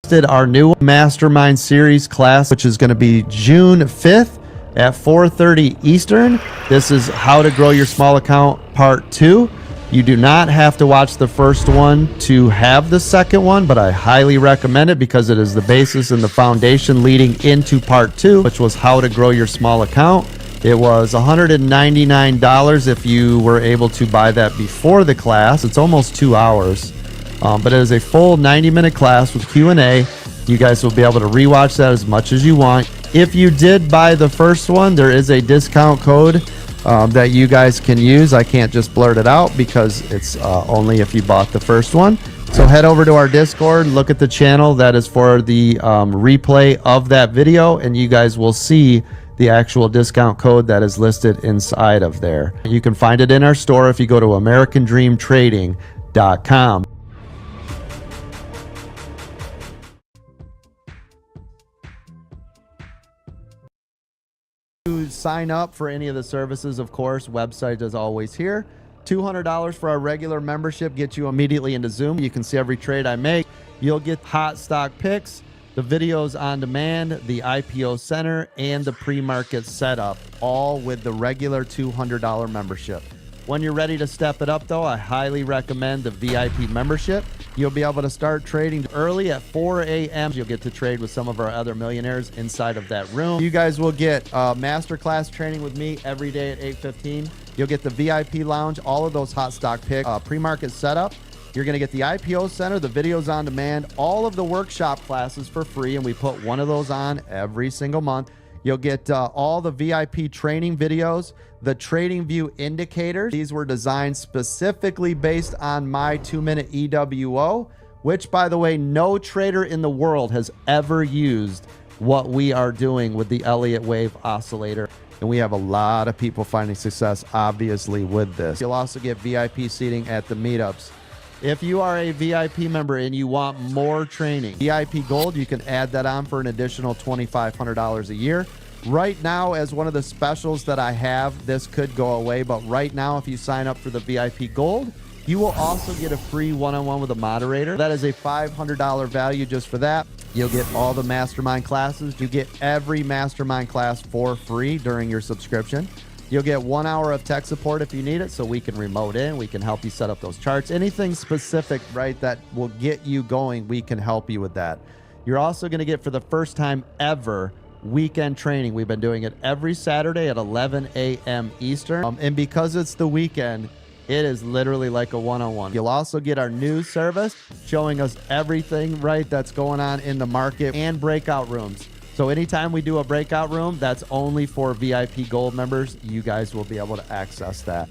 Did our new mastermind series class, which is going to be June 5th at 4:30 Eastern. This is how to grow your small account part 2. You do not have to watch the first one to have the second one, but I highly recommend it because it is the basis and the foundation leading into part 2, which was how to grow your small account. It was $199 if you were able to buy that before the class. It's almost 2 hours. But it is a full 90-minute class with Q&A. You guys will be able to rewatch that as much as you want. If you did buy the first one, there is a discount code that you guys can use. I can't just blurt it out because it's only if you bought the first one. So head over to our Discord, look at the channel that is for the replay of that video, and you guys will see the actual discount code that is listed inside of there. You can find it in our store if you go to AmericanDreamTrading.com. To sign up for any of the services, of course, website is always here. $200 for our regular membership gets you immediately into Zoom. You can see every trade I make. You'll get hot stock picks, the videos on demand, the IPO center, and the pre-market setup, all with the regular $200 membership. When you're ready to step it up, though, I highly recommend the VIP membership. You'll be able to start trading early at 4 a.m. You'll get to trade with some of our other millionaires inside of that room. You guys will get masterclass training with me every day at 8:15. You'll get the VIP lounge, all of those hot stock picks, pre-market setup. You're going to get the IPO center, the videos on demand, all of the workshop classes for free, and we put one of those on every single month. You'll get all the VIP training videos, the Trading View indicators. These were designed specifically based on my 2-minute EWO, which, by the way, no trader in the world has ever used what we are doing with the Elliott Wave Oscillator. And we have a lot of people finding success, obviously, with this. You'll also get VIP seating at the meetups. If you are a VIP member and you want more training, VIP Gold, you can add that on for an additional $2,500 a year. Right now, as one of the specials that I have, this could go away, but right now, if you sign up for the VIP Gold, you will also get a free one-on-one with a moderator. That is a $500 value just for that. You'll get all the mastermind classes. You get every mastermind class for free during your subscription. You'll get 1 hour of tech support if you need it, so we can remote in. We can help you set up those charts. Anything specific, right, that will get you going, we can help you with that. You're also going to get, for the first time ever, weekend training. We've been doing it every Saturday at 11 a.m. Eastern. And because it's the weekend, it is literally like a one-on-one. You'll also get our news service showing us everything, right, that's going on in the market, and breakout rooms. So anytime we do a breakout room, that's only for VIP Gold members. You guys will be able to access that.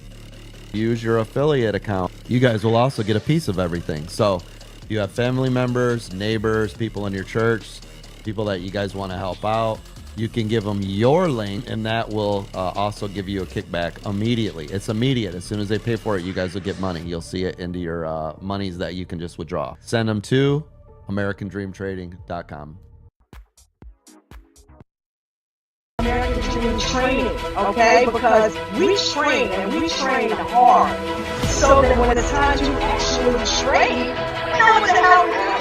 Use your affiliate account. You guys will also get a piece of everything. So you have family members, neighbors, people in your church, people that you guys want to help out. You can give them your link, and that will also give you a kickback immediately. It's immediate. As soon as they pay for it, you guys will get money. You'll see it into your monies that you can just withdraw. Send them to AmericanDreamTrading.com. American Dream Training, okay? Because we train, and we train hard, so that when it's time to actually trade, we know what the hell we're doing.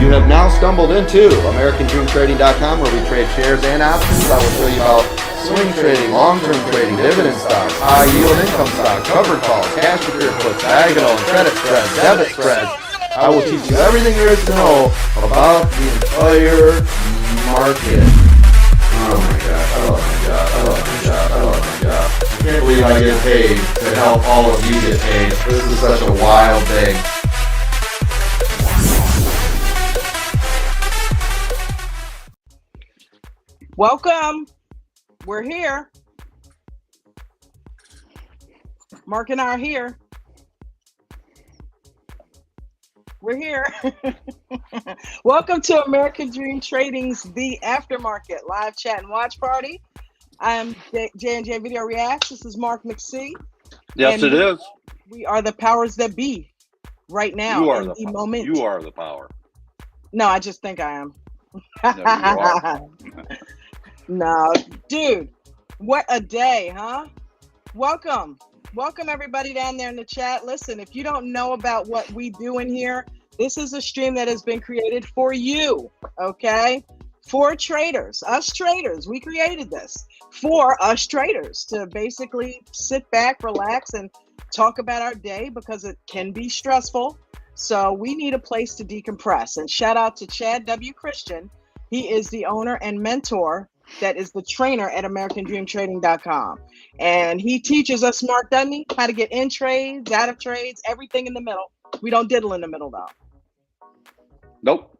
You have now stumbled into AmericanDreamTrading.com, where we trade shares and options. I will show you about swing trading, long-term trading, dividend stocks, high-yield income stocks, covered calls, cash secure puts, diagonal, credit spreads, debit spreads. I will teach you everything there is to know about the entire market. Oh my God, oh my God, oh my God, oh my God. I can't believe I get paid to help all of you get paid. This is such a wild thing. Welcome. We're here. Mark and I are here. We're here. Welcome to American Dream Trading's The Aftermarket live chat and watch party. I am J&J Video Reacts. This is Mark McC. Yes, it is. We are the powers that be right now. You are in the moment. You are the power. No, I just think I am. No, you are. No, dude, what a day, huh? Welcome everybody down there in the chat. Listen, if you don't know about what we do in here, This is a stream that has been created for you, okay? For traders, us traders. We created this for us traders to basically sit back, relax, and talk about our day because it can be stressful. So we need a place to decompress. And shout out to Chad W. Christian. He is the owner and mentor that is the trainer at AmericanDreamTrading.com. And he teaches us, Mark, doesn't he, how to get in trades, out of trades, everything in the middle. We don't diddle in the middle, though. Nope.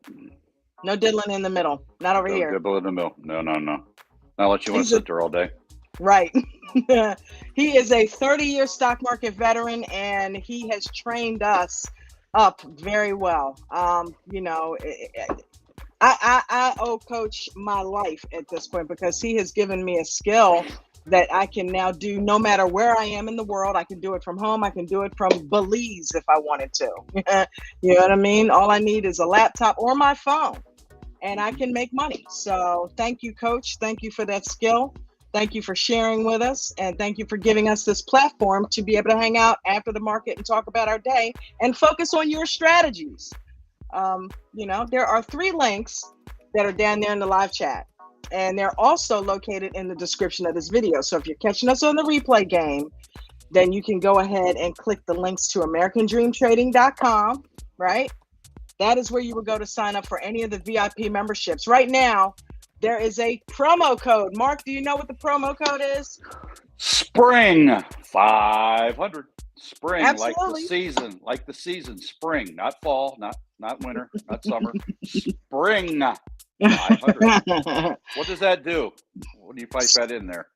No diddling in the middle. Not over here. No diddling in the middle. No. Not unless you want to sit there all day. Right. He is a 30-year stock market veteran, and he has trained us up very well. You know, I owe Coach my life at this point because he has given me a skill that I can now do no matter where I am in the world. I can do it from home. I can do it from Belize if I wanted to. You know what I mean? All I need is a laptop or my phone, and I can make money. So thank you, Coach. Thank you for that skill. Thank you for sharing with us, and thank you for giving us this platform to be able to hang out after the market and talk about our day and focus on your strategies. You know, there are 3 links that are down there in the live chat, and they're also located in the description of this video. So if you're catching us on the replay game, then you can go ahead and click the links to AmericanDreamTrading.com, right? That is where you would go to sign up for any of the VIP memberships. Right now, there is a promo code. Mark, do you know what the promo code is? Spring 500. Spring, Absolutely. like the season. Spring, not fall, not winter, not summer. Spring 500. What does that do? What do you type that in there?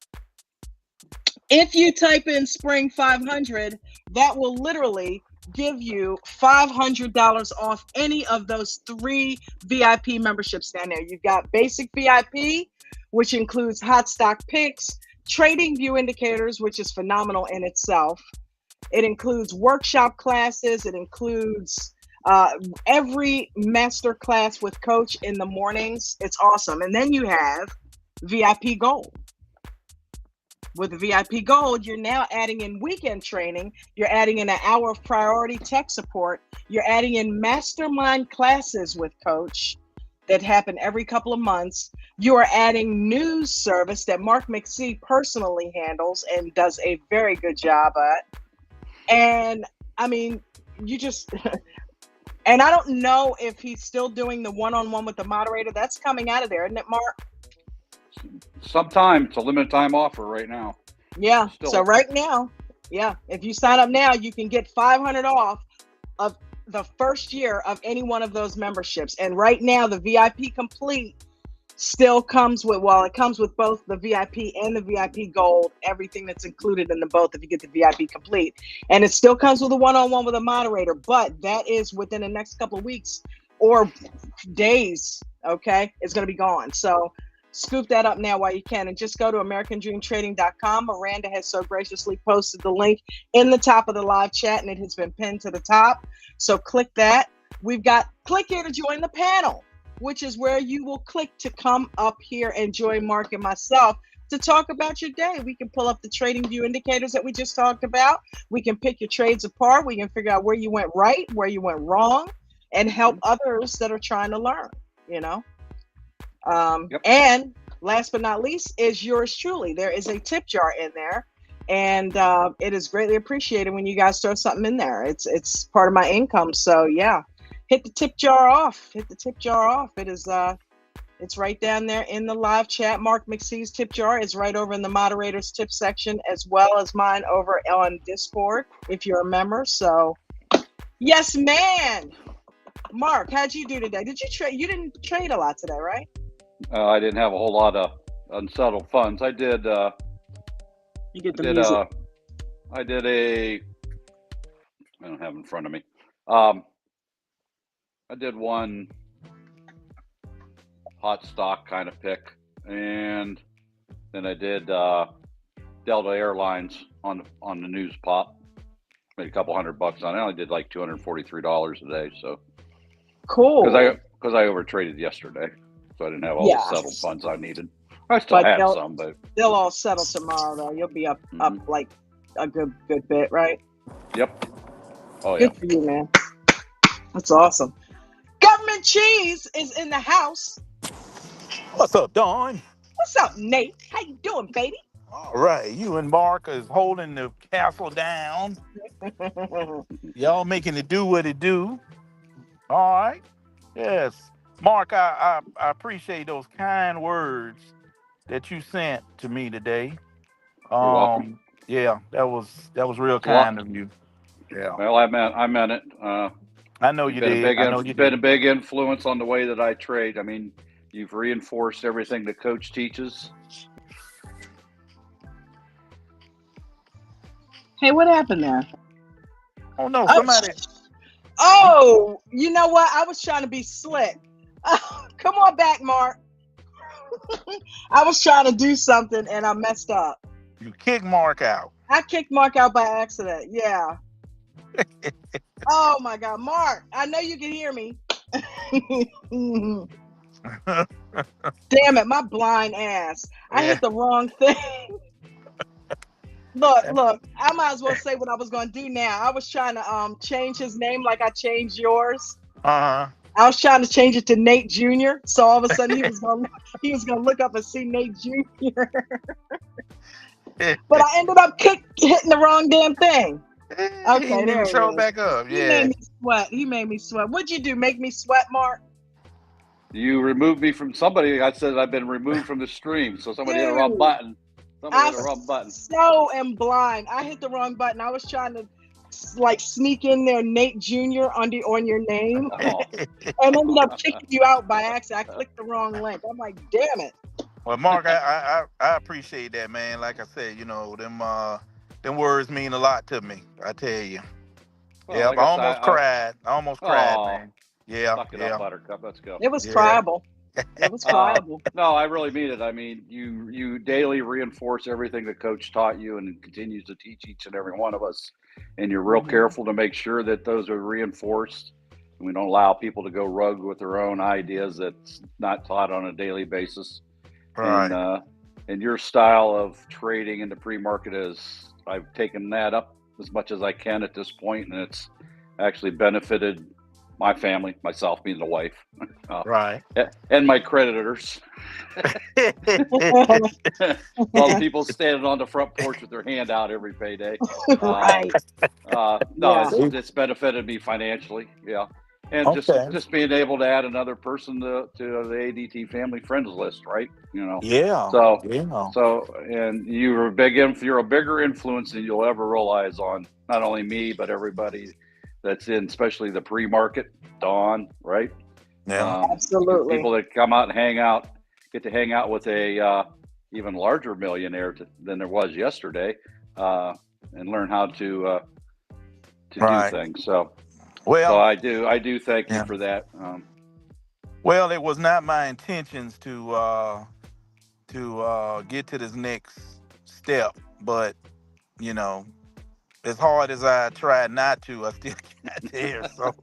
If you type in Spring 500, that will literally give you $500 off any of those 3 VIP memberships down there. You've got basic VIP, which includes hot stock picks, trading view indicators, which is phenomenal in itself. It includes workshop classes. It includes every master class with Coach in the mornings. It's awesome. And then you have VIP Gold. With the VIP Gold, you're now adding in weekend training. You're adding in an hour of priority tech support. You're adding in mastermind classes with Coach that happen every couple of months. You are adding news service that Mark McSee personally handles and does a very good job at. And I mean, you just, and I don't know if he's still doing the one-on-one with the moderator. That's coming out of there, isn't it, Mark? Sometime. It's a limited time offer right now. Yeah. Still. So right now, yeah, if you sign up now, you can get $500 off of the first year of any one of those memberships. And right now, the VIP Complete still comes with, well, it comes with both the VIP and the VIP Gold, everything that's included in the both if you get the VIP Complete. And it still comes with a one-on-one with a moderator, but that is within the next couple of weeks or days, okay? It's going to be gone. So scoop that up now while you can, and just go to AmericanDreamTrading.com. Miranda has so graciously posted the link in the top of the live chat, and it has been pinned to the top. So click that. We've got click here to join the panel, which is where you will click to come up here and join Mark and myself to talk about your day. We can pull up the trading view indicators that we just talked about. We can pick your trades apart. We can figure out where you went right, where you went wrong, and help others that are trying to learn, you know? Yep. And last but not least is yours truly. There is a tip jar in there, and it is greatly appreciated when you guys throw something in there. It's part of my income. So yeah, hit the tip jar off. Hit the tip jar off. It is it's right down there in the live chat. Mark McSee's tip jar is right over in the moderator's tip section, as well as mine over on Discord if you're a member. So yes, man. Mark, how'd you do today? Did you trade? You didn't trade a lot today, right? I didn't have a whole lot of unsettled funds. I did. You get the music. I did a. I don't have it in front of me. I did one hot stock kind of pick, and then I did Delta Airlines on the news pop. Made a couple $100 on it. I only did like $243 a day. So cool. Because I overtraded yesterday. So I didn't have all the settled funds I needed. I still have some, but they'll all settle tomorrow, though. You'll be up like a good bit, right? Yep. Oh good yeah. for you, man. That's awesome. Government Cheese is in the house. What's up, Dawn? What's up, Nate? How you doing, baby? All right, you and Mark is holding the castle down. Y'all making it do what it do. All right. Yes. Mark, I appreciate those kind words that you sent to me today. You're welcome. Yeah, that was real Well, kind of you. Yeah. well, I meant it. I know You've you been a did. big I know you been a did. big influence on the way that I trade. I mean, you've reinforced everything the coach teaches. Hey, what happened there? Oh no, Oh, somebody. you know what? I was trying to be slick. Come on back, Mark. I was trying to do something and I messed up. You kicked Mark out. I kicked Mark out by accident. Yeah. Oh my God, Mark! I know you can hear me. Damn it, my blind ass! I Yeah. hit the wrong thing. Look, I might as well say what I was going to do now. I was trying to change his name like I changed yours. Uh-huh. I was trying to change it to Nate Jr. So all of a sudden he was gonna look up and see Nate Jr. But I ended up hitting the wrong damn thing. He Okay, didn't there even it show is. back up. He Yeah. made me sweat. What'd you do? Make me sweat, Mark? You removed me from somebody. I said I've been removed from the stream. So somebody hit a wrong Dude, button. Somebody I hit a wrong button. so am blind. I hit the wrong button. I was trying to like sneak in there Nate Jr. on your name Oh, and ended up kicking you out by accident. I clicked the wrong link. I'm like, damn it. Well, Mark, I appreciate that, man. Like I said, them words mean a lot to me. I tell you. well, Yep, like I I said, almost cried. I almost cried, oh, man. Yeah, suck it up, yeah, Buttercup. Let's go. It was yeah. criable. It was Uh, criable. no, I really mean it. I mean, you daily reinforce everything the coach taught you and continues to teach each and every one of us. And you're real Mhm. careful to make sure that those are reinforced. And we don't allow people to go rogue with their own ideas that's not taught on a daily basis. And Right. and your style of trading in the pre-market is I've taken that up as much as I can at this point, and it's actually benefited my family, myself being the wife, uh, Right. and my creditors. All the people standing on the front porch with their hand out every payday. Uh, Right. no, Yeah. it's benefited me financially. Yeah, and just Okay. just being able to add another person to the ADT family friends list, right? Yeah. So Yeah. and you're a bigger influence than you'll ever realize on not only me but everybody that's in, especially the pre-market, Dawn, right? Yeah. Absolutely. People that come out and get to hang out with a even larger millionaire than there was yesterday, and learn how to do Right. things. So Well. I do thank you Yeah. for that. Well, it was not my intentions to get to this next step, but you know, as hard as I tried not to, I still got there. So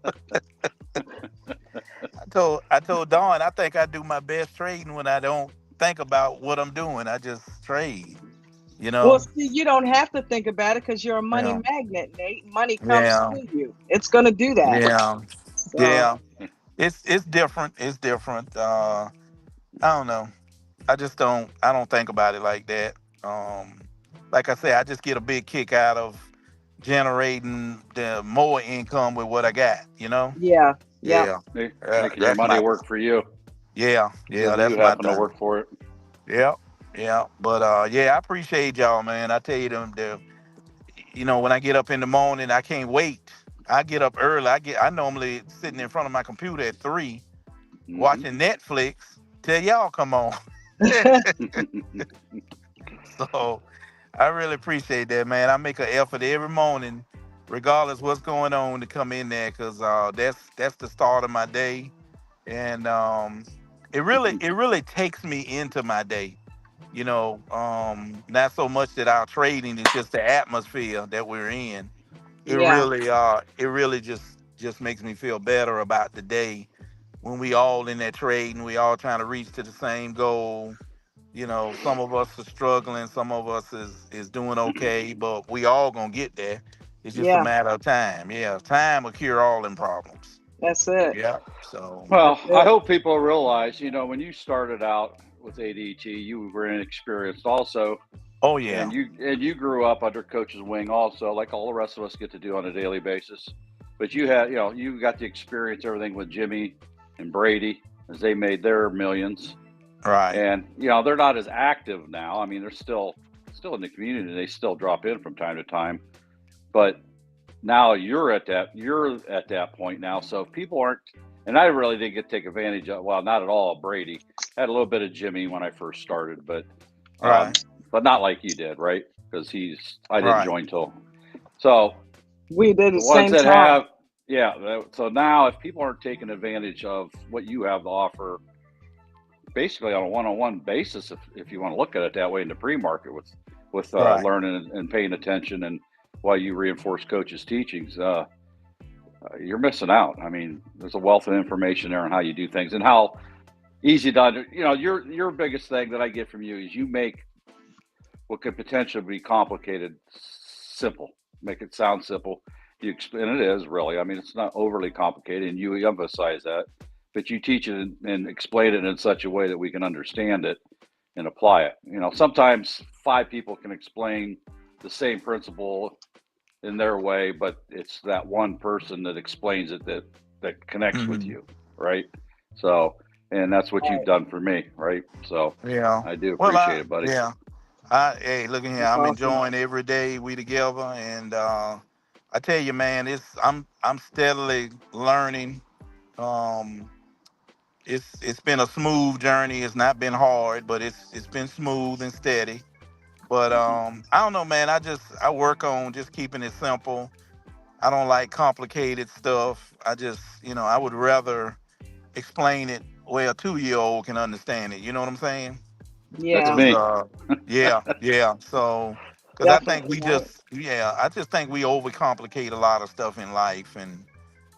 I told Dawn I think I do my best trading when I don't think about what I'm doing. I just trade. You Well, know. see, you don't have to think about it because you're a money Yeah. magnet, Nate. Money comes Yeah. to you. It's gonna do that. Yeah. So Yeah. It's different. It's different. I don't know. I don't think about it like that. Um, like I say, I just get a big kick out of generating the more income with what I got. yeah, yeah. Yeah. Making your That's money my. work for you Yeah. instead Yeah. of you That's my having to thing. work for it. Yeah. Yeah. But yeah, I appreciate y'all, man. I tell you when I get up in the morning, I can't wait. I get up early. I normally sitting in front of my computer at 3 Hmm. watching Netflix till y'all come on. So I really appreciate that, man. I make an effort every morning, regardless what's going on, to come in there because that's the start of my day, and it really takes me into my day. Not so much that our trading is just the atmosphere that we're in. Yeah, It really just makes me feel better about the day when we all in that trade and we all trying to reach to the same goal. Some of us are struggling, some of us is doing okay, but we all gonna get there. It's just a yeah. matter of time. Yeah, time will cure all them problems. That's it. Yeah. So. Well, That's I it. hope people realize, when you started out with ADT, you were inexperienced also, Oh yeah. and you grew up under coach's wing also, like all the rest of us get to do on a daily basis. But you had, you got to experience everything with Jimmy and Brady as they made their millions. Right. And they're not as active now. I mean, they're still in the community. They still drop in from time to time, but now you're at that point now. So if people aren't, and I really didn't get to take advantage of, well, not at all of Brady. I had a little bit of Jimmy when I first started, but Right. not like you did, right? Because I didn't Right. join till so. We did The the ones same that time. have, yeah. So now, if people aren't taking advantage of what you have to offer, basically on a one-on-one basis, if you want to look at it that way, in the pre-market with Right. learning and paying attention, and while you reinforce coaches' teachings, you're missing out. I mean, there's a wealth of information there on how you do things and how easy to your biggest thing that I get from you is you make what could potentially be complicated simple. Make it sound simple. And it is really. I mean, it's not overly complicated, and you emphasize that, but you teach it and explain it in such a way that we can understand it and apply it. Sometimes 5 people can explain the same principle in their way, but it's that one person that explains it that connects with Mm-hmm. you, right? So, and that's what you've Right. done for me, right? So, Yeah. I do Well, appreciate it, buddy. yeah. Hey, look at here. That's I'm awesome. enjoying every day we together, and I tell you, man, I'm steadily learning. Um, it's been a smooth journey. It's not been hard, but it's been smooth and steady. But Hmm. I don't know, man. I work on just keeping it simple. I don't like complicated stuff. I would rather explain it where a 2 year old can understand it. You know what I'm saying? That's Yeah, Cause me. yeah, yeah. So, cause definitely. Right. I just think we overcomplicate a lot of stuff in life, and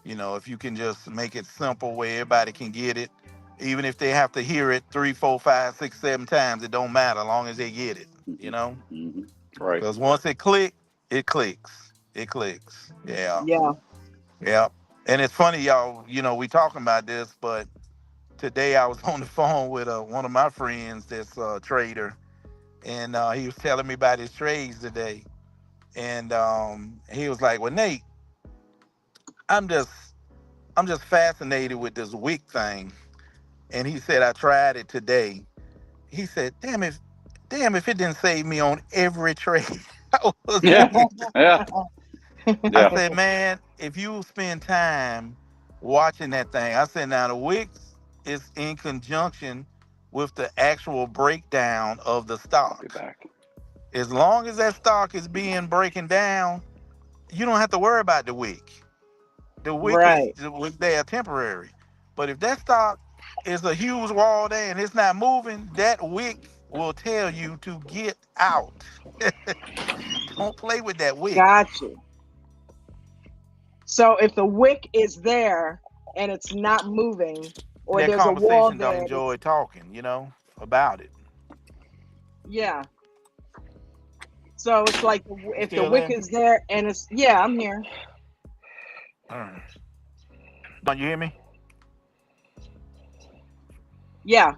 if you can just make it simple where everybody can get it, even if they have to hear it 3, 4, 5, 6, 7 times, it don't matter as long as they get it. You Hmm. know, Hmm. Right. cause once it clicks, it clicks. Yeah, Yeah. yeah. And it's funny, y'all. We talking about this, but today I was on the phone with one of my friends that's a trader, and he was telling me about his trades today, and he was like, "Well, Nate, I'm just I'm just fascinated with this wick thing." And he said, "I tried it today." He said, damn if it didn't save me on every trade I was Yeah. in." Yeah. I Yeah. said, "Man, if you spend time watching that thing," I said, "now the wicks is in conjunction with the actual breakdown of the I'll be stock. back. As long as that stock is being breaking down, you don't have to worry about the wick. The wick is Right. there temporary. But if that stock is a huge wall there and it's not moving, that wick will tell you to get out. Don't play with that wick. Got you. So if the wick is there and it's not moving, or That there's a wall conversation don't there enjoy that's, talking, about it. yeah. So it's like You if the still wick there? is there and it's, yeah, I'm here. Don't you hear me? Yeah.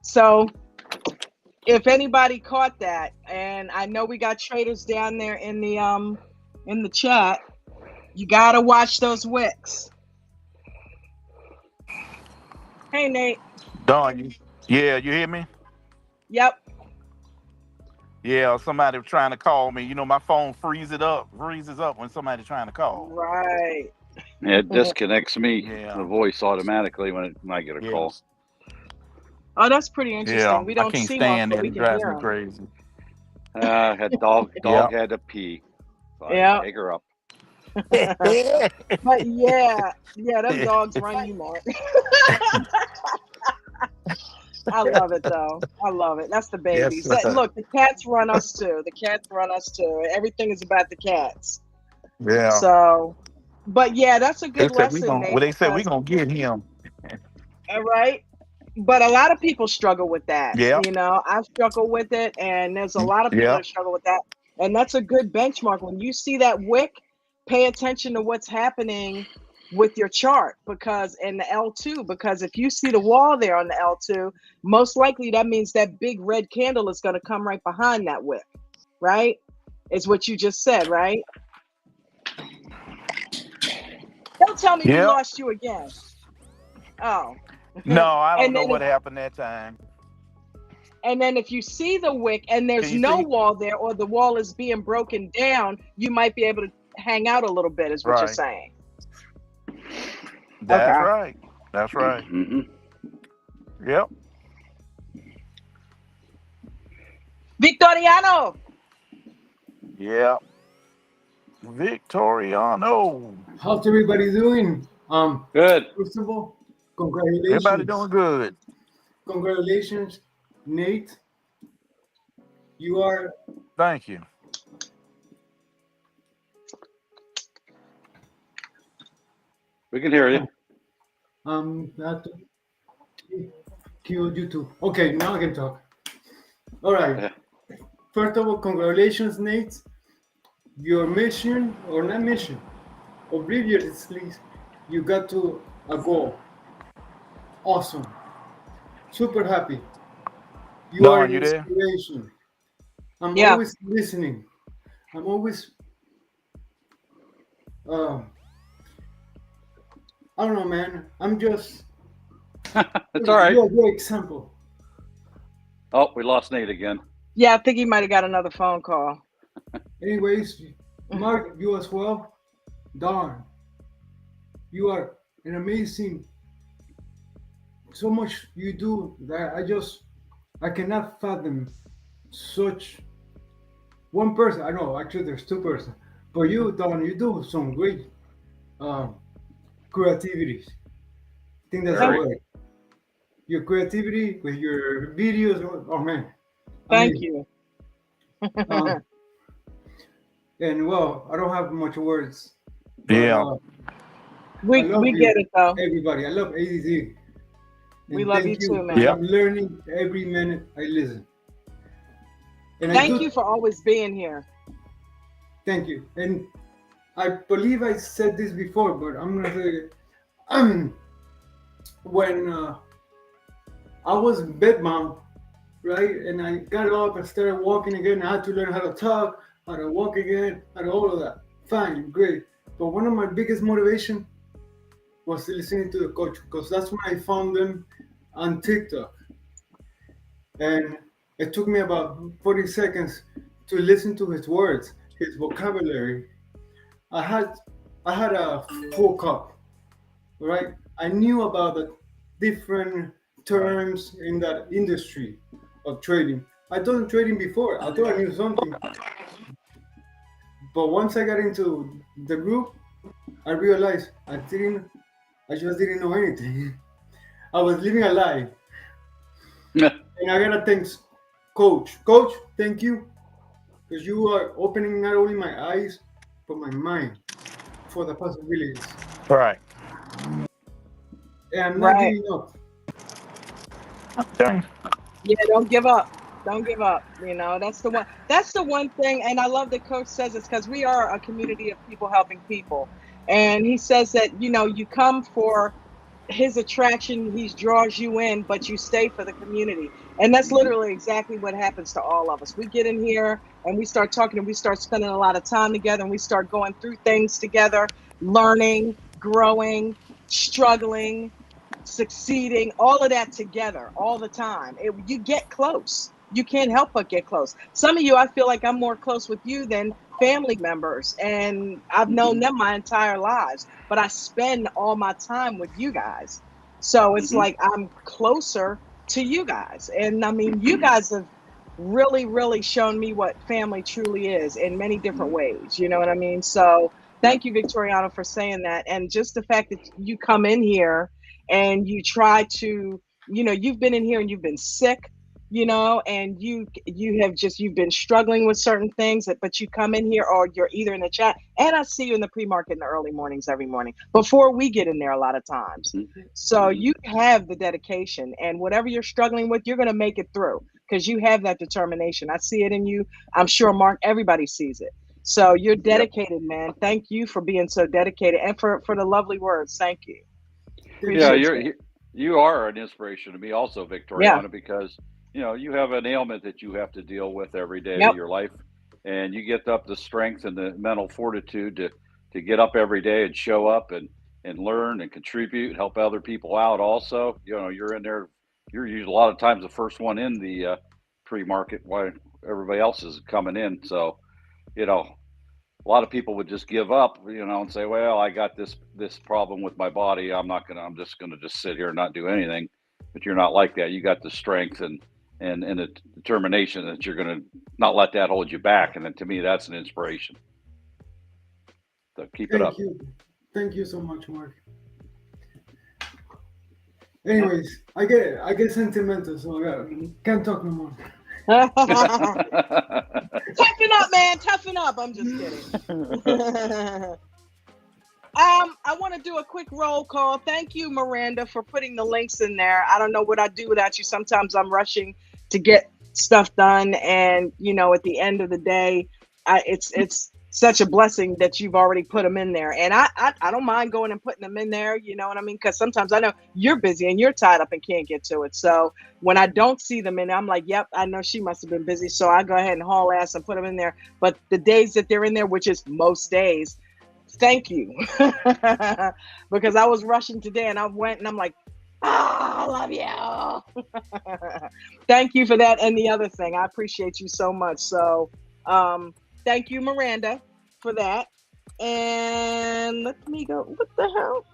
So if anybody caught that, and I know we got traders down there in the chat, you gotta watch those wicks. Hey Nate. Don, yeah, you hear me? Yep. Yeah, somebody was trying to call me. My phone freezes up when somebody's trying to call. Right. It disconnects me, the Yeah, voice automatically when I get a yeah, call. Oh, that's pretty yeah. interesting. We I don't can't see them, stand but that. we It can drives hear me them. crazy. Had dog Yeah. had to pee. So I had to Yeah. take her up. But yeah, them dogs run you, Mark. I love it though. I love it. That's the Yes, babies. sir. Look, the cats run us too. The cats run us too. Everything is about the cats. Yeah. So, but yeah, that's a They good said we lesson, gonna. Well, Nate, they said we because gonna get him. all right. But a lot of people struggle with that. Yeah. I've struggled with it, and there's a lot of people Yeah. that struggle with that. And that's a good benchmark. When you see that wick, pay attention to what's happening with your chart, because in the L2, because if you see the wall there on the L2, most likely that means that big red candle is going to come right behind that wick, right? Is what you just said, right? Don't tell me we Yep. lost you again. Oh. No, I don't And know then what happened that time. And then if you see the wick and there's Can you no see? wall there, or the wall is being broken down, you might be able to hang out a little bit, is what you're Right. saying. That's Okay. right. That's right. Mhm. Yep. Victoriano. Yeah. Victoriano. How's everybody doing? Good. First of all, Everybody doing good. congratulations, Nate. You are Thank you. We can hear you. not cue YouTube. Okay, now I can talk. All right. Yeah. First of all, congratulations, Nate. Your mission, or not mission, obliviously, you got to a goal. Awesome. Super happy. You are Don, an you there? inspiration. I'm Yeah. always listening. I'm always I don't know, man. I'm just It's all right. You're a great example. Oh, we lost Nate again. Yeah, I think he might have got another phone call. Anyways, Mark, you as well. Don, you are an amazing. So much you do that I cannot fathom such one person. I know actually there's two persons, but you, Don, you do some great creativities. I think that's the Very. word. Your creativity with your videos. Oh man. Thank Amazing. you. And well, I don't have much words. But, Yeah. We I love you, get it though. everybody. I love ADZ. We And love thank you too, man. Yep. I'm learning every minute I listen. And I Thank do you for always being here. thank you. And I believe I said this before, but I'm gonna say it. When I was bedbound, right, and I got up and started walking again, I had to learn how to talk, how to walk again, how to all of that. Fine, great. But one of my biggest motivation was listening to the coach, because that's when I found them on TikTok. And it took me about 40 seconds to listen to his words, his vocabulary. I had a full cup, right? I knew about the different terms in that industry of trading. I'd done trading before. I thought I knew something. But once I got into the group, I realized I just didn't know anything. I was living a lie. And I gotta thank Coach. Coach, thank you. Because you are opening not only my eyes, but my mind for the possibilities. Right. And I'm not Right. giving up. Okay. Yeah, don't give up. Don't give up. You know, that's the one. That's the one thing. And I love that Coach says this, because we are a community of people helping people. And he says that, you know, you come for his attraction, he draws you in, but you stay for the community. And that's literally exactly what happens to all of us. We get in here and we start talking, and we start spending a lot of time together, and we start going through things together, learning, growing, struggling, succeeding, all of that together all the time. You get close. You can't help but get close. Some of you, I feel like I'm more close with you than family members, and I've known them my entire lives, but I spend all my time with you guys. So it's like I'm closer to you guys. And I mean, you guys have really, really shown me what family truly is in many different ways. You know what I mean? So thank you, Victoriano, for saying that. And just the fact that you come in here and you try to, you know, you've been in here and you've been sick, you know, and you've been struggling with certain things, but you come in here, or you're either in the chat, and I see you in the pre-market in the early mornings every morning before we get in there a lot of times. So you have the dedication, and whatever you're struggling with, you're going to make it through, because you have that determination. I see it in you. I'm sure, Mark, everybody sees it. So you're dedicated, man. Thank you for being so dedicated and for the lovely words. Thank you. Yeah, Appreciate you are an inspiration to me also, Victoriana, because you have an ailment that you have to deal with every day Yep. of your life, and you get up the strength and the mental fortitude to get up every day and show up and learn and contribute and help other people out. Also, you're in there. You're usually a lot of times the first one in the pre-market while everybody else is coming in. So, a lot of people would just give up, and say, well, I got this problem with my body. I'm just gonna sit here and not do anything. But you're not like that. You got the strength and the determination that you're gonna not let that hold you back. And then to me, that's an inspiration. So keep it up. Thank you so much, Mark. Anyways, I get sentimental, so I can't talk no more. Toughen up, man. Toughen up. I'm just kidding. I want to do a quick roll call. Thank you, Miranda, for putting the links in there. I don't know what I'd do without you. Sometimes I'm rushing to get stuff done, and at the end of the day, it's such a blessing that you've already put them in there. And I don't mind going and putting them in there, you know what I mean? Because sometimes I know you're busy and you're tied up and can't get to it. So when I don't see them in there, I'm like, yep, I know she must have been busy. So I go ahead and haul ass and put them in there. But the days that they're in there, which is most days, thank you. Because I was rushing today and I went and I'm like, I love you. Thank you for that. And the other thing, I appreciate you so much. So, thank you, Miranda, for that. And let me go. What the hell?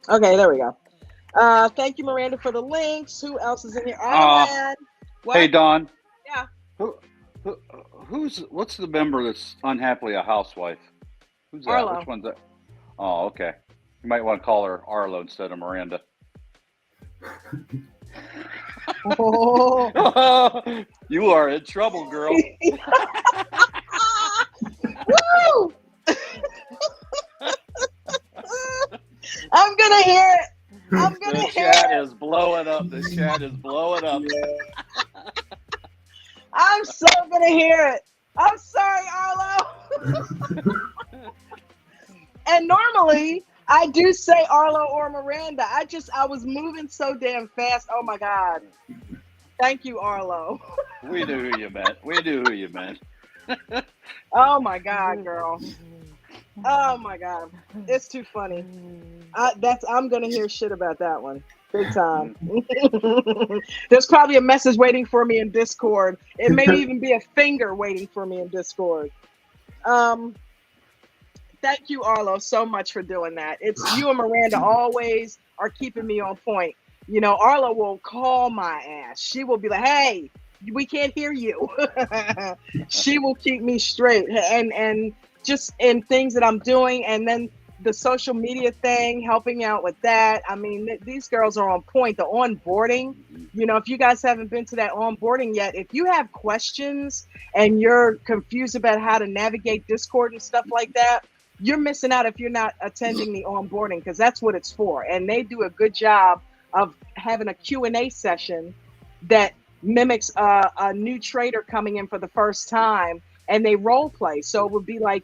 Okay, there we go. Thank you, Miranda, for the links. Who else is in here? Hey, Dawn. Yeah. What's the member that's unhappily a housewife? Who's that? Arlo. Which one's that? Oh, okay. You might want to call her Arlo instead of Miranda. Oh. You are in trouble, girl. Woo! I'm gonna hear it. The chat is blowing up. The chat is blowing up. I'm so gonna hear it. I'm sorry, Arlo. And normally I do say Arlo or Miranda. I was moving so damn fast. Oh my God. Thank you, Arlo. We knew who you meant. Oh my God, girl. Oh my God. It's too funny. I'm gonna hear shit about that one. Big time. There's probably a message waiting for me in Discord. It may even be a finger waiting for me in Discord. Thank you, Arlo, so much for doing that. It's you and Miranda always are keeping me on point. Arlo will call my ass. She will be like, hey, we can't hear you. She will keep me straight. And just in things that I'm doing, and then the social media thing, helping out with that. I mean, these girls are on point. The onboarding, if you guys haven't been to that onboarding yet, if you have questions and you're confused about how to navigate Discord and stuff like that, you're missing out if you're not attending the onboarding, because that's what it's for. And they do a good job of having a Q&A session that mimics a new trader coming in for the first time, and they role play. So it would be like,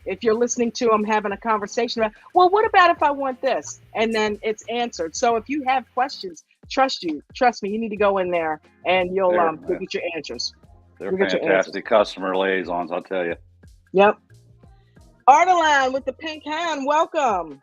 if you're listening to them having a conversation about, well, what about if I want this? And then it's answered. So if you have questions, trust me, you need to go in there and you'll get your answers. They're fantastic customer liaisons, I'll tell you. Yep. Ardeline with the pink hand, welcome.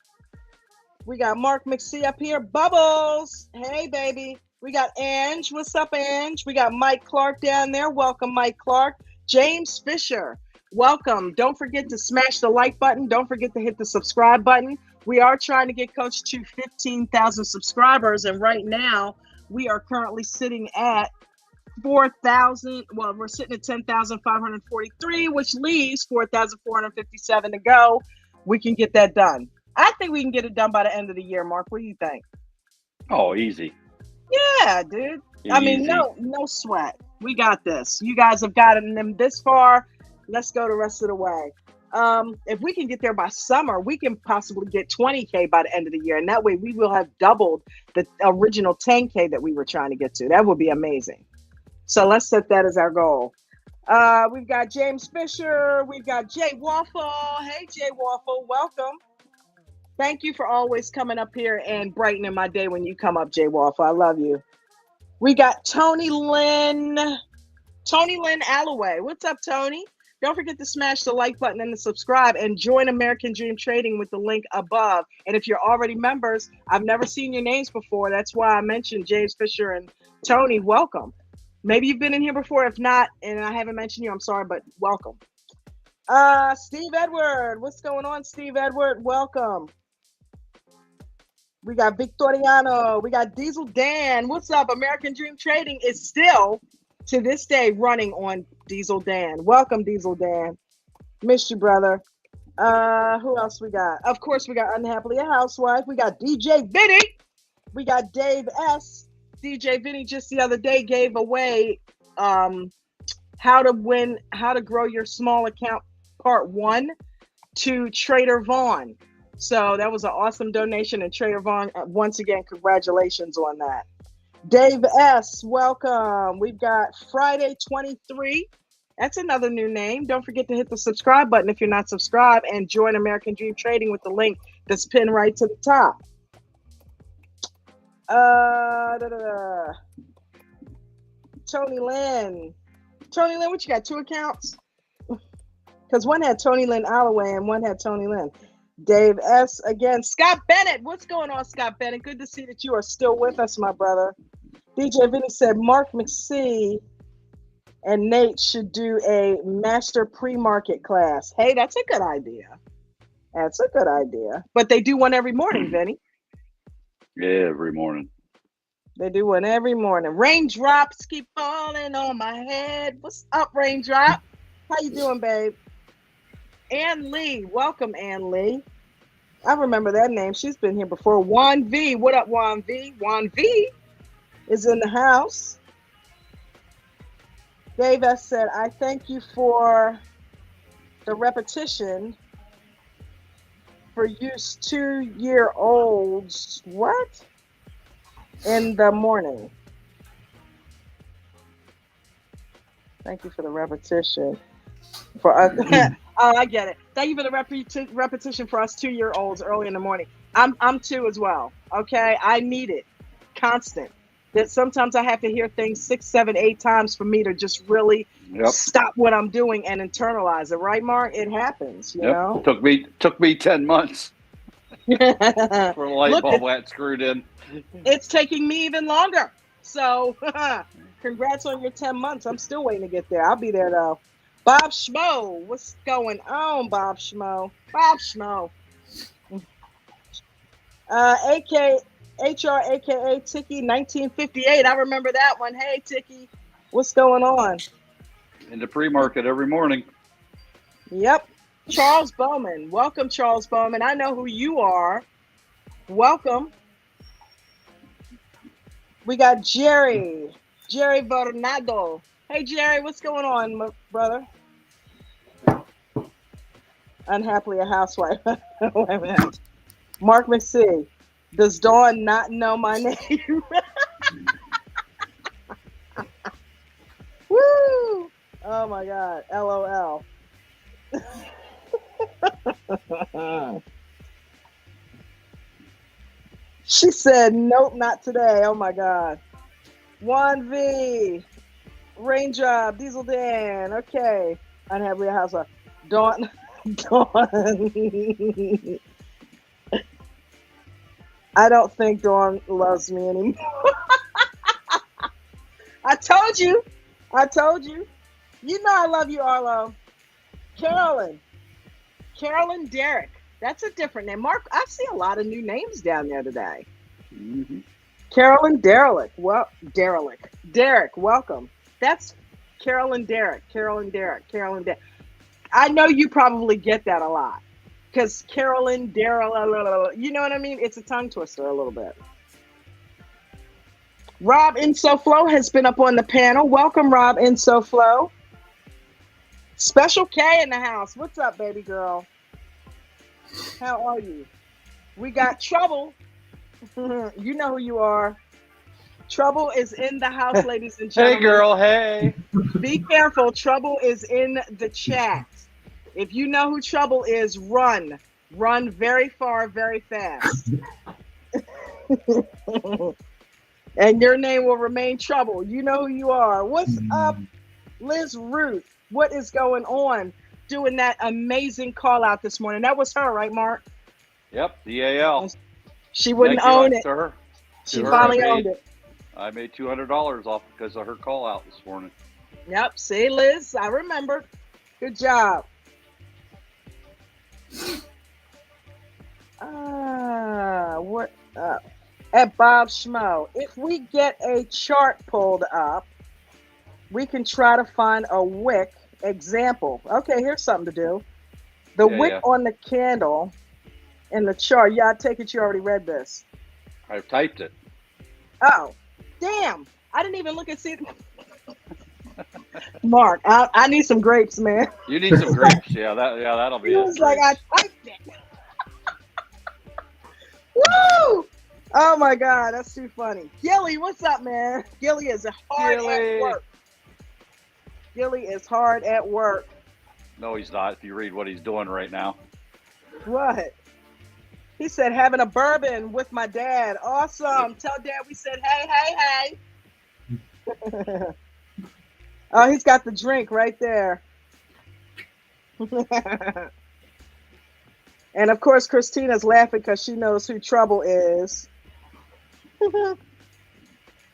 We got Mark McSee up here. Bubbles, hey baby. We got Ange, what's up, Ange? We got Mike Clark down there. Welcome, Mike Clark. James Fisher, welcome. Don't forget to smash the like button. Don't forget to hit the subscribe button. We are trying to get Coach to 15,000 subscribers, and right now we are currently sitting at 4,000. Well, we're sitting at 10,543, which leaves 4,457 to go. We can get that done. I think we can get it done by the end of the year, Mark. What do you think? Oh, easy. Yeah, dude. Easy. I mean, no sweat. We got this. You guys have gotten them this far. Let's go the rest of the way. If we can get there by summer, we can possibly get 20K by the end of the year. And that way we will have doubled the original 10K that we were trying to get to. That would be amazing. So let's set that as our goal. We've got James Fisher. We've got Jay Waffle. Hey, Jay Waffle, welcome. Thank you for always coming up here and brightening my day when you come up, Jay Waffle. I love you. We got Tony Lynn Alloway. What's up, Tony? Don't forget to smash the like button and the subscribe and join American Dream Trading with the link above. And if you're already members, I've never seen your names before. That's why I mentioned James Fisher and Tony. Welcome. Maybe you've been in here before. If not, and I haven't mentioned you, I'm sorry, but welcome. Steve Edward. What's going on, Steve Edward? Welcome. We got Victoriano. We got Diesel Dan. What's up? American Dream Trading is still, to this day, running on Diesel Dan. Welcome, Diesel Dan. Missed you, brother. Who else we got? Of course, we got Unhappily a Housewife. We got DJ Vinny. We got Dave S. DJ Vinny just the other day gave away how to grow your small account part 1 to Trader Vaughn. So that was an awesome donation, and Trader Vaughn, once again, congratulations on that. Dave S., welcome. We've got Friday 23. That's another new name. Don't forget to hit the subscribe button if you're not subscribed, and join American Dream Trading with the link that's pinned right to the top. Tony Lynn. Tony Lynn, what you got? 2 accounts? Because one had Tony Lynn Alloway and one had Tony Lynn. Dave S. again. Scott Bennett. What's going on, Scott Bennett? Good to see that you are still with us, my brother. DJ Vinny said Mark McSee and Nate should do a master pre-market class. Hey, that's a good idea. That's a good idea. But they do one every morning, Vinny. Yeah, every morning. They do one every morning. Raindrops keep falling on my head. What's up, Raindrop? How you doing, babe? Ann Lee. Welcome, Ann Lee. I remember that name. She's been here before. Juan V. What up, Juan V? Juan V is in the house. Dave S. said, I thank you for the repetition for use 2-year-olds. What? In the morning. Thank you for the repetition. For us. Oh, I get it. Thank you for the repetition for us 2-year-olds early in the morning. I'm 2 as well. Okay, I need it constant. That sometimes I have to hear things 6, 7, 8 times for me to just really stop what I'm doing and internalize it. Right, Mark? It happens. You know. Took me 10 months for the light bulb got screwed in. It's taking me even longer. So, congrats on your 10 months. I'm still waiting to get there. I'll be there though. Bob Schmo, what's going on, Bob Schmo? Bob Schmo. HR, aka Tiki 1958. I remember that one. Hey, Tiki, what's going on? In the pre-market every morning. Yep. Charles Bowman. Welcome, Charles Bowman. I know who you are. Welcome. We got Jerry Bernardo. Hey, Jerry, what's going on, my brother? Unhappily a housewife. Wait a minute. Mark McSee. Does Dawn not know my name? Woo! Oh, my God. LOL. She said, nope, not today. Oh, my God. 1V. Raindrop, Diesel Dan. Okay. Unhappily a housewife. Dawn. I don't think Dawn loves me anymore. I told you. You know I love you, Arlo. Carolyn Derrick. That's a different name. Mark, I see a lot of new names down there today. Mm-hmm. Carolyn Derrick. Well, Derrick, welcome. That's Carolyn Derrick. I know you probably get that a lot. Because Carolyn, Daryl, you know what I mean? It's a tongue twister a little bit. Rob InsoFlow has been up on the panel. Welcome, Rob InsoFlow. Special K in the house. What's up, baby girl? How are you? We got Trouble. You know who you are. Trouble is in the house, ladies and gentlemen. Hey, girl. Hey. Be careful. Trouble is in the chat. If you know who Trouble is, run. Run very far, very fast. And your name will remain Trouble. You know who you are. What's up, Liz Ruth? What is going on? Doing that amazing call out this morning. That was her, right, Mark? Yep, DAL. She wouldn't Thank you, own it. to her. She To her, finally owned it. I made $200 off because of her call out this morning. Yep. See, Liz, I remember. Good job. What up? At Bob Schmo. If we get a chart pulled up, we can try to find a wick example. Okay, here's something to do. The wick on the candle in the chart. Yeah, I take it you already read this. I've typed it. Oh, damn. I didn't even look and see. Mark, I need some grapes, man. You need some grapes. That'll be He it. was like, I typed it. Woo! Oh my God, that's too funny. Gilly, what's up, man? Gilly is hard at work. Gilly is hard at work. No, he's not. If you read what he's doing right now. What? He said, having a bourbon with my dad. Awesome. Tell Dad we said, hey, hey. Oh, he's got the drink right there. And of course, Christina's laughing because she knows who Trouble is.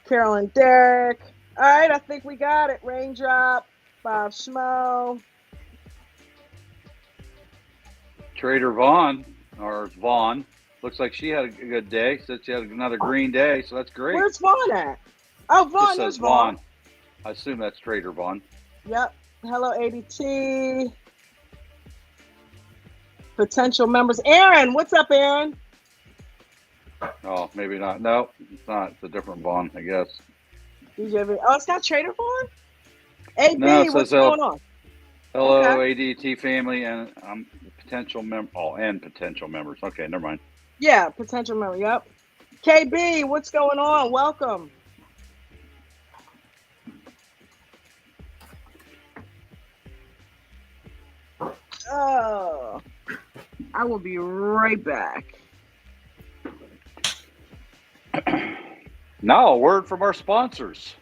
Carolyn Derrick. All right, I think we got it. Raindrop, Bob Schmo. Trader Vaughn, looks like she had a good day. Said she had another green day, so that's great. Where's Vaughn at? Oh, Vaughn, Just there's says Vaughn. I assume that's Trader Vaughn. Yep. Hello, ADT. Potential members. Aaron, what's up, Aaron? Oh, maybe not. No, it's not. It's a different Vaughn, I guess. Oh, it's not Trader Vaughn? AB, No, it what's says, going on? Hello, Okay. ADT family, and potential potential members. Okay, never mind. Yeah, potential member. Yep. KB, what's going on? Welcome. Oh, I will be right back. Now, a word from our sponsors.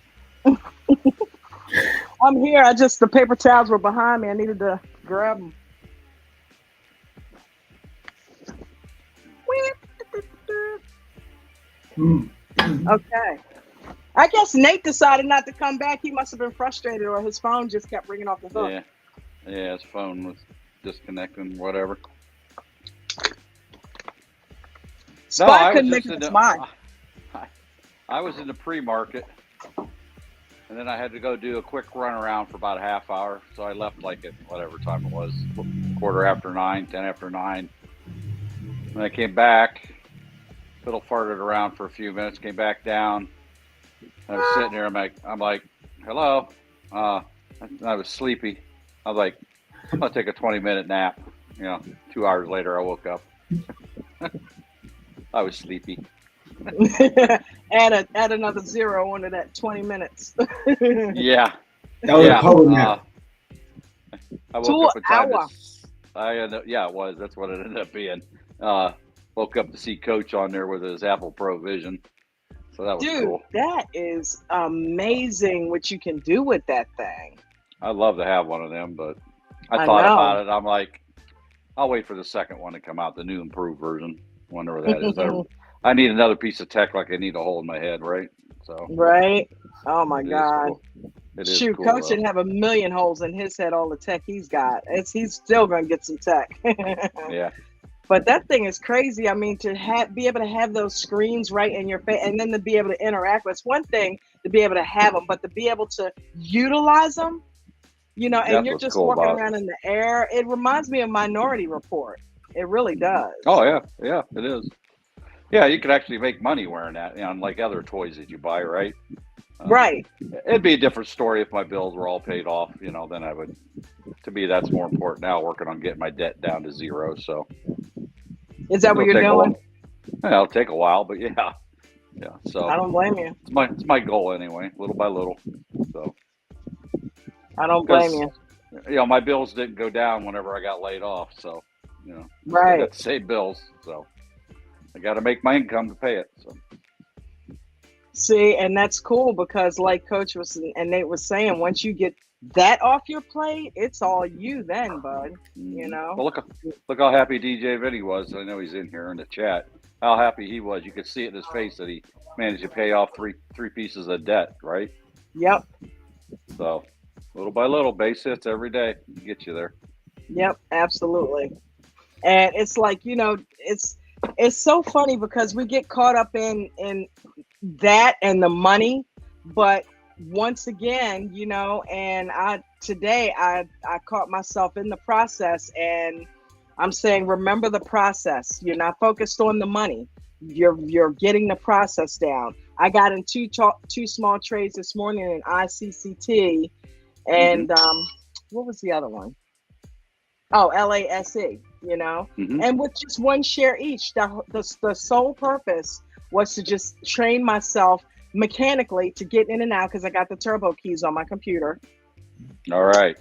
I'm here. The paper towels were behind me. I needed to grab them. Okay. I guess Nate decided not to come back. He must have been frustrated, or his phone just kept ringing off the hook. Yeah, his phone was disconnecting, whatever. Spot couldn't make it mine. I was in the pre-market, and then I had to go do a quick run around for about a half hour. So I left like at whatever time it was, 9:15, 10 after 9. When I came back, fiddle farted around for a few minutes, came back down. I was sitting there. I'm like, hello. I was sleepy. I was like, I'm gonna take a 20-minute nap. 2 hours later, I woke up. I was sleepy. add another 0 onto that 20 minutes. Yeah. That was a power nap. I woke up in time. It was. That's what it ended up being. Woke up to see Coach on there with his Apple Pro Vision. So that was cool. Dude, that is amazing what you can do with that thing. I'd love to have one of them, but I thought about it. I'm like, I'll wait for the second one to come out, the new improved version. Wonder what that is. I need another piece of tech like I need a hole in my head, right? So right. Oh my God. Cool. Shoot, cool, Coach should have a million holes in his head, all the tech he's got. He's still gonna get some tech. Yeah. But that thing is crazy. I mean, to be able to have those screens right in your face, and then to be able to interact with. It's one thing to be able to have them, but to be able to utilize them, and you're just walking around in the air. It reminds me of Minority Report. It really does. Oh yeah, it is. Yeah, you could actually make money wearing that, unlike other toys that you buy, right? Right. It'd be a different story if my bills were all paid off. Then I would to me, that's more important now. Working on getting my debt down to zero. So Is that what you're doing? It'll take a while, but yeah. So I don't blame you. It's my goal anyway, little by little. So I don't blame you. You know, my bills didn't go down whenever I got laid off. So, you know, right. I got the same bills. So I got to make my income to pay it. So. See, and that's cool because like Coach was and Nate was saying, once you get that off your plate, it's all you then, bud. You know. Well, look how happy DJ Vinny was. I know he's in here in the chat. How happy he was. You could see it in his face that he managed to pay off three pieces of debt, right? Yep. So little by little, base hits every day get you there. Yep, absolutely. And it's like, you know, it's so funny because we get caught up in that and the money, but once again, you know, and today I caught myself in the process, and I'm saying, remember the process. You're not focused on the money. You're getting the process down. I got in two small trades this morning in ICCT, and what was the other one? Oh, LASE. You know, and with just one share each. The sole purpose was to just train myself mechanically to get in and out because I got the turbo keys on my computer. All right.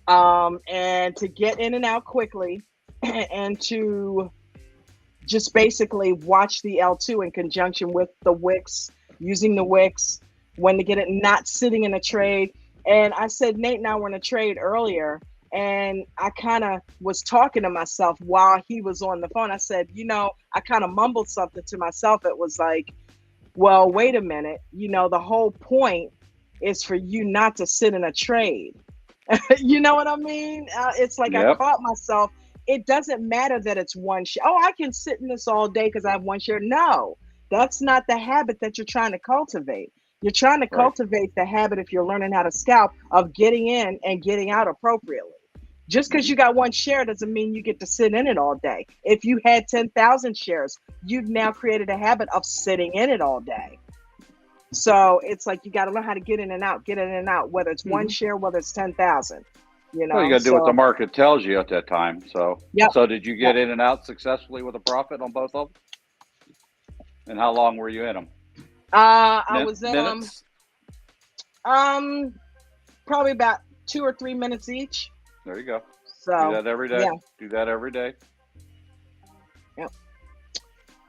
And to get in and out quickly and to just basically watch the L2 in conjunction with the wicks, using the wicks, when to get it, not sitting in a trade. And I said, Nate and I were in a trade earlier, and I kind of was talking to myself while he was on the phone. I said, you know, I kind of mumbled something to myself. It was like, well, wait a minute. You know, the whole point is for you not to sit in a trade. You know what I mean? It's like I caught myself. It doesn't matter that it's one share. Oh, I can sit in this all day because I have one share. No, that's not the habit that you're trying to cultivate. You're trying to cultivate the habit, if you're learning how to scalp, of getting in and getting out appropriately. Just because you got one share doesn't mean you get to sit in it all day. If you had 10,000 shares, you've now created a habit of sitting in it all day. So it's like you got to learn how to get in and out, whether it's one share, whether it's 10,000. You know, well, you got to do what the market tells you at that time. So, so did you get in and out successfully with a profit on both of them? And how long were you in them? I was in them probably about 2 or 3 minutes each. There you go. So do that every day. Yeah. Do that every day. Yep.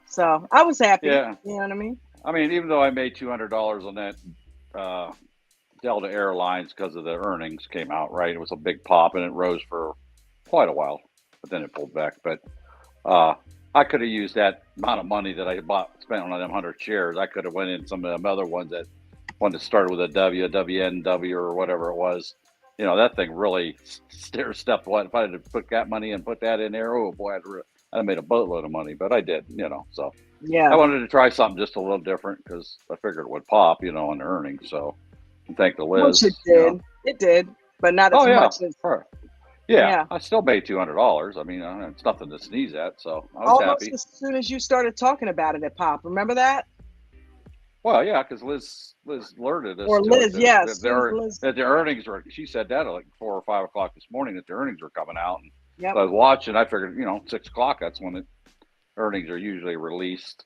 So I was happy. Yeah. You know what I mean? I mean, even though I made $200 on that Delta Airlines because of the earnings came out, right? It was a big pop and it rose for quite a while, but then it pulled back. But I could have used that amount of money that I spent on them 100 shares. I could have went in some of them other ones that started with a WNW or whatever it was. You know, that thing really stair-stepped. What if I had to put that money and put that in there? Oh boy, I'd have made a boatload of money, but I did. You know, so I wanted to try something just a little different because I figured it would pop. You know, on the earnings. So thank the Liz. Which it did. You know. It did, but not as much as. Yeah, I still made $200. I mean, it's nothing to sneeze at. So I was almost happy. As soon as you started talking about it, it popped. Remember that? Well, yeah, because Liz alerted us. Or Liz, yes. That the earnings were. She said that at like 4 or 5 o'clock this morning that the earnings were coming out. And so I was watching. I figured, 6 o'clock. That's when the earnings are usually released.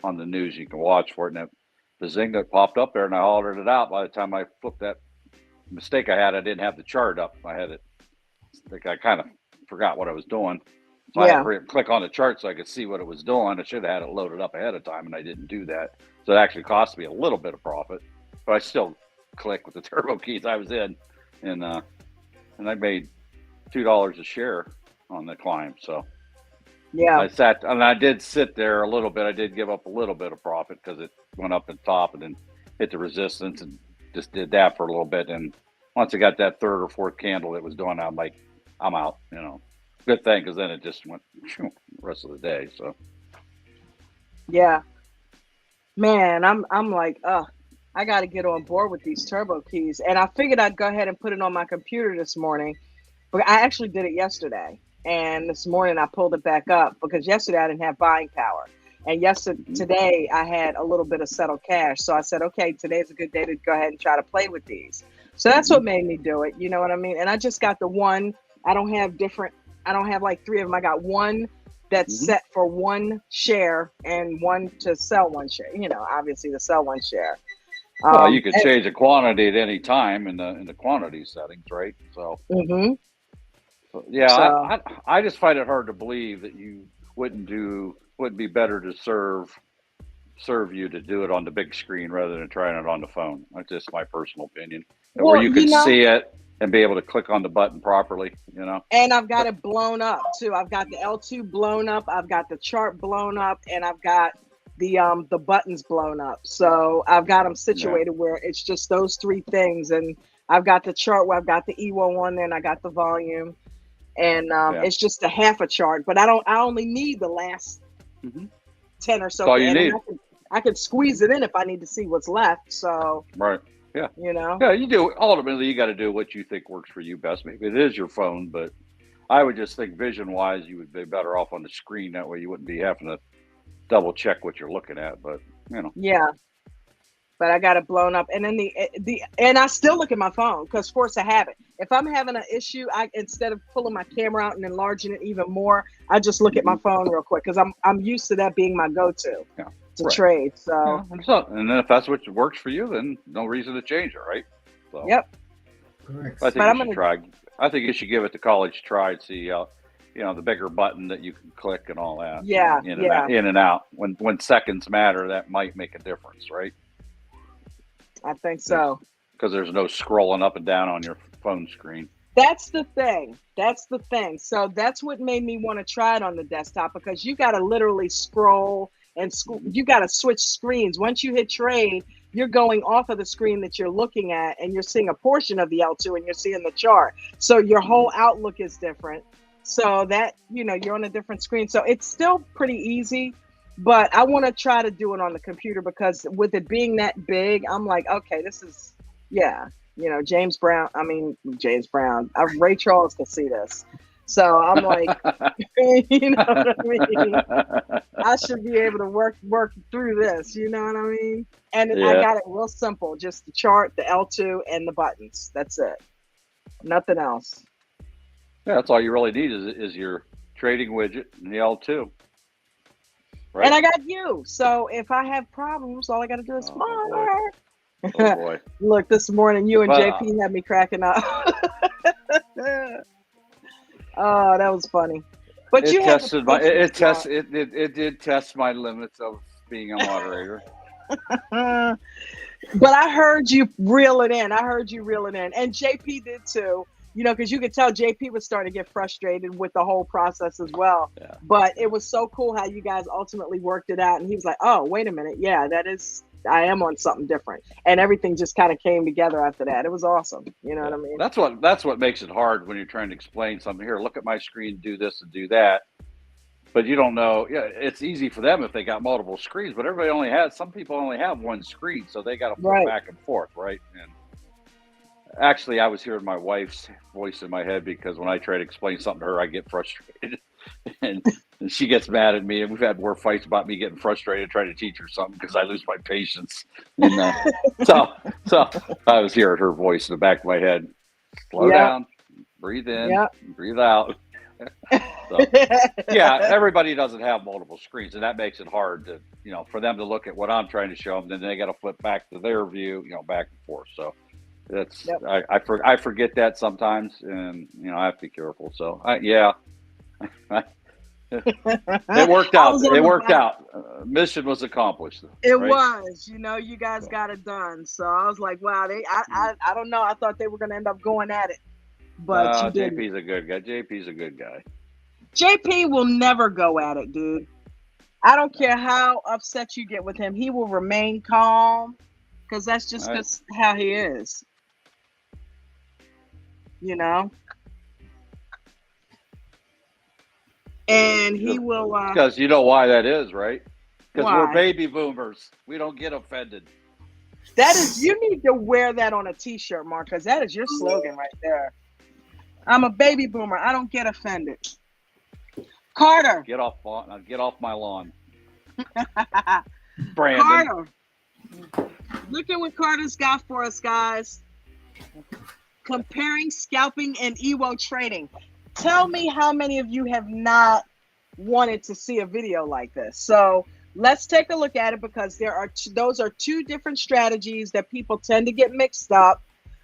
On the news, you can watch for it. And the zing that popped up there, and I hollered it out. By the time I flipped that mistake I had, I didn't have the chart up. I had it. I kind of forgot what I was doing. So I had to click on the chart so I could see what it was doing. I should have had it loaded up ahead of time, and I didn't do that. So it actually cost me a little bit of profit, but I still clicked with the turbo keys I was in, and I made $2 a share on the climb. So I sat, and I did sit there a little bit. I did give up a little bit of profit because it went up at the top and then hit the resistance and just did that for a little bit. And once I got that third or fourth candle it was doing, I'm like, I'm out. Good thing, because then it just went the rest of the day. So man, I'm like, I got to get on board with these turbo keys. And I figured I'd go ahead and put it on my computer this morning, but I actually did it yesterday. And this morning I pulled it back up because yesterday I didn't have buying power. And today I had a little bit of settled cash. So I said, okay, today's a good day to go ahead and try to play with these. So that's what made me do it. You know what I mean? And I just got the one. I don't have like 3 of them. I got one that's set for one share and one to sell one share. You know, obviously to sell one share. Well, you could change the quantity at any time in the quantity settings, right? So, yeah, I just find it hard to believe that you wouldn't be better to serve you to do it on the big screen rather than trying it on the phone. That's just my personal opinion. Well, where you can see it and be able to click on the button properly, you know. And I've got it blown up too. I've got the L2 blown up, I've got the chart blown up, and I've got the buttons blown up. So I've got them situated where it's just those 3 things. And I've got the chart where I've got the EWO on there and I got the volume. And it's just a half a chart, but I only need the last 10 or so. That's all you need. I could squeeze it in if I need to see what's left. So right. Yeah. You know? Yeah, you do. Ultimately, you got to do what you think works for you best. Maybe it is your phone, but I would just think vision-wise, you would be better off on the screen. That way you wouldn't be having to double check what you're looking at, but, you know. Yeah. But I got it blown up. And then and I still look at my phone because force of habit. If I'm having an issue, instead of pulling my camera out and enlarging it even more, I just look at my phone real quick because I'm used to that being my go-to. Yeah. To trade. So and then if that's what works for you, then no reason to change it, right? So, yep. I think you should try. I think you should give it the college try and see how, you know, the bigger button that you can click and all that. Yeah. In and out. When seconds matter, that might make a difference, right? I think so. Because there's no scrolling up and down on your phone screen. That's the thing. So that's what made me want to try it on the desktop, because you got to literally scroll and you got to switch screens. Once you hit trade, you're going off of the screen that you're looking at and you're seeing a portion of the L2 and you're seeing the chart. So your whole outlook is different. So that, you know, you're on a different screen. So it's still pretty easy, but I want to try to do it on the computer because with it being that big, I'm like, okay, this is, you know, James Brown. Ray Charles can see this. So I'm like, you know what I mean? I should be able to work through this, you know what I mean? And I got it real simple, just the chart, the L2, and the buttons. That's it. Nothing else. Yeah, that's all you really need is your trading widget and the L2. Right? And I got you. So if I have problems, all I got to do is smile. Oh, boy. Look, this morning, you and JP had me cracking up. Oh, that was funny. But it did test my limits of being a moderator. But I heard you reel it in. And JP did too. You know, because you could tell JP was starting to get frustrated with the whole process as well. Yeah. But it was so cool how you guys ultimately worked it out. And he was like, oh, wait a minute. Yeah, I am on something different. And everything just kind of came together after that. It was awesome. You know what I mean? That's what makes it hard when you're trying to explain something. Here, look at my screen, do this and do that. But you don't know. Yeah, it's easy for them if they got multiple screens, but some people only have one screen, so they got to flip back and forth, right? And actually, I was hearing my wife's voice in my head because when I try to explain something to her, I get frustrated. and she gets mad at me, and we've had more fights about me getting frustrated trying to teach her something because I lose my patience. And, so I was hearing her voice in the back of my head. Slow down, breathe in, breathe out. So, everybody doesn't have multiple screens, and that makes it hard to, you know, for them to look at what I'm trying to show them. Then they got to flip back to their view, you know, back and forth. So that's I forget that sometimes, and you know I have to be careful. So it worked out. It worked out. Mission was accomplished. It was. You know, you guys got it done. So I was like, wow. I don't know. I thought they were going to end up going at it, but you didn't. JP's a good guy. JP's a good guy. JP will never go at it, dude. I don't care how upset you get with him. He will remain calm because that's just how he is. You know? And he will... Because you know why that is, right? Because we're baby boomers. We don't get offended. That is... You need to wear that on a t-shirt, Mark, because that is your slogan right there. I'm a baby boomer. I don't get offended. Carter. Get off my lawn. Brandon. Carter. Look at what Carter's got for us, guys. Comparing scalping and EWO trading. Tell me how many of you have not wanted to see a video like this. So let's take a look at it, because those are two different strategies that people tend to get mixed up.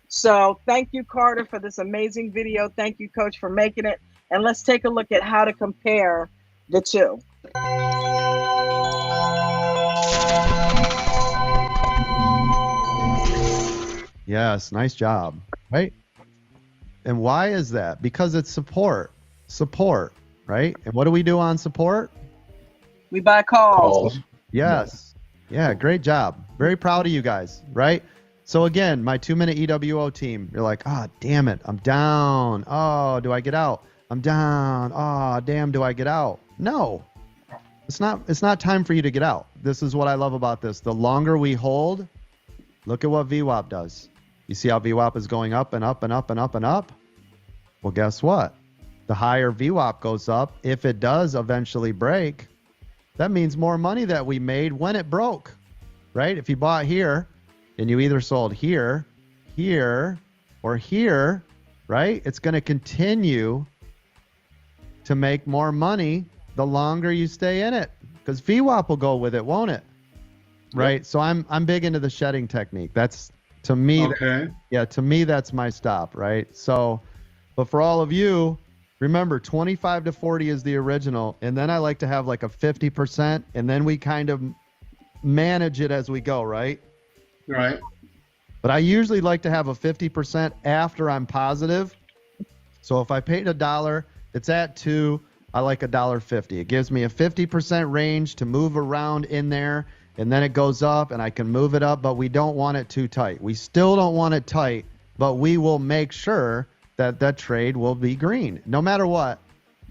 So thank you, Carter, for this amazing video. Thank you, Coach, for making it. And let's take a look at how to compare the two. Yes, nice job. Right? And why is that? Because it's support, right? And what do we do on support? We buy calls. Yes. Yeah, great job. Very proud of you guys, right? So again, my 2-minute EWO team, you're like, oh, damn it, I'm down. Oh, do I get out? I'm down. Oh, damn, do I get out? No. It's not time for you to get out. This is what I love about this. The longer we hold, look at what VWAP does. You see how VWAP is going up and up and up and up and up? Well, guess what? The higher VWAP goes up, if it does eventually break, that means more money that we made when it broke, right? If you bought here and you either sold here, here, or here, right? It's going to continue to make more money the longer you stay in it, because VWAP will go with it, won't it? Right? So I'm big into the shedding technique. That's, to me, to me, that's my stop, right? So, but for all of you, remember 25 to 40 is the original. And then I like to have like a 50%, and then we kind of manage it as we go, right? Right. But I usually like to have a 50% after I'm positive. So if I paid $1, it's at 2, I like $1.50. It gives me a 50% range to move around in there, and then it goes up and I can move it up, but we don't want it too tight. We still don't want it tight, but we will make sure that that trade will be green. No matter what,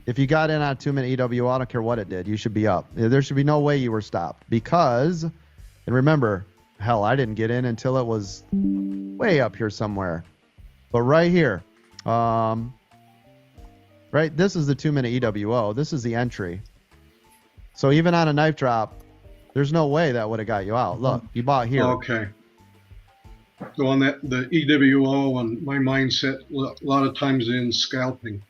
if you got in on 2-minute EWO, I don't care what it did, you should be up. There should be no way you were stopped, because, and remember, hell, I didn't get in until it was way up here somewhere. But right here, right, this is the 2-minute EWO. This is the entry. So even on a knife drop, there's no way that would have got you out. Look, you bought here. Okay. So on that, the EWO, and my mindset a lot of times in scalping,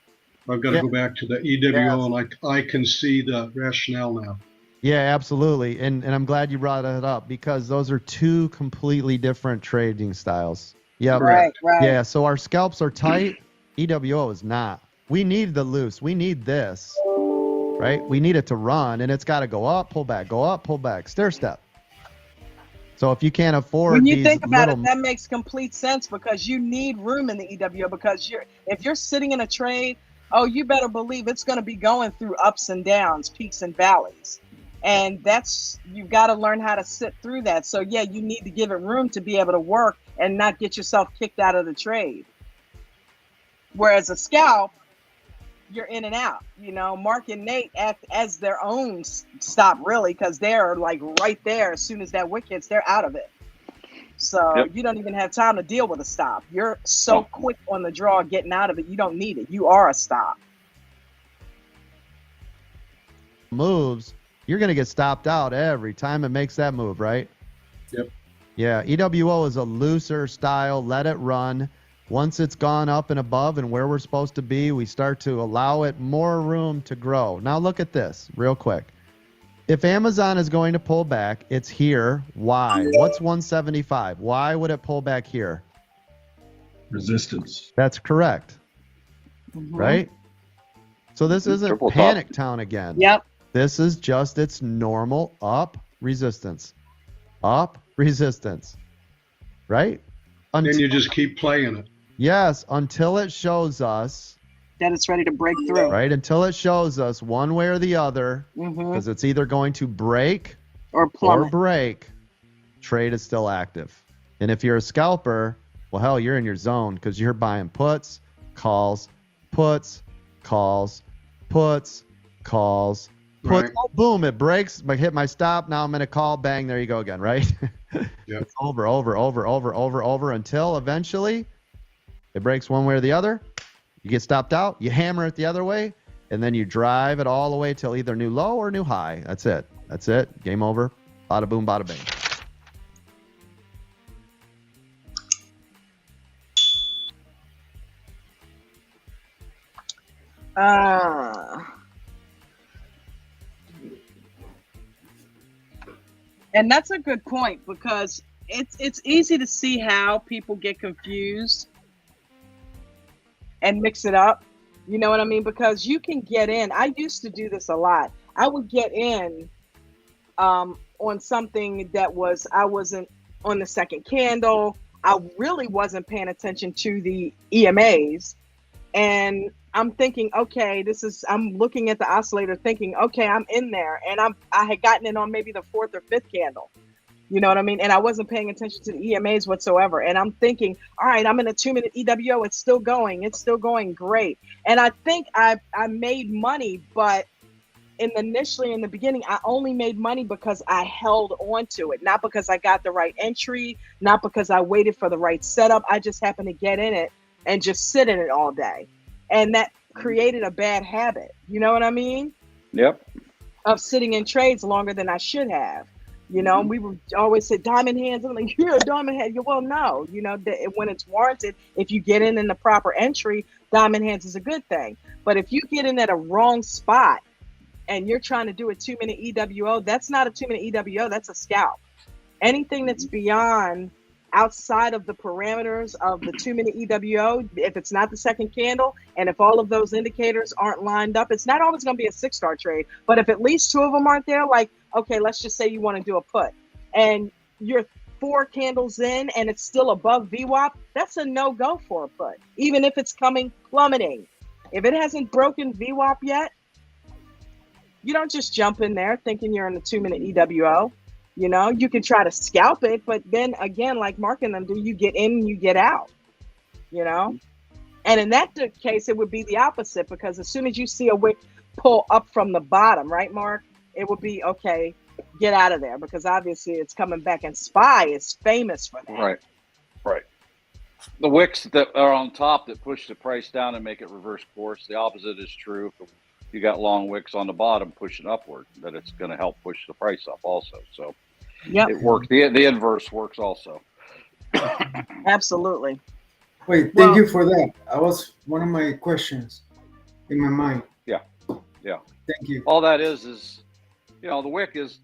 I've got to go back to the EWO, and I can see the rationale now. Yeah, absolutely. And I'm glad you brought it up, because those are two completely different trading styles. Yeah. Right. Yeah. So our scalps are tight. EWO is not. We need the loose. We need this, right? We need it to run, and it's got to go up, pull back, stair step. So if you can't afford, when you think about it, that makes complete sense, because you need room in the EWO, because if you're sitting in a trade, oh, you better believe it's going to be going through ups and downs, peaks and valleys. And you've got to learn how to sit through that. So yeah, you need to give it room to be able to work and not get yourself kicked out of the trade. Whereas a scalp, you're in and out. You know, Mark and Nate act as their own stop, really, because they're like right there. As soon as that wick hits, they're out of it. So you don't even have time to deal with a stop. You're so quick on the draw getting out of it, you don't need it. You are a stop. Moves, you're going to get stopped out every time it makes that move, right? Yep. Yeah, EWO is a looser style. Let it run. Once it's gone up and above and where we're supposed to be, we start to allow it more room to grow. Now look at this real quick. If Amazon is going to pull back, it's here. Why? What's 175? Why would it pull back here? Resistance. That's correct. Right? So this isn't panic town again. Yep. This is just its normal up resistance. Up resistance. Right? Then you just keep playing it. Yes, until it shows us that it's ready to break through. Right, until it shows us one way or the other, because it's either going to break or plummet. Or break, trade is still active. And if you're a scalper, well, hell, you're in your zone, because you're buying puts, calls, puts, calls, puts, calls, puts. Right. Oh, boom, it breaks. I hit my stop. Now I'm going to call. Bang, there you go again, right? Yep. It's over until eventually it breaks one way or the other. You get stopped out, you hammer it the other way, and then you drive it all the way till either new low or new high. That's it. That's it. Game over. Bada boom, bada bing. And that's a good point, because it's easy to see how people get confused and mix it up. You know what I mean? Because you can get in. I used to do this a lot. I would get in on something that I wasn't on the second candle. I really wasn't paying attention to the EMAs. And I'm thinking, okay, I'm looking at the oscillator thinking, okay, I'm in there. And I had gotten in on maybe the fourth or fifth candle. You know what I mean? And I wasn't paying attention to the EMAs whatsoever. And I'm thinking, all right, I'm in a 2-minute EWO. It's still going great. And I think I made money, but initially in the beginning, I only made money because I held on to it, not because I got the right entry, not because I waited for the right setup. I just happened to get in it and just sit in it all day. And that created a bad habit. You know what I mean? Yep. Of sitting in trades longer than I should have. You know, we would always say diamond hands. I'm like, you're a diamond hand. Well, no, you know, when it's warranted, if you get in the proper entry, diamond hands is a good thing. But if you get in at a wrong spot and you're trying to do a 2-minute EWO, that's not a 2-minute EWO. That's a scalp. Anything that's beyond, outside of the parameters of the 2-minute EWO, if it's not the second candle, and if all of those indicators aren't lined up, it's not always going to be a 6-star trade. But if at least 2 of them aren't there, like, okay, let's just say you want to do a put and you're 4 candles in and it's still above VWAP, that's a no-go for a put, even if it's coming plummeting. If it hasn't broken VWAP yet, you don't just jump in there thinking you're in a 2-minute EWO. You know, you can try to scalp it, but then again, like Mark and them do, you get in and you get out, you know? And in that case, it would be the opposite, because as soon as you see a wick pull up from the bottom, right, Mark? It would be, okay, get out of there, because obviously it's coming back, and SPY is famous for that. Right. The wicks that are on top that push the price down and make it reverse course, the opposite is true. You got long wicks on the bottom pushing upward, that it's going to help push the price up also. So it works. The inverse works also. Absolutely. Wait, thank you for that. That was one of my questions in my mind. Yeah. Thank you. All that is, you know, the wick is,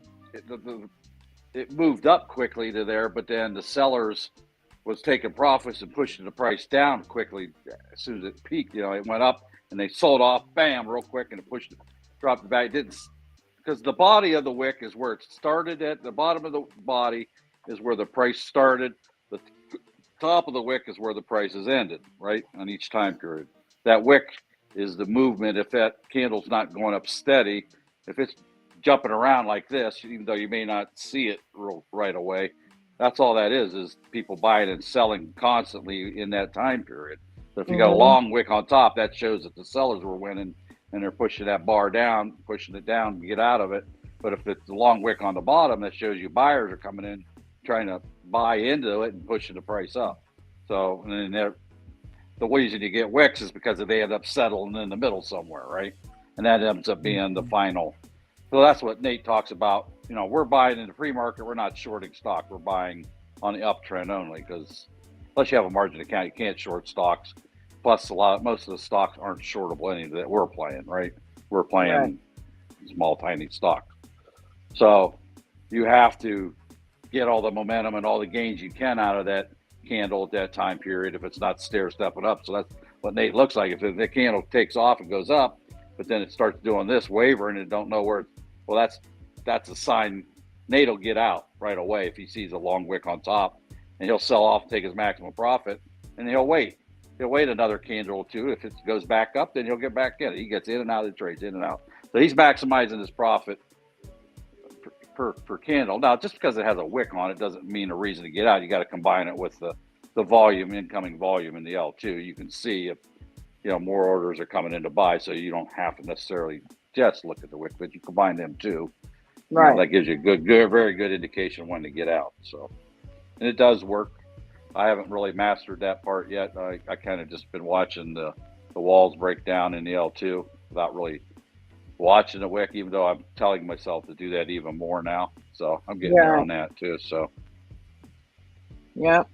it moved up quickly to there, but then the sellers was taking profits and pushing the price down quickly as soon as it peaked. You know, it went up and they sold off, bam, real quick, and it dropped it back. It didn't, because the body of the wick is where it started at. The bottom of the body is where the price started. The top of the wick is where the price is ended, right, on each time period. That wick is the movement. If that candle's not going up steady, if it's jumping around like this, even though you may not see it right away, that's all that is people buying and selling constantly in that time period. So if you got a long wick on top, that shows that the sellers were winning and they're pushing that bar down, pushing it down to get out of it. But if it's a long wick on the bottom, that shows you buyers are coming in trying to buy into it and pushing the price up. So, and then the reason you get wicks is because they end up settling in the middle somewhere, right? And that ends up being the final. So that's what Nate talks about. You know, we're buying in the free market. We're not shorting stock. We're buying on the uptrend only, because unless you have a margin account, you can't short stocks. Plus, most of the stocks aren't shortable any that we're playing, right? We're playing small, tiny stocks. So you have to get all the momentum and all the gains you can out of that candle at that time period if it's not stair-stepping up. So that's what Nate looks like. If the candle takes off and goes up, but then it starts doing this, wavering, and don't know where, well, that's a sign. Nate will get out right away if he sees a long wick on top, and he'll sell off, take his maximum profit, and he'll wait. He'll wait another candle or two. If it goes back up, then he'll get back in. He gets in and out of the trades, in and out. So he's maximizing his profit per candle. Now, just because it has a wick on it doesn't mean a reason to get out. You got to combine it with the volume, incoming volume in the L2. You can see if, you know, more orders are coming in to buy, so you don't have to necessarily just look at the wick, but you combine them too. Right. You know, that gives you a very good indication when to get out. So, and it does work. I haven't really mastered that part yet. I kind of just been watching the walls break down in the L2 without really watching the wick, even though I'm telling myself to do that even more now. So I'm getting there on that too. So Yep.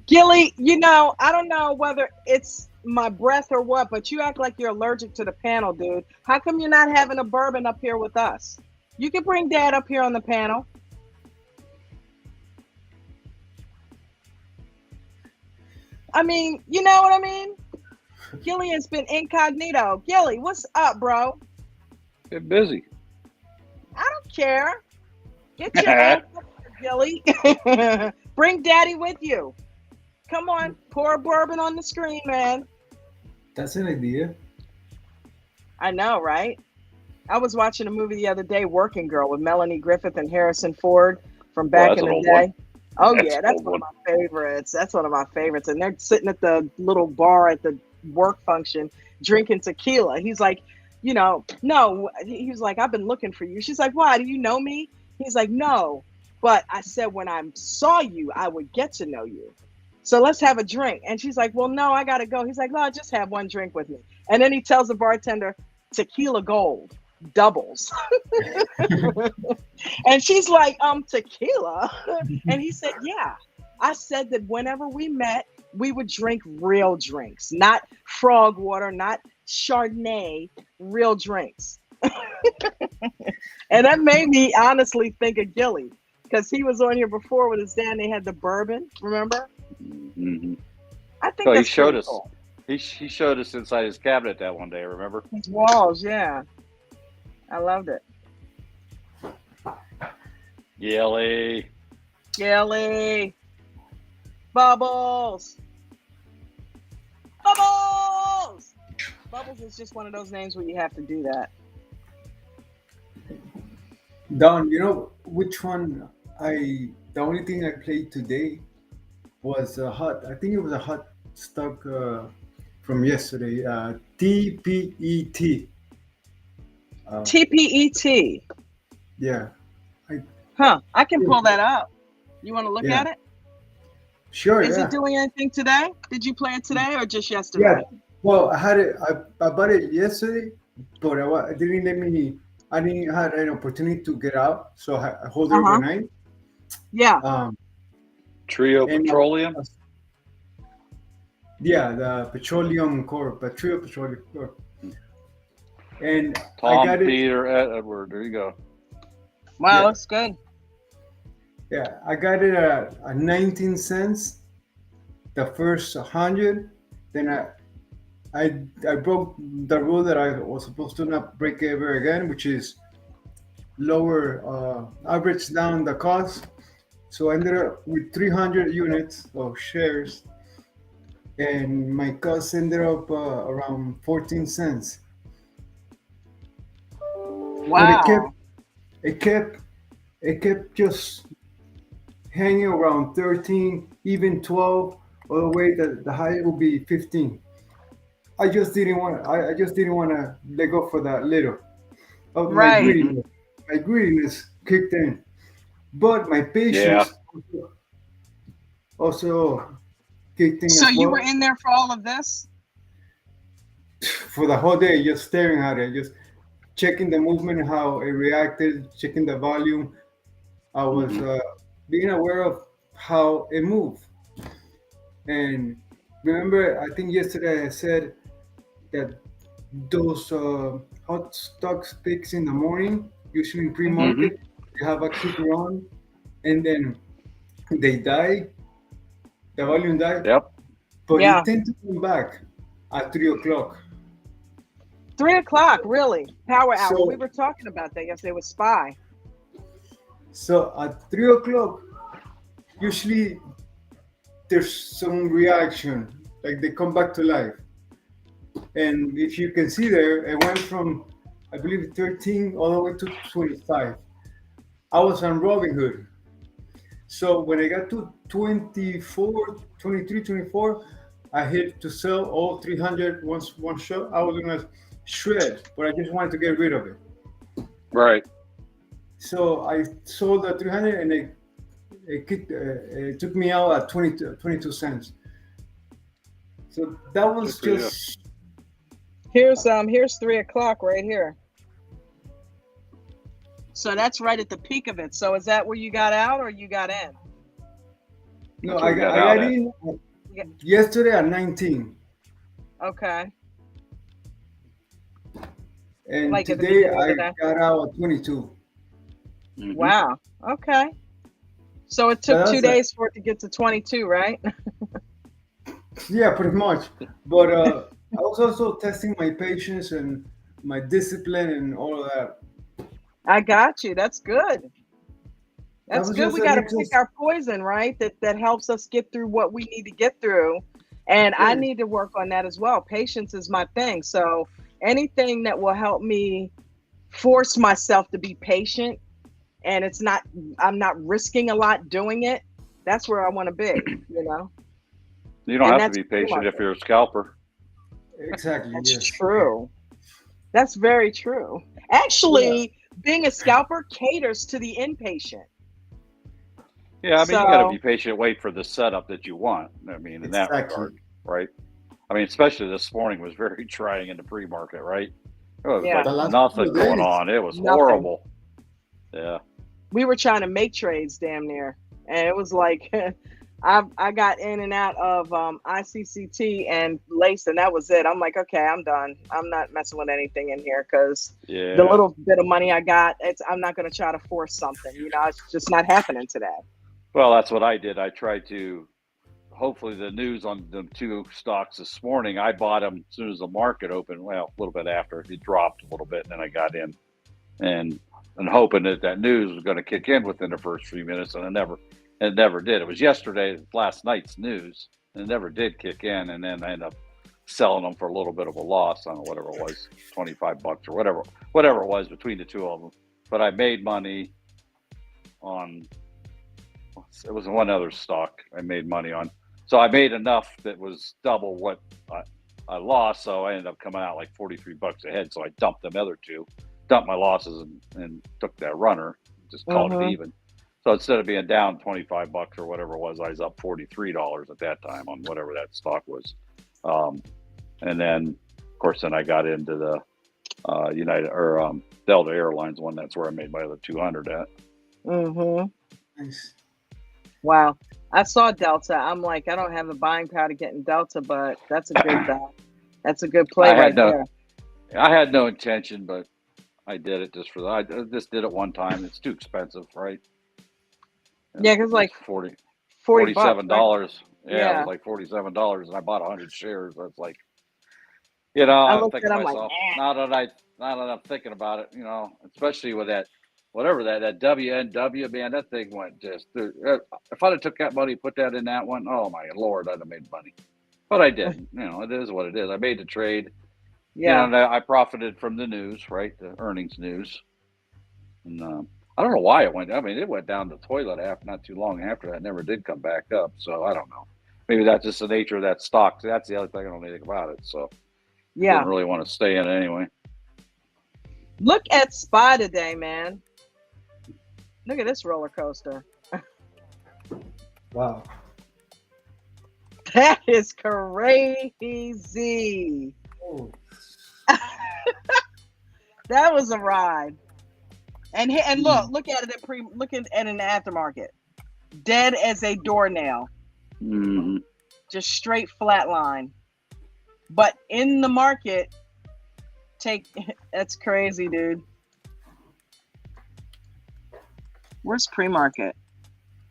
Gilly, I don't know whether it's my breath or what, but you act like you're allergic to the panel, dude. How come you're not having a bourbon up here with us? You can bring Dad up here on the panel. I mean, you know what I mean? Gilly has been incognito. Gilly, what's up, bro? Get busy. I don't care. Get your ass up here, Gilly. Bring Daddy with you. Come on, pour a bourbon on the screen, man. That's an idea. I know, right? I was watching a movie the other day, Working Girl, with Melanie Griffith and Harrison Ford from back in the day. Oh, yeah, that's one of my favorites. That's one of my favorites. And they're sitting at the little bar at the work function drinking tequila. He's like, no. He was like, I've been looking for you. She's like, why? Do you know me? He's like, no. But I said when I saw you, I would get to know you. So let's have a drink. And she's like, well, no, I got to go. He's like, no, just have one drink with me. And then he tells the bartender, tequila gold, doubles. And she's like, tequila? And he said, yeah. I said that whenever we met, we would drink real drinks, not frog water, not Chardonnay, real drinks. And that made me honestly think of Gilly, because he was on here before with his dad and they had the bourbon, remember? Mm-hmm. I think that's he showed us. Cool. He showed us inside his cabinet that one day. Remember? His walls, yeah. I loved it. Gilly. Bubbles. Bubbles is just one of those names where you have to do that. Don, you know which one the only thing I played today was I think it was a hot stock from yesterday, TPET. TPET. Yeah. I can pull that up. You want to look at it? Sure. Is it doing anything today? Did you play it today or just yesterday? Yeah. Well, I had it. I bought it yesterday, but I didn't have an opportunity to get out, so I hold it overnight. Yeah. Trio Petroleum. The Petroleum Corp, Trio Petroleum Corp. And Tom, I got Peter, Edward. There you go. Wow, that's good. Yeah, I got it at 19 cents. The first 100. Then I broke the rule that I was supposed to not break ever again, which is lower, average down the cost. So I ended up with 300 units of shares, and my cost ended up around 14 cents. Wow. But it kept just hanging around 13, even 12, all the way that the high will be 15. I just didn't want to let go for that little. Right. My greediness kicked in, but my patience also kicked in. So as you well. were in there for all of this? For the whole day, just staring at it, just checking the movement, how it reacted, checking the volume. I was being aware of how it moved. And remember, I think yesterday I said that those hot stocks picks in the morning, usually in pre-market, they have a quick run, and then they die. The volume died. Yep. But it tend to come back at 3 o'clock. 3 o'clock, really? Power hour. So- We were talking about that yesterday with Spy. So at 3 o'clock, usually there's some reaction, like they come back to life. And if you can see there, it went from, I believe, 13 all the way to 25. I was on Robinhood. So when I got to 24, 23, 24, I hit to sell all 300 one shot. I was gonna shred, but I just wanted to get rid of it. Right. So I sold the 300 and it took me out at 22 cents. So that was Good for just... Here's 3 o'clock right here. So that's right at the peak of it. So is that where you got out or you got in? No, That's what I we got, got I out got at. in yesterday at 19, Okay. and Like at the today beginning of I the day. got out at 22. Mhm. Wow. Okay. So it But took 2 that's days for it to get to 22, right? yeah, pretty much. But I was also testing my patience and my discipline and all of that. I got you. That's good. That That's was good. just We an got to pick exercise. our poison, right? That helps us get through what we need to get through. And I Yeah, need to work on that as well. Patience is my thing. So anything that will help me force myself to be patient and I'm not risking a lot doing it. That's where I want to be, you know? You don't And have to that's be pretty patient much if it. you're a scalper. exactly. That's Yes. true. That's very true. Yeah. Actually, being a scalper caters to the inpatient. Yeah, I mean, you got to be So, patient, wait for the setup that you want. I mean, in that Exactly. regard, right? I mean, especially this morning was very trying in the pre-market, right? It was yeah, like The last couple nothing of going days. on. It was nothing. horrible. Yeah. We were trying to make trades damn near. And it was like I got in and out of ICCT and Lace, and that was it. I'm like, okay, I'm done. I'm not messing with anything in here because the Yeah. little bit of money I got, I'm not going to try to force something. You know, it's just not happening today. Well, that's what I did. I tried to, hopefully the news on the two stocks this morning, I bought them as soon as the market opened. Well, a little bit after it dropped a little bit, and then I got in and hoping that news was going to kick in within the first few minutes, and it never did. It was last night's news, and it never did kick in, and then I ended up selling them for a little bit of a loss on whatever it was, $25 or whatever it was between the two of them. But I made money on, it was one other stock I made money on. So I made enough that was double what I lost. So I ended up coming out like $43 ahead. So I dumped them other two, dumped my losses and took that runner, just called it even. So instead of being down $25 or whatever it was, I was up $43 at that time on whatever that stock was. And then, of course, then I got into the United or Delta Airlines one. That's where I made my other 200 at. Nice. Wow. I saw Delta. I'm like, I don't have the buying power to get in Delta, but that's a good that's a good play right there. I had no intention, but I did it just for that. I just did it one time. It's too expensive, right? Yeah, because like $47. $40. Yeah, it was like $47, and I bought 100 shares. That's like, you know, I I'm looked thinking at to it, I'm like, myself, now that I'm thinking about it, you know, especially with that, whatever that WNW, man, that thing went just. If I'd have took that money, put that in that one, oh my Lord, I'd have made money. But I didn't. You know, it is what it is. I made the trade. yeah. You know, I profited from the news, right? The earnings news. And I don't know why it went. I mean, it went down the toilet after not too long after that. It never did come back up. So I don't know. Maybe that's just the nature of that stock. That's the other thing. I don't know anything about it. So I Yeah. didn't really want to stay in it anyway. Look at SPY today, man. Look at this roller coaster. Wow. That is crazy. Oh. That was a ride. And look at it look at an aftermarket. Dead as a doornail. Mm-hmm. Just straight flat line. But in the market, that's crazy, dude. Where's pre-market?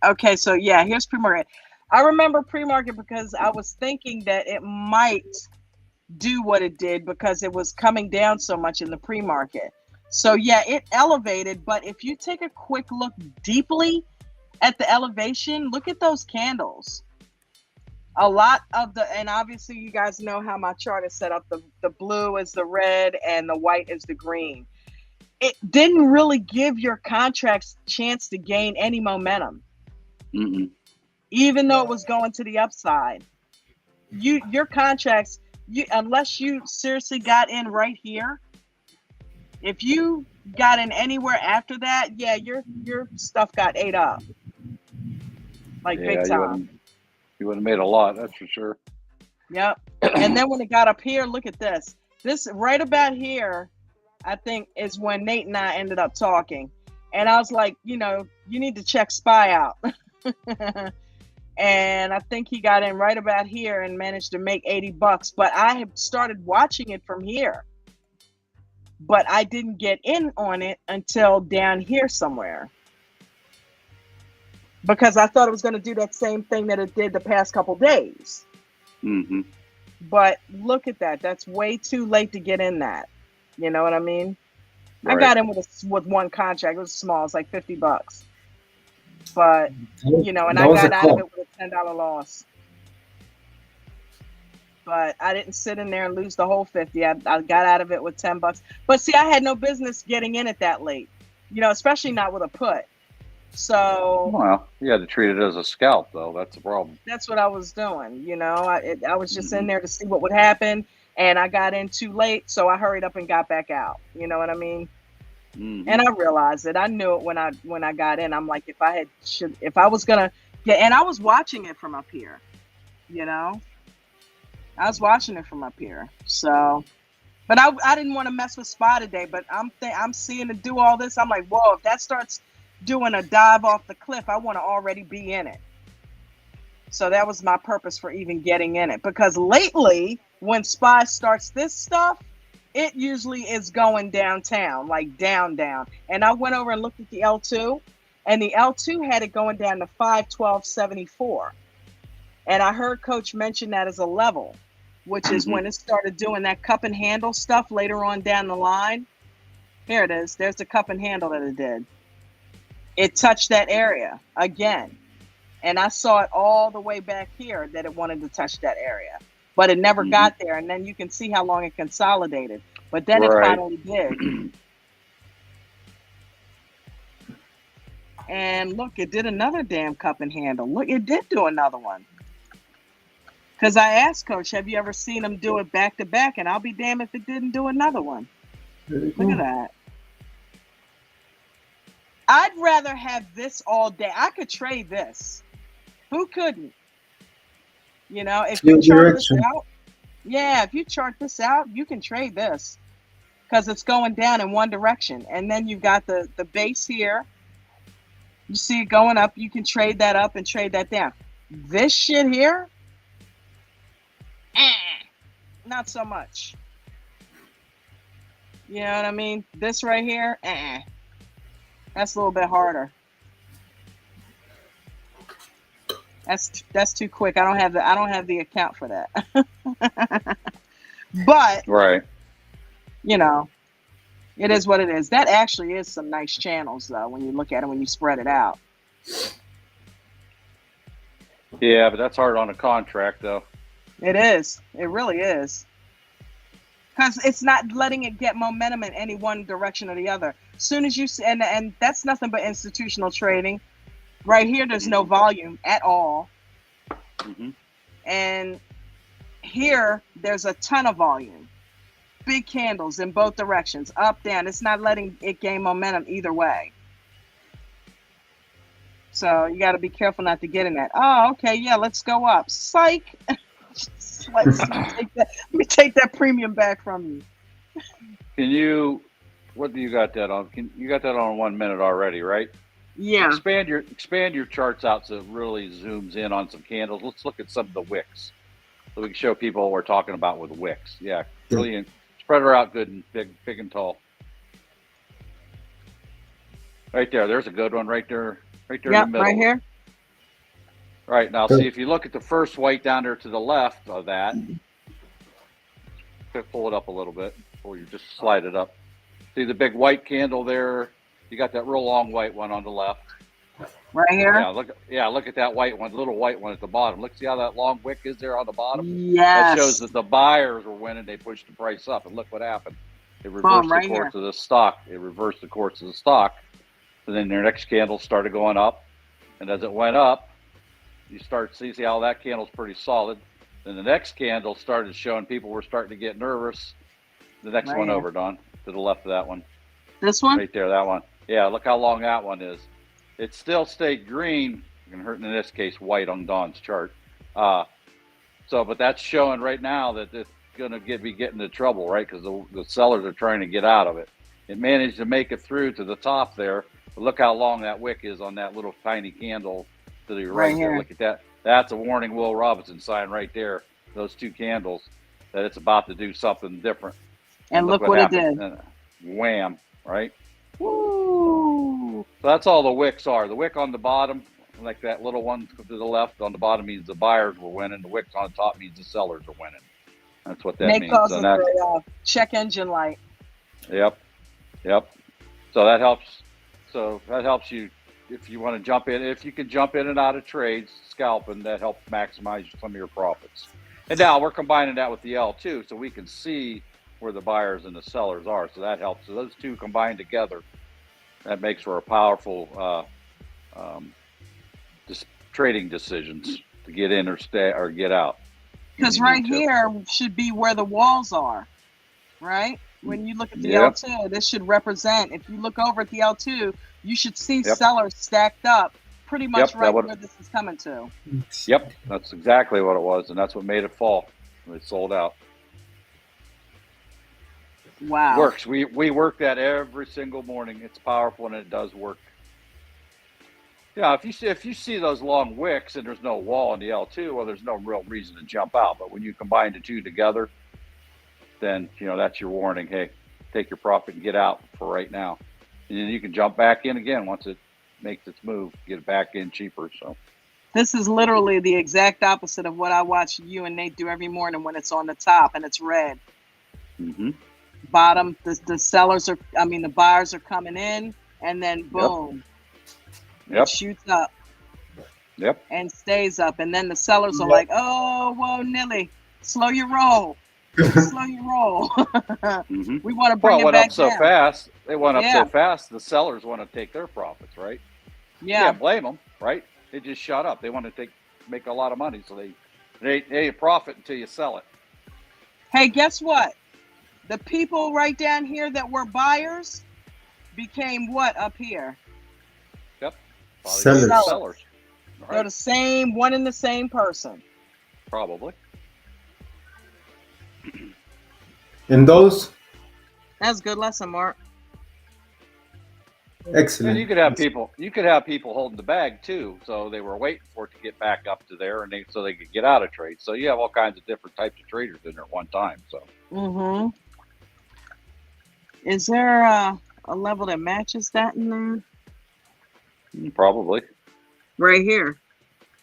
Okay, so yeah, here's pre-market. I remember pre-market because I was thinking that it might do what it did because it was coming down so much in the pre-market. So yeah, it elevated, but if you take a quick look deeply at the elevation, look at those candles. A lot of and obviously you guys know how my chart is set up. The blue is the red and the white is the green. It didn't really give your contracts chance to gain any momentum. Mm-mm. Even though it was going to the upside. Your contracts, unless you seriously got in right here, if you got in anywhere after that, yeah, your stuff got ate up. Like big time. You would have made a lot, that's for sure. Yep. And then when it got up here, look at this. This right about here, I think, is when Nate and I ended up talking. And I was like, you know, you need to check SPY out. and I think he got in right about here and managed to make $80. But I have started watching it from here, but I didn't get in on it until down here somewhere, because I thought it was going to do that same thing that it did the past couple days. Mm-hmm. But look at that. That's way too late to get in that. You know what I mean? Right. I got in with one contract. It was small. It's like $50. But, you know, and That I was got a out of club. it with a $10 loss. But I didn't sit in there and lose the whole 50. I got out of it with $10. But see, I had no business getting in it that late. You know, especially not with a put. So Well, you had to treat it as a scalp, though. That's the problem. that's what I was doing. You know, I was just in there to see what would happen, and I got in too late, so I hurried up and got back out. You know what I mean? Mm-hmm. And I realized it. I knew it when I got in. I'm like, if I was gonna get, and I was watching it from up here. You know, I was watching it from up here. So, but I didn't want to mess with SPY today. But I'm seeing it do all this. I'm like, whoa! If that starts doing a dive off the cliff, I want to already be in it. So that was my purpose for even getting in it, because lately when SPY starts this stuff, it usually is going downtown, like down. And I went over and looked at the L2, and the L2 had it going down to 512.74. And I heard Coach mention that as a level, which is when it started doing that cup and handle stuff later on down the line. Here it is. There's the cup and handle that it did. It touched that area again. And I saw it all the way back here that it wanted to touch that area. But it never got there. And then you can see how long it consolidated. But then it finally did. And look, it did another damn cup and handle. Look, it did do another one. Because I asked Coach, have you ever seen him do it back to back? And I'll be damned if it didn't do another one. Look at that. I'd rather have this all day. I could trade this. Who couldn't? You know, if you chart this out, if you chart this out, you can trade this because it's going down in one direction. And then you've got the base here. You see it going up. You can trade that up and trade that down. This shit here, not so much. You know what I mean? This right here, that's a little bit harder. That's too quick. I don't have the account for that. But you know, it is what it is. That actually is some nice channels though when you look at it, when you spread it out. Yeah, but that's hard on a contract though. It is. It really is. Because it's not letting it get momentum in any one direction or the other. As soon as you see, and that's nothing but institutional trading. Right here, there's no volume at all. And here, there's a ton of volume. Big candles in both directions, up, down. It's not letting it gain momentum either way. So you got to be careful not to get in that. Oh, okay, yeah, let's go up. Psych. Let me take that premium back from you. Can you? What do you got that on? You got that on 1 minute already, right? Yeah. Expand your charts out so it really zooms in on some candles. Let's look at some of the wicks, so we can show people what we're talking about with wicks. Yeah, really spread her out good and big and tall. Right there. There's a good one right there. Right there in the middle. Right here. All right, now see if you look at the first white down there to the left of that, pull it up a little bit, or you just slide it up. See the big white candle there? You got that real long white one on the left. Right here? Look at that white one, little white one at the bottom. Look, see how that long wick is there on the bottom? Yes. That shows that the buyers were winning. They pushed the price up, and look what happened. It reversed the course of the stock. It reversed the course of the stock. And then their next candle started going up. And as it went up, you start see how that candle's pretty solid. Then the next candle started showing people were starting to get nervous. The next one over, Don, to the left of that one. This one? Right there, that one. Yeah, look how long that one is. It still stayed green. In this case, white on Don's chart. But that's showing right now that it's going to be getting into trouble, right? Because the sellers are trying to get out of it. It managed to make it through to the top there. But look how long that wick is on that little tiny candle to the right there. Look at that. That's a warning Will Robinson sign right there. Those two candles, that it's about to do something different. And look what it happened. did. Wham, right? Woo. So that's all the wicks are. The wick on the bottom, like that little one to the left on the bottom, means the buyers were winning. The wicks on the top means the sellers are winning. That's what that They means. cause So it that's, the check engine light. Yep. So that helps. So that helps you if you want to jump in. If you can jump in and out of trades, scalping, that helps maximize some of your profits. And now we're combining that with the L2, so we can see where the buyers and the sellers are. So that helps. So those two combined together, that makes for a powerful trading decisions to get in or stay or get out. Because right here should be where the walls are, right? When you look at the L2, this should represent, if you look over at the L2, you should see sellers stacked up pretty much right where this is coming to. Yep, that's exactly what it was, and that's what made it fall. It sold out. Wow. Works. We work that every single morning. It's powerful and it does work. Yeah, if you see those long wicks and there's no wall in the L2, well, there's no real reason to jump out. But when you combine the two together, then that's your warning. Hey, take your profit and get out for right now, and then you can jump back in again once it makes its move. Get it back in cheaper. So this is literally the exact opposite of what I watch you and Nate do every morning when it's on the top and it's red. Mm-hmm. Bottom, the sellers are, the buyers are coming in, and then boom, it shoots up. Yep. And stays up, and then the sellers are like, "Oh, whoa, Nilly, slow your roll, slow your roll." Mm-hmm. We want to bring it back up so down. fast. They went up so fast. The sellers want to take their profits, right? Yeah. Can't blame them, right? They just shut up. They want to make a lot of money, so they profit until you sell it. Hey, guess what? The people right down here that were buyers became what up here? Yep. Sellers. Right. They're the same, one and the same person. Probably. And those? That's a good lesson, Mark. Excellent. And you could have people holding the bag too. So they were waiting for it to get back up to there, and so they could get out of trade. So you have all kinds of different types of traders in there at one time. So. Mm-hmm. Is there a level that matches that in there? Probably. Right here.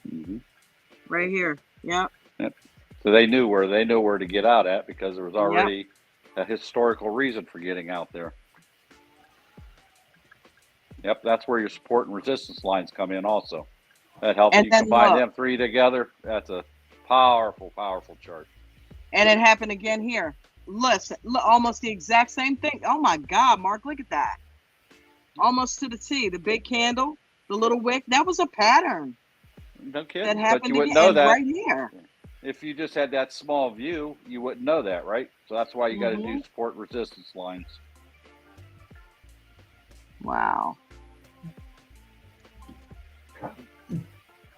Mm-hmm. Right here. Yep. So they knew where to get out at because there was already a historical reason for getting out there. Yep, that's where your support and resistance lines come in also. That helps you combine them three together. That's a powerful, powerful chart. And it happened again here. Listen, almost the exact same thing. Oh my God, Mark, look at that. Almost to the T. The big candle, the little wick. That was a pattern. No kidding. That happened but you wouldn't again, know that right here. If you just had that small view, you wouldn't know that, right? So that's why you got to do support and resistance lines. Wow.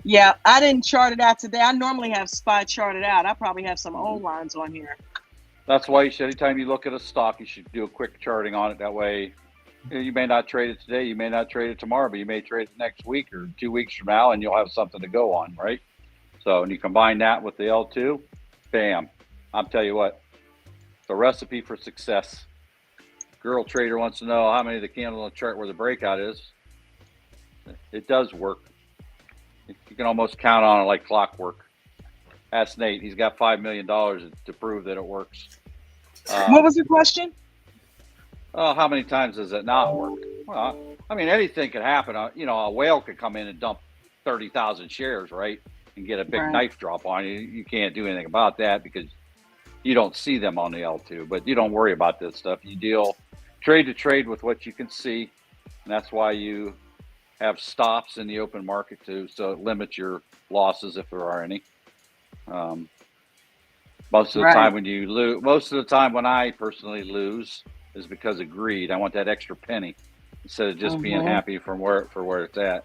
Yeah, I didn't chart it out today. I normally have SPY charted out. I probably have some old lines on here. That's why you should, anytime you look at a stock, you should do a quick charting on it. That way, you may not trade it today, you may not trade it tomorrow, but you may trade it next week or 2 weeks from now, and you'll have something to go on, right? So, and you combine that with the L2, bam. I'll tell you what, the recipe for success. Girl trader wants to know how many of the candles on the chart where the breakout is. It does work. You can almost count on it like clockwork. Ask Nate. He's got $5 million to prove that it works. What was your question? How many times does it not work? Well, I mean, anything could happen. A whale could come in and dump 30,000 shares, right? And get a big knife drop on you. You can't do anything about that because you don't see them on the L2. But you don't worry about this stuff. You deal trade to trade with what you can see. And that's why you have stops in the open market too, so it limits your losses if there are any. Most of the time when you lose, most of the time when I personally lose is because of greed. I want that extra penny instead of just being happy for where it's at.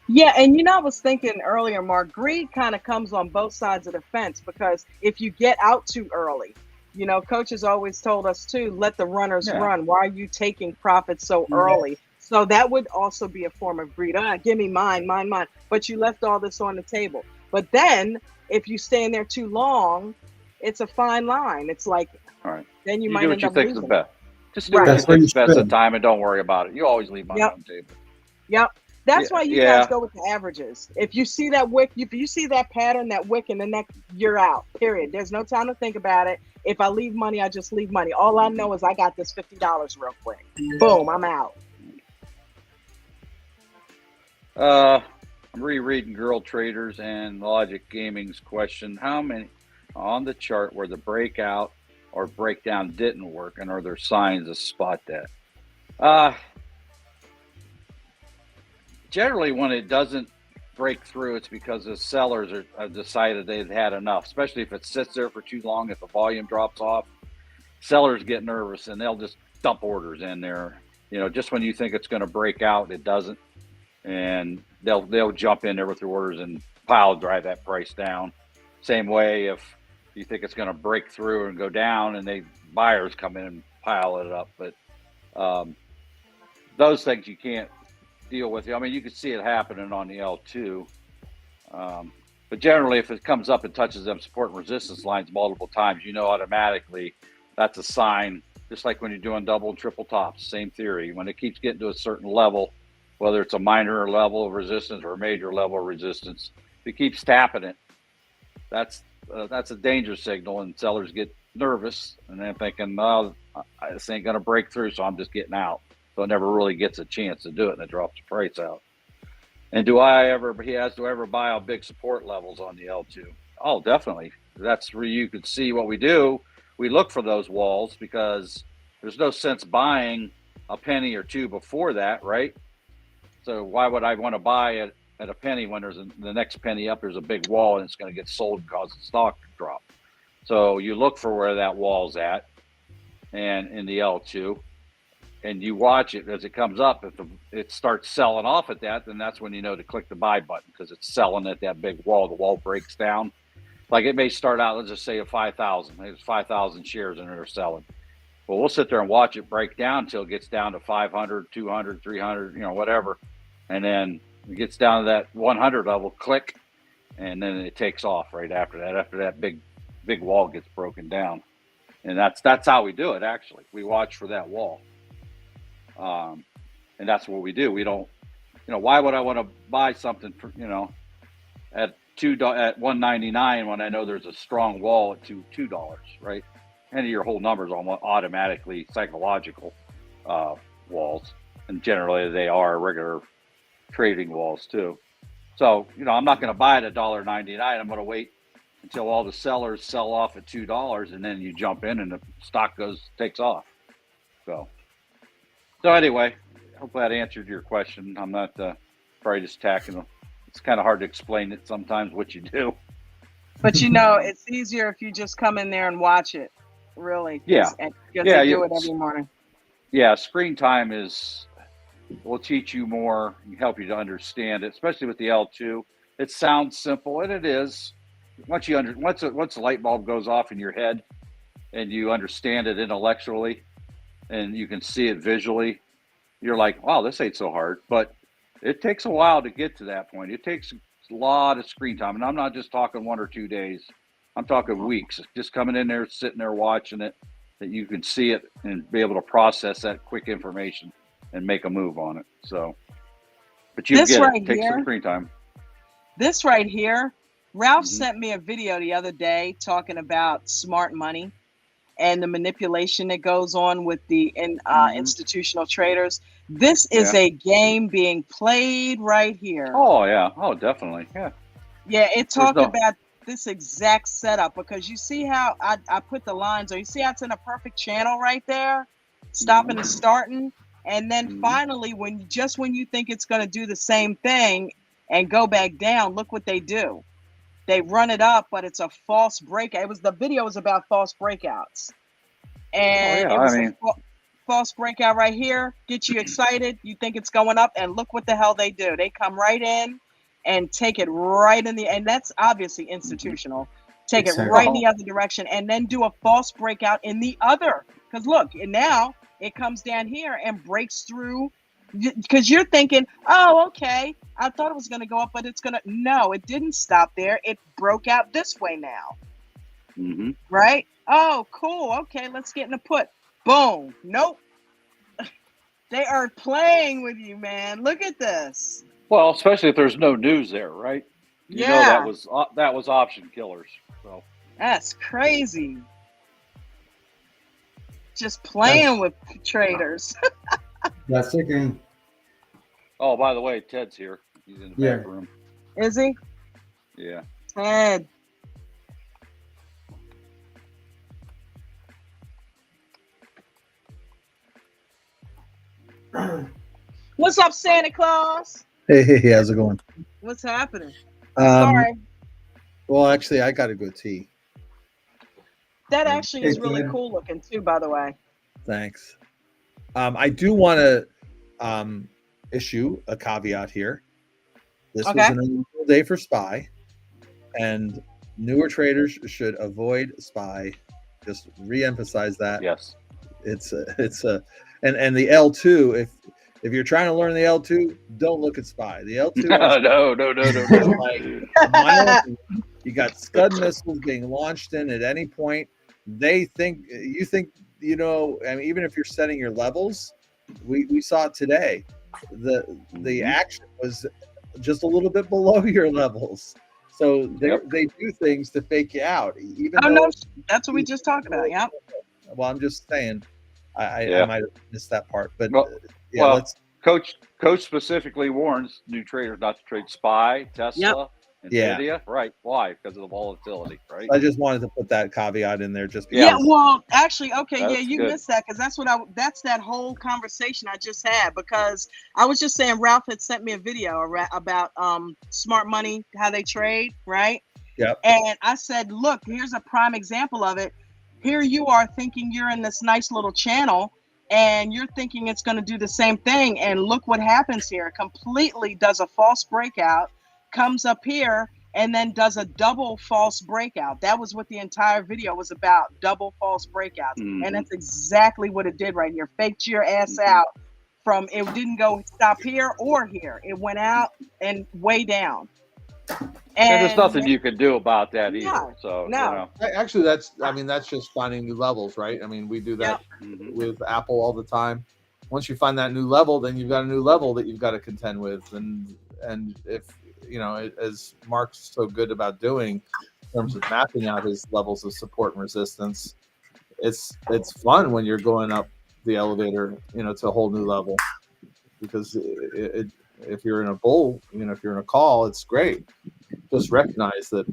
Yeah, and I was thinking earlier, Mark, greed kind of comes on both sides of the fence because if you get out too early, coaches always told us to let the runners run. Why are you taking profits so early? So that would also be a form of greed. Give me mine. But you left all this on the table. But then if you stay in there too long, it's a fine line. It's like, All right. then you You might do what end you up think is losing. best. Just do Right. what you That's what think you is best at the should. time, and don't worry about it. You always leave money Yep. on the table. Yep. That's Yeah, why you yeah. guys go with the averages. If you see that wick, if you see that pattern, that wick, and then that, you're out. Period. There's no time to think about it. If I leave money, I just leave money. All I know is I got this $50 real quick. Boom, I'm out. I'm rereading Girl Traders and Logic Gaming's question. How many on the chart where the breakout or breakdown didn't work, and are there signs to spot that? Generally, when it doesn't break through, it's because the sellers have decided they've had enough, especially if it sits there for too long. If the volume drops off, sellers get nervous and they'll just dump orders in there. Just when you think it's going to break out, it doesn't. And they'll jump in there with their orders and pile drive that price down. Same way if you think it's going to break through and go down, and buyers come in and pile it up. But those things you can't deal with. I mean, you can see it happening on the L2, but generally, if it comes up and touches them support and resistance lines multiple times, automatically that's a sign. Just like when you're doing double and triple tops, same theory. When it keeps getting to a certain level, whether it's a minor level of resistance or a major level of resistance, if it keeps tapping it, that's a danger signal, and sellers get nervous and they're thinking, "Oh, this ain't gonna break through, so I'm just getting out." So it never really gets a chance to do it, and it drops the price out. And do I ever buy on big support levels on the L2? Oh, definitely. That's where you could see what we do. We look for those walls because there's no sense buying a penny or two before that, right? So why would I want to buy it at a penny when the next penny up, there's a big wall and it's going to get sold and cause the stock to drop? So you look for where that wall's at, and in the L2, and you watch it as it comes up. If it starts selling off at that, then that's when you know to click the buy button, because it's selling at that big wall. The wall breaks down. Like it may start out, let's just say at 5,000. There's 5,000 shares in it are selling. Well, we'll sit there and watch it break down until it gets down to 500, 200, 300, whatever. And then it gets down to that 100 level, click, and then it takes off right after that. After that big wall gets broken down. And that's how we do it, actually. We watch for that wall. And that's what we do. We don't, why would I want to buy something for, at $1.99 when I know there's a strong wall at $2, right? Any of your whole numbers almost automatically psychological walls, and generally they are regular trading walls too. So I'm not going to buy it at $1.99. I'm going to wait until all the sellers sell off at $2, and then you jump in and the stock takes off. So anyway, hopefully that answered your question. I'm not probably just tacking. It's kind of hard to explain it sometimes what you do. But it's easier if you just come in there and watch it. Really. Yeah. And do it every morning. Yeah. Screen time will teach you more and help you to understand it, especially with the L2. It sounds simple, and it is. Once the light bulb goes off in your head and you understand it intellectually and you can see it visually, you're like, wow, this ain't so hard. But it takes a while to get to that point. It takes a lot of screen time. And I'm not just talking 1 or 2 days. I'm talking weeks. Just coming in there, sitting there watching it, that you can see it and be able to process that quick information and make a move on it. So, but you get it. It takes some screen time. This right here, Ralph sent me a video the other day talking about smart money and the manipulation that goes on with the institutional traders. This is a game being played right here. Oh, yeah. Oh, definitely. Yeah. Yeah, it talked about this exact setup, because you see how I put the lines, or you see how it's in a perfect channel right there, stopping and starting. And then finally, when you think it's going to do the same thing and go back down, look what they do. They run it up, but it's a false breakout. The video was about false breakouts. And it was a false breakout right here. Get you excited. You think it's going up, and look what the hell they do. They come right in and take it right in and that's obviously institutional. Take it right in the other direction, and then do a false breakout in the other. Because look, and now it comes down here and breaks through Because you're thinking, oh, okay, I thought it was going to go up, but no, it didn't stop there. It broke out this way now. Mm-hmm. Right? Oh, cool. Okay, let's get in the put. Boom. Nope. They are playing with you, man. Look at this. Well, especially if there's no news there, right? You know that was option killers. So That's crazy. Just playing with traders. That's again. oh, by the way, Ted's here. He's in the Yeah. back room. Is he? Yeah. Ted. What's up, Santa Claus? Hey, how's it going? What's happening? Um, Sorry. Well, actually, I got a good tea. That actually is Hey, really Ted. cool looking too, by the way. Thanks. I do want to issue a caveat here. This was Okay. an unusual day for SPY, and newer traders should avoid SPY. Just re-emphasize that. Yes. It's a and the L2. If you're trying to learn the L2, don't look at SPY. The L2 No. like you got Scud missiles being launched in at any point. You think, I mean, even if you're setting your levels, we saw it today. The action was just a little bit below your levels. So they do things to fake you out. Even though, no, that's what we just talked about. Yep. well, I'm just saying, I might have missed that part, but let's. Coach specifically warns new traders not to trade SPY, Tesla, Nvidia. Right? Why? Because of the volatility, right? I just wanted to put that caveat in there, just because. Yeah. Well, actually, okay. That's you good. missed that because that's that whole conversation I just had, because I was just saying Ralph had sent me a video about smart money, how they trade, right? Yep. And I said, look, here's a prime example of it. Here you are thinking you're in this nice little channel, and you're thinking it's going to do the same thing. And look what happens here. It completely does a false breakout, comes up here, and then does a double false breakout. That was what the entire video was about, double false breakouts. Mm-hmm. And that's exactly what it did right here. Faked your ass out from, it didn't go stop here or here. It went out and way down. And there's nothing you can do about that either. No, So no. Actually, that's just finding new levels, right? I mean, we do that with Apple all the time. Once you find that new level, then you've got a new level that you've got to contend with. And if, as Mark's so good about doing in terms of mapping out his levels of support and resistance, it's fun when you're going up the elevator, to a whole new level, because if you're in a bull, if you're in a call, it's great. Just recognize that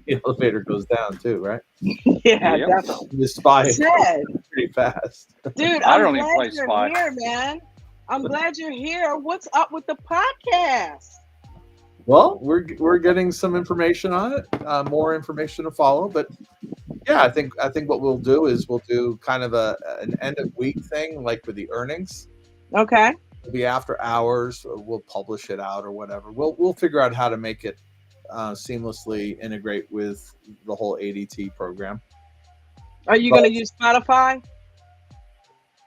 the elevator goes down too, right? Yeah, definitely. The SPY is Ted, pretty fast. dude, I I'm don't even glad play you're SPY. here, man. I'm glad you're here. What's up with the podcast? Well, we're getting some information on it, more information to follow. But yeah, I think what we'll do is we'll do kind of an end of week thing, like with the earnings. Okay. It'll be after hours, or we'll publish it out or whatever. We'll figure out how to make it seamlessly integrate with the whole ADT program. Are you going to use Spotify?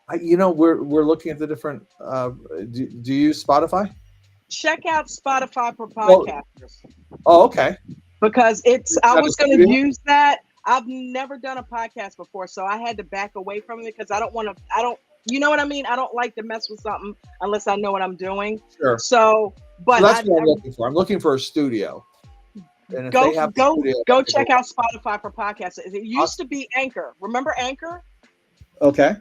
We're looking at the different. Do you use Spotify? Check out Spotify for podcasters. Oh, okay. Because I was going to studio? use that. I've never done a podcast before, so I had to back away from it because I don't, you know what I mean? I don't like to mess with something unless I know what I'm doing. Sure. So that's what I'm looking for. I'm looking for a studio. And if go they have a studio, check out Spotify for podcasters. It used to be Anchor. Remember Anchor? Okay.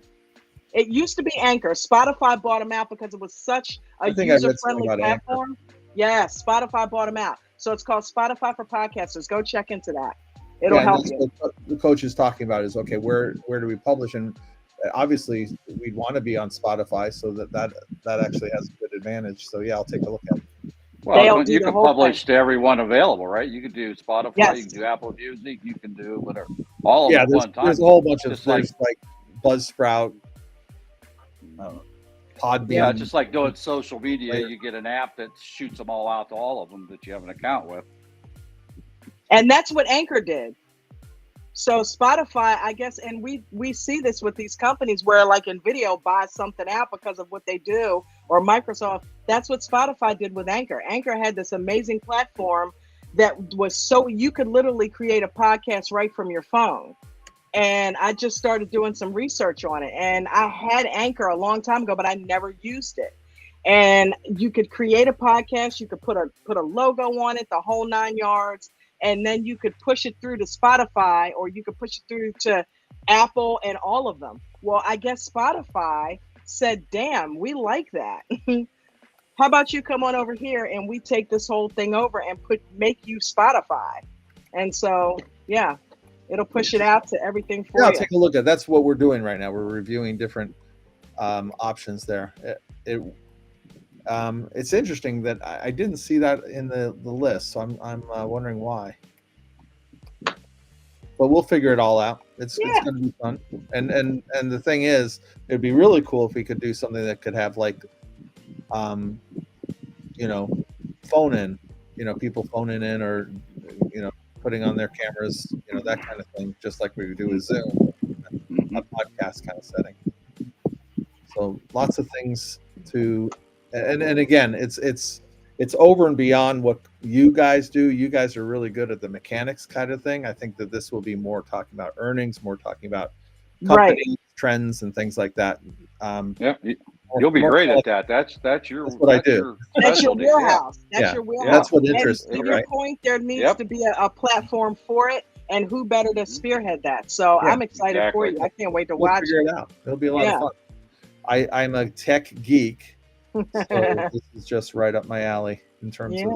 It used to be Anchor. Spotify bought them out because it was such a user-friendly platform. Yeah, Spotify bought them out. So it's called Spotify for Podcasters. Go check into that. It'll help you. What the coach is talking about is, okay, where do we publish? And obviously, we'd want to be on Spotify, so that actually has a good advantage. So yeah, I'll take a look at it. Well, you can publish to everyone available, right? You can do Spotify, yes. You can do Apple Music, you can do whatever. All of them at one time. There's a whole bunch of things like Buzzsprout, Podbean. Yeah, just like doing social media, you get an app that shoots them all out to all of them that you have an account with. And that's what Anchor did. So Spotify, I guess, and we see this with these companies where like NVIDIA buys something out because of what they do or Microsoft. That's what Spotify did with Anchor. Anchor had this amazing platform that was so you could literally create a podcast right from your phone. And I just started doing some research on it. And I had Anchor a long time ago, but I never used it. And you could create a podcast, you could put a logo on it, the whole 9 yards, and then you could push it through to Spotify, or you could push it through to Apple and all of them. Well, I guess Spotify said, damn, we like that. How about you come on over here and we take this whole thing over and make you Spotify? And so, yeah, it'll push it out to everything for Yeah, I'll you. take a look at. That's what we're doing right now. We're reviewing different options there. It's interesting that I didn't see that in the list, so I'm wondering why. But we'll figure it all out. It's going to be fun. And the thing is, it'd be really cool if we could do something that could have like, phone in, people phoning in, or putting on their cameras, that kind of thing, just like we would do with Zoom, a podcast kind of setting. So lots of things to, and again, it's over and beyond what you guys do. You guys are really good at the mechanics kind of thing. I think that this will be more talking about earnings, more talking about company trends and things like that. You'll be great at that. That's what I do. That's your wheelhouse. That's your wheelhouse. That's what interests me, to your point, there needs to be a platform for it, and who better to spearhead that? So I'm excited for you. I can't wait to watch figure it out. It'll be a lot of fun. I'm a tech geek, so this is just right up my alley in terms of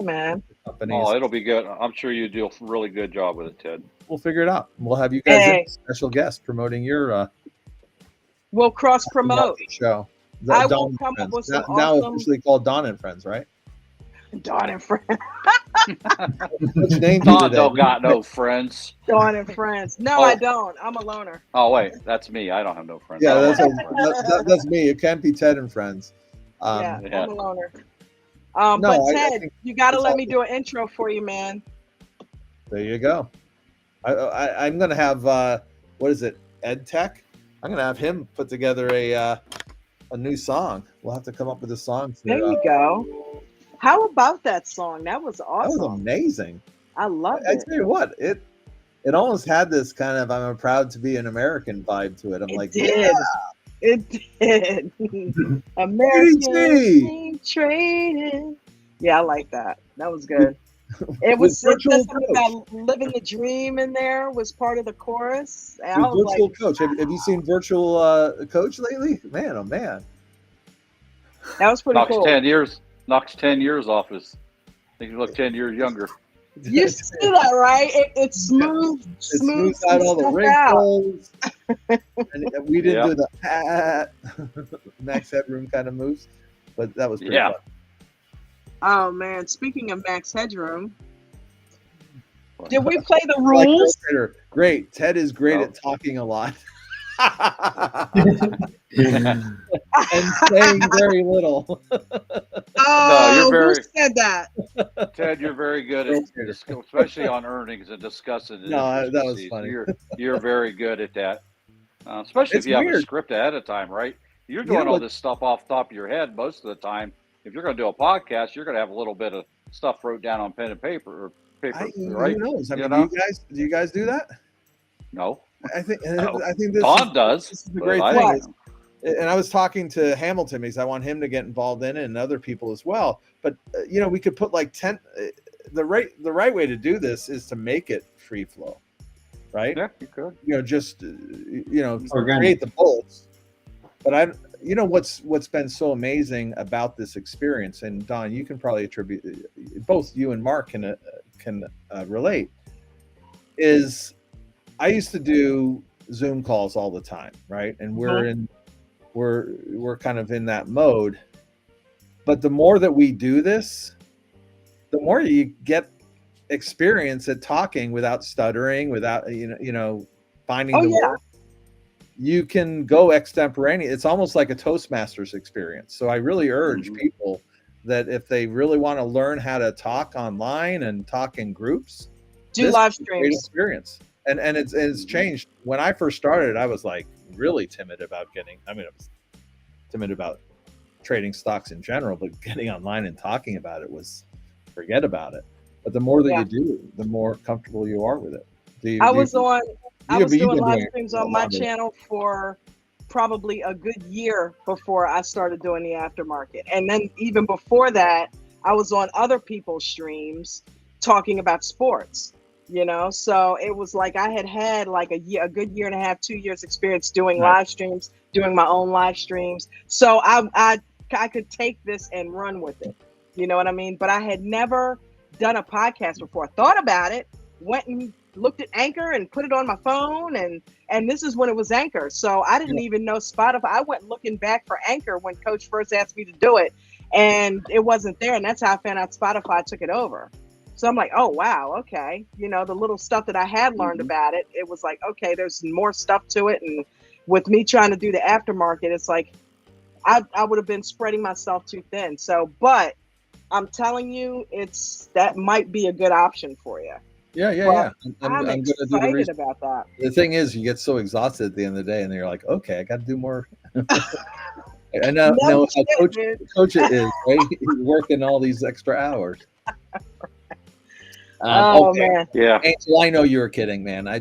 companies. Oh, it'll be good. I'm sure you do a really good job with it, Ted. We'll figure it out. We'll have you guys as special guest promoting your we'll cross promote show. I will come up with some now awesome... officially called Dawn and Friends, right? Dawn and Friends. Which name Dawn don't got no friends. Dawn and Friends. No, I don't. I'm a loner. Oh wait, that's me. I don't have no friends. Yeah, that's me. It can't be Ted and Friends. I'm a loner. But Ted, you got to let me do an intro for you, man. There you go. I'm gonna have what is it, Ed Tech? I'm gonna have him put together a new song. We'll have to come up with a song. There you go. How about that song? That was awesome. That was amazing. I love it. I tell you what, it almost had this kind of I'm proud to be an American vibe to it. It did. American Trading. Yeah, I like that. That was good. It was something about living the dream in there was part of the chorus. And I was Virtual Coach. Have you seen Virtual Coach lately? Man, oh man. That was pretty cool. Knocks 10 years off his. I think you look 10 years younger. You see that, right? It smooths out all the wrinkles. And we didn't do the Max Headroom kind of moves, but that was pretty fun. Oh man! Speaking of Max Headroom, did we play the rules? Great. Ted is great at talking a lot. And saying very little. Who said that? Ted, you're very good at, especially on earnings and discussing it. No, that was funny. You're very good at that, especially if you have a script ahead of time, right? You're doing all this stuff off the top of your head most of the time. If you're going to do a podcast, you're going to have a little bit of stuff wrote down on pen and paper, right? Who knows? I mean, do you guys do that? No. I think this Don does. This is the great thing. And I was talking to Hamilton because I want him to get involved in it and other people as well. But we could put like 10. The right way to do this is to make it free flow, right? Yeah, you could. Just create the bullets. But what's been so amazing about this experience, and Don, you can probably attribute, both you and Mark can relate, is I used to do Zoom calls all the time, right? And we're kind of in that mode. But the more that we do this, the more you get experience at talking without stuttering, without finding the word. You can go extemporaneous. It's almost like a Toastmasters experience. So I really urge people that if they really want to learn how to talk online and talk in groups, do live streams. Great experience. And it's changed. When I first started, I was like really timid about trading stocks in general, but getting online and talking about it was forget about it. But the more that you do, the more comfortable you are with it. I was doing live it streams for a on my longer. channel for probably a good year before I started doing the aftermarket. And then even before that, I was on other people's streams talking about sports, you know? So it was like I had like a good year and a half, 2 years experience doing Right. live streams, doing my own live streams. So I could take this and run with it. You know what I mean? But I had never done a podcast before. Thought about it, went and looked at Anchor and put it on my phone, and this is when it was Anchor. So I didn't even know Spotify. I went looking back for Anchor when Coach first asked me to do it, and it wasn't there. And that's how I found out Spotify took it over. So I'm like, oh wow, okay. You know, the little stuff that I had learned about it, it was like, okay, there's more stuff to it. And with me trying to do the aftermarket, it's like I would have been spreading myself too thin. So, but I'm telling you, that might be a good option for you. Yeah. I'm I'm going to do the excited research. about that. The thing is, you get so exhausted at the end of the day, and then you're like, okay, I got to do more. I know how coach it is, right? He's working all these extra hours. Man. Yeah. Angel, I know you were kidding, man. I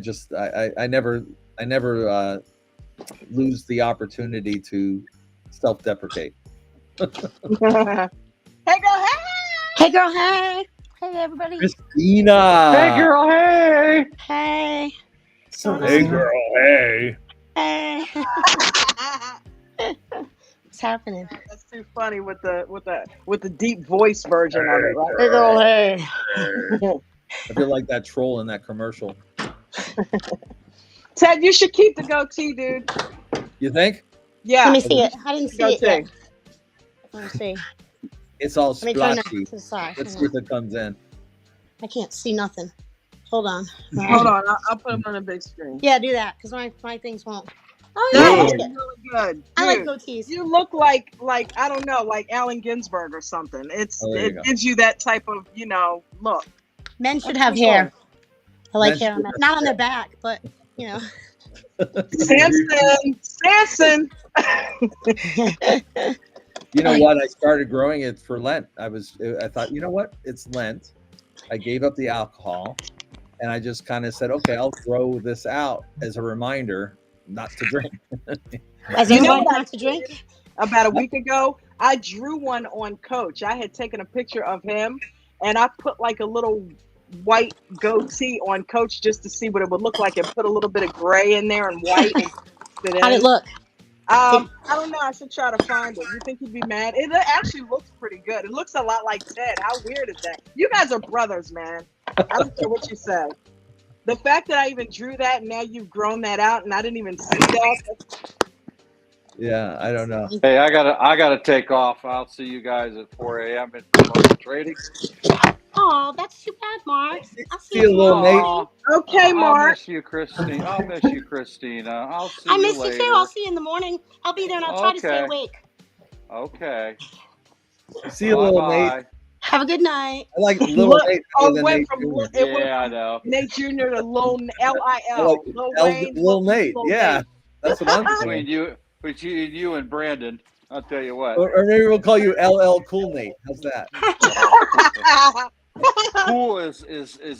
never lose the opportunity to self-deprecate. Hey girl, hey! Hey girl, hey! Hey everybody! Christina! Hey, girl, hey! Hey! So Hey, girl, hey! Hey! What's happening? That's too funny with the deep voice version of it, right? Hey girl, hey! I feel like that troll in that commercial. Ted, you should keep the goatee, dude. You think? Yeah. Let me see it. I didn't see it Goatee. yet. Let me see. It's all Let me turn that splotchy. to the side. Let's Hang see on. if it comes in. I can't see nothing. Hold on. Hold on, I'll put them on a big screen. Yeah, do that because my things won't. Oh That yeah, I is like it. really good. I like Dude, goatees. you look like I don't know, like Allen Ginsberg or something. Oh, there you It go. gives you that type of look. Men should That's have pretty hair. I like Men hair on should that. Not on their back, but you know. Samson. You know what? I started growing it for Lent. I thought, you know what? It's Lent. I gave up the alcohol, and I just kind of said, okay, I'll grow this out as a reminder not to drink. As You know everybody what I not to drink. About a week ago, I drew one on Coach. I had taken a picture of him, and I put like a little white goatee on Coach just to see what it would look like, and put a little bit of gray in there and white. And How'd it look? I don't know. I should try to find it. You think he'd be mad? It actually looks pretty good. It looks a lot like Ted. How weird is that? You guys are brothers, man. I don't care what you say. The fact that I even drew that, and now you've grown that out, and I didn't even see that. Yeah, I don't know. Hey, I gotta take off. I'll see you guys at 4 a.m. in commercial trading. Oh, that's too bad, Mark. I'll see See you, you little Nate. tomorrow. Okay, I'll Mark. miss you, Christine. I'll miss you, Christina. I'll see I you miss later. you too. I'll see you in the morning. I'll be there and I'll try to stay Okay. awake. Okay. See you, little Nate. Bye-bye. Have a good night. I like little Look, Nate oh, better than went Nate from Jr. Yeah, I know. Nate Jr. to Lil L-I-L. I like Lil L- Wayne. Little Nate. Lil Yeah, Nate. that's what I'm Between saying. you and Brandon, I'll tell you what. Or maybe we'll call you LL Cool Nate. How's that? Cool is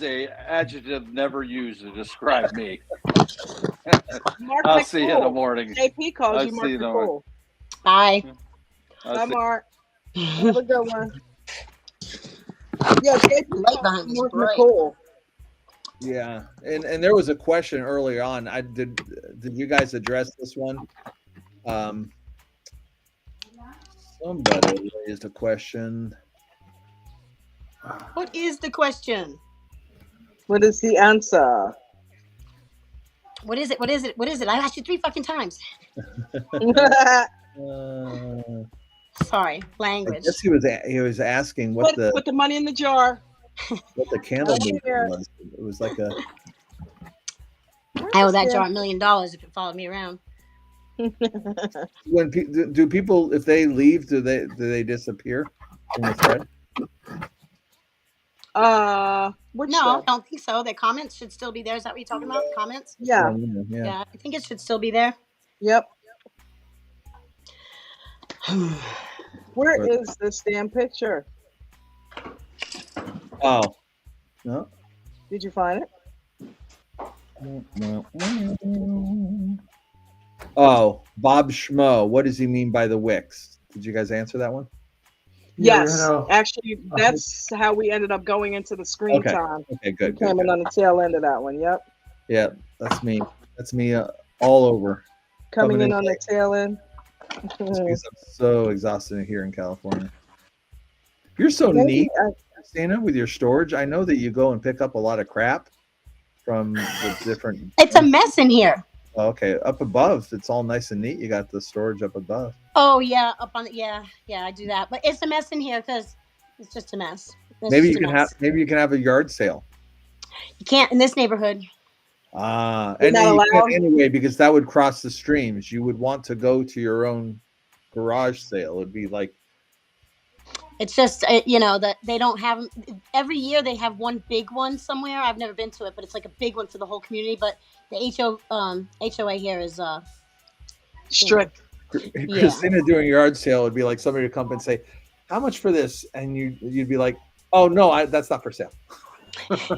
a adjective never used to describe me. Mark I'll McCool. see you in the morning. JP calls I'll you see Mark you in the morning. McCool. Bye. I'll Bye, see- Mark. Have a good one. Yeah, JP Light calls behind you is Mark bright. McCool. Yeah, and there was a question earlier on. Did you guys address this one? Somebody raised a question. What is the question? What is the answer? What is it? What is it? What is it? I asked you 3 fucking times. Sorry, I language. guess he was asking what Put the money in the jar. the candle Right movement here. was. It was like a I owe that jar $1 million if it followed me around. when do people, if they leave, do they disappear from the thread? Which No, I one? don't think so. The comments should still be there. Is that what you're talking about? Comments? Yeah. Yeah, I think it should still be there. Yep. Where is this damn picture? Oh. No. Did you find it? Oh, Bob Schmo. What does he mean by the Wix? Did you guys answer that one? Yes, actually, that's how we ended up going into the screen time. Okay, good. Came in on the tail end of that one. Yep. Yeah, that's me. That's me all over. Coming in on the tail end. I'm so exhausted here in California. You're so neat, Christina, with your storage. I know that you go and pick up a lot of crap from the different. It's a mess in here. Okay, up above, it's all nice and neat. You got the storage up above. Oh yeah, up on yeah, I do that. But it's a mess in here because it's just a mess. Maybe you can have a yard sale. You can't in this neighborhood. And anyway, because that would cross the streams. You would want to go to your own garage sale. It'd be like. It's just that they don't have every year. They have one big one somewhere. I've never been to it, but it's like a big one for the whole community. But the HOA here is strict. Christina doing yard sale would be like somebody to come and say, "How much for this?" And you'd be like, "Oh no, that's not for sale." Because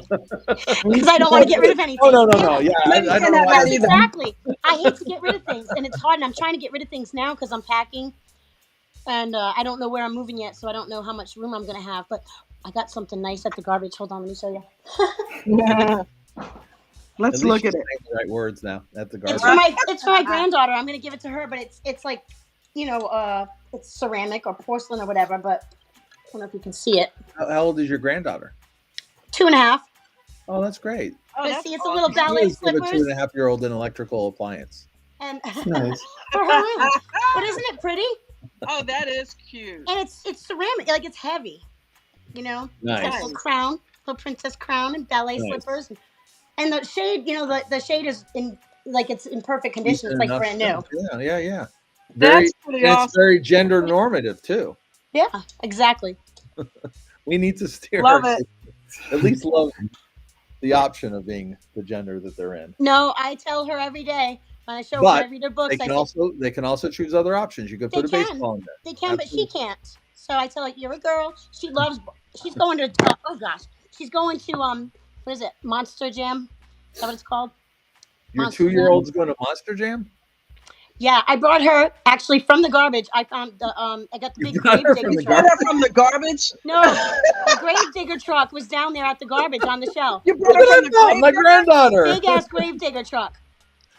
I don't want to get rid of anything. Oh no. Yeah, I don't know why. Exactly. I hate to get rid of things, and it's hard. And I'm trying to get rid of things now because I'm packing. And I don't know where I'm moving yet, so I don't know how much room I'm going to have. But I got something nice at the garbage. Hold on, let me show you. Yeah. Let's look at it. The right words now at the garbage. It's for my granddaughter. I'm going to give it to her, but it's like, it's ceramic or porcelain or whatever. But I don't know if you can see it. How old is your granddaughter? 2.5. Oh, that's great. See, it's a little ballet slippers. A 2.5-year-old an electrical appliance. And nice. For her room. But isn't it pretty? Oh, that is cute. And it's ceramic, like it's heavy, Nice. It's got a little crown, little princess crown, and ballet slippers, and the shade. The shade is it's in perfect condition. It's like brand new. Yeah. That's pretty awesome. It's very gender normative too. Yeah, exactly. We need to steer. Love it. At least love the option of being the gender that they're in. No, I tell her every day. When I show her, I read her books. They can also choose other options. You could put a baseball in there. They can, but she can't. So I tell her, you're a girl. She's going to she's going to what is it? Monster Jam? Is that what it's called? Your 2-year-old's going to Monster Jam? Yeah, I brought her actually from the garbage. I found I got the big grave digger truck. From the garbage? No, the grave digger truck was down there at the garbage on the shelf. You brought her from the my granddaughter. Big ass grave digger truck.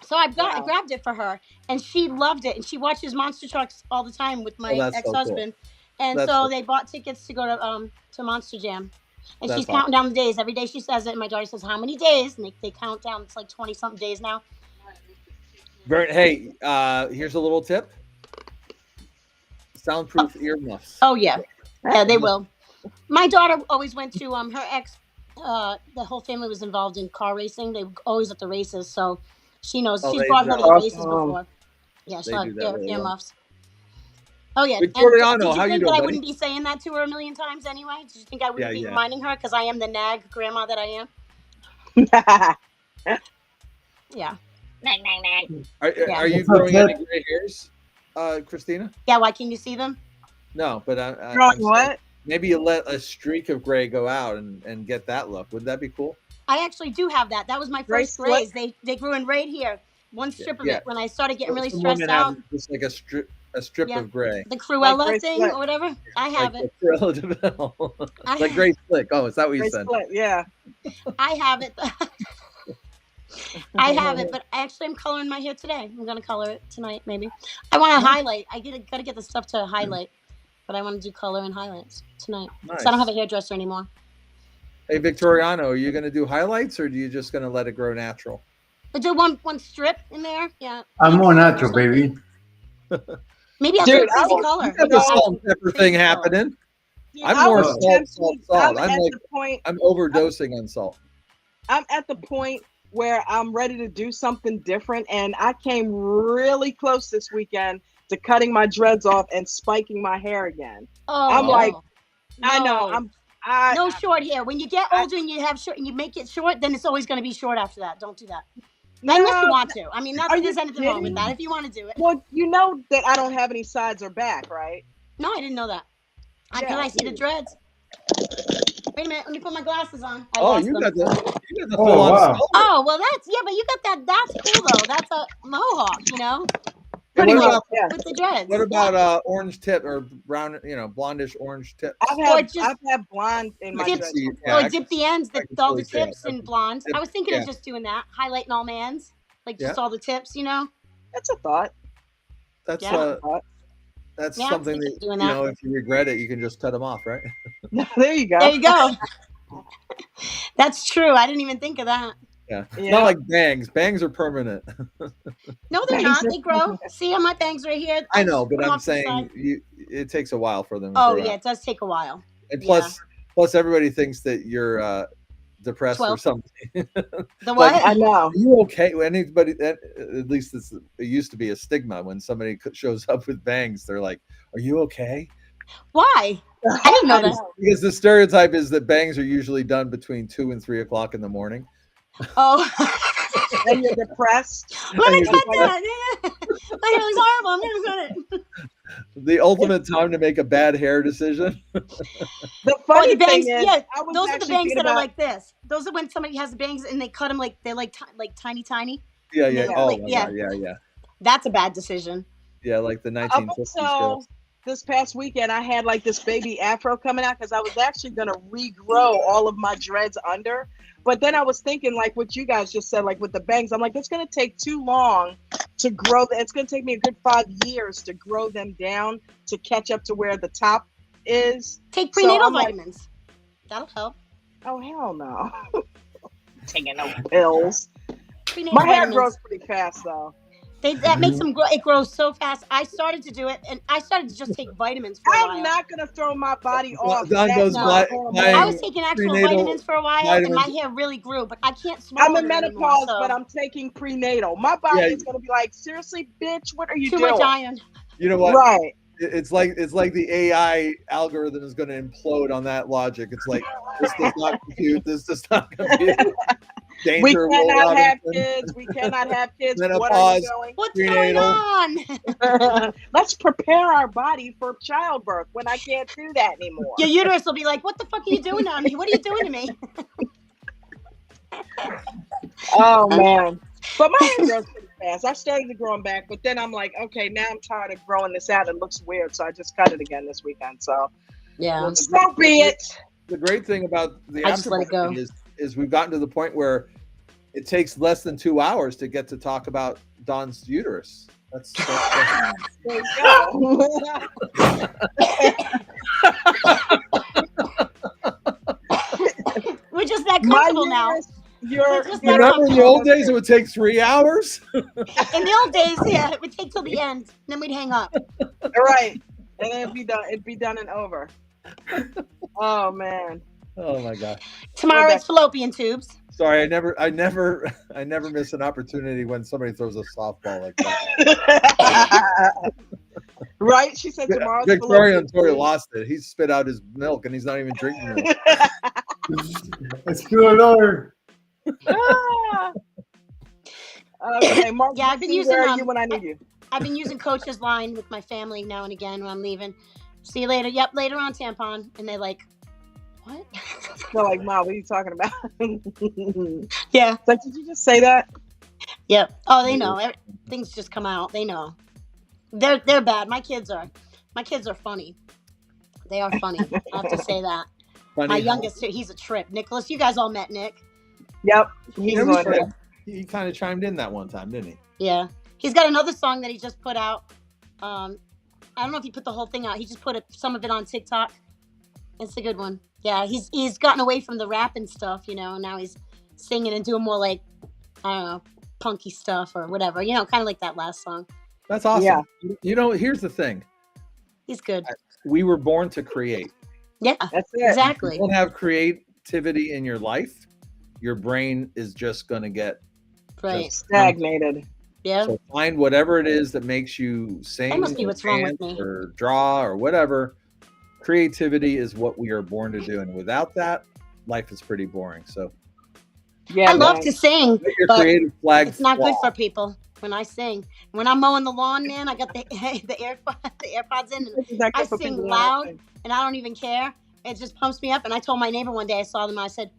So I grabbed it for her, and she loved it. And she watches monster trucks all the time with my ex-husband, and so they bought tickets to go to Monster Jam. And she's counting down the days. Every day she says it, and my daughter says, "How many days?" And they count down. It's like 20-something days now. Hey, here's a little tip: soundproof earmuffs. Oh yeah, they will. My daughter always went to her ex. The whole family was involved in car racing. They were always at the races, so. She knows. She's brought her to the races before. Yeah, she'll have earmuffs. Oh, yeah. Victoriano, how you doing, I buddy? wouldn't be saying that to her a million times anyway? Did you think I wouldn't be reminding her because I am the nag grandma that I am? Yeah. Nag. Are you growing any gray hairs, Christina? Yeah, why can't you see them? No, but what? Maybe you let a streak of gray go out and get that look. Would that be cool? I actually do have that. That was my first grays. They grew in right here. One strip of it when I started getting really stressed out. Just like a strip of gray. The Cruella thing or whatever. I have it. Cruella de Vil. Like Gray Slick. Oh, is that what you said? Yeah. I have it. I have it, but actually I'm coloring my hair today. I'm going to color it tonight maybe. I want to highlight. I got to get the stuff to highlight, but I want to do color and highlights tonight. Nice. So I don't have a hairdresser anymore. Hey, Victoriano, are you going to do highlights or are you just going to let it grow natural? I do one strip in there. Yeah. I'm more natural, baby. Maybe I'll do a crazy color. You have the salt and pepper thing happening. I'm more salt. I'm overdosing on salt. I'm at the point where I'm ready to do something different, and I came really close this weekend to cutting my dreads off and spiking my hair again. Oh, I'm like, no. I know. No short hair. When you get older and you have short and you make it short, then it's always going to be short after that. Don't do that. Unless you want to. I mean, nothing is anything wrong with that if you want to do it. Well, you know that I don't have any sides or back, right? No, I didn't know that. Can I see the dreads? Wait a minute, let me put my glasses on. You got the Oh, full on wow. skull. Oh, well, but you got that. That's cool though. That's a mohawk, you know. Pretty much, much. yeah. With the dreads. What about orange tip or brown? Blondish orange tips. I've had blonde in my dreads. Or dip the ends, all the tips in blonde. Dip, I was thinking of just doing that, highlighting all my ends, like just all the tips, you know. That's a thought. That's that's Yeah, something I'm that, thinking of doing that. if you regret it, you can just cut them off, right? There you go. There you go. That's true. I didn't even think of that. Yeah. It's not like bangs. Bangs are permanent. No, they're not. They grow. See on my bangs right here. I know, but I'm saying it takes a while for them to Oh grow yeah, out. it does take a while. And plus everybody thinks that you're depressed 12. or something. The what? I know. Are you okay? Anybody that at least it used to be a stigma when somebody shows up with bangs. They're like, "Are you okay?" Why? I didn't know that. Because the stereotype is that bangs are usually done between 2 and 3 o'clock in the morning. Oh. And you're depressed. Let me cut that. My hair looks horrible. I'm gonna cut it. The ultimate time to make a bad hair decision. The funny thing is, those are the bangs that are like this. Those are when somebody has the bangs and they cut them like they're like tiny. Yeah. Oh, yeah. That's a bad decision. Yeah, like the 1950s. So this past weekend, I had like this baby afro coming out because I was actually gonna regrow all of my dreads under. But then I was thinking, like what you guys just said, like with the bangs, I'm like, it's going to take too long to grow. It's going to take me a good 5 years to grow them down to catch up to where the top is. Take prenatal vitamins. That'll help. Oh, hell no. Taking no pills. Prenatal My hair vitamins. grows pretty fast, though. That makes them grow. It grows so fast. I started to do it, and I started to just take vitamins for a while. I'm not gonna throw my body off. I was taking actual vitamins for a while, and my hair really grew. But I can't smoke. I'm in menopause, but I'm taking prenatal. My body is gonna be like, seriously, bitch, what are you doing? Too much iron. You know what? Right. It's like the AI algorithm is going to implode on that logic. It's like this does not compute. This does not compute. Danger, we cannot have kids. We cannot have kids. What are you doing? What's going on? Let's prepare our body for childbirth when I can't do that anymore. Your uterus will be like, what the fuck are you doing on me? What are you doing to me? Oh, man. But my hair grows pretty fast. I started to grow them back, but then I'm like, okay, now I'm tired of growing this out. It looks weird, so I just cut it again this weekend. So, yeah. So be it. The great thing about the Aftermarket is we've gotten to the point where it takes less than 2 hours to get to talk about Dawn's uterus. That's there you go. We're just that comfortable now. Remember in the old days it would take 3 hours? In the old days, yeah, it would take till the end, and then we'd hang up. Right. And then it'd be done and over. Oh man. Oh my gosh. Tomorrow it's fallopian tubes. Sorry, I never miss an opportunity when somebody throws a softball like that. Right? She said tomorrow's Victoria lost it. He spit out his milk and he's not even drinking it. Let's do another. Okay, Mark. Yeah, I've been using where are you when I need you? I've been using Coach's line with my family now and again when I'm leaving. See you later. Yep, later on, tampon. And they're like, what? They're like, Mom, what are you talking about? Yeah. It's like, did you just say that? Yep. Oh, they know. Things just come out. They know. They're bad. My kids are funny. They are funny. I have to say that. Funny. My youngest, he's a trip. Nicholas, you guys all met Nick. Yep. He kind of chimed in that one time, didn't he? Yeah. He's got another song that he just put out. I don't know if he put the whole thing out. He just put some of it on TikTok. It's a good one. Yeah, he's gotten away from the rap and stuff, now he's singing and doing more like, I don't know, punky stuff or whatever, kind of like that last song. That's awesome. Yeah. Here's the thing. He's good. We were born to create. Yeah, that's it. Exactly. If you don't have creativity in your life, your brain is just going to get stagnated. Yeah. So find whatever it is that makes you sing, that must be what's wrong with me. Or draw or whatever. Creativity is what we are born to do, and without that, life is pretty boring. So, I love to sing, but creative flag it's not good for people. when I sing. When I'm mowing the lawn, man, I got the AirPods in, and I sing loud, and I don't even care. It just pumps me up. And I told my neighbor one day, I saw them, and I said,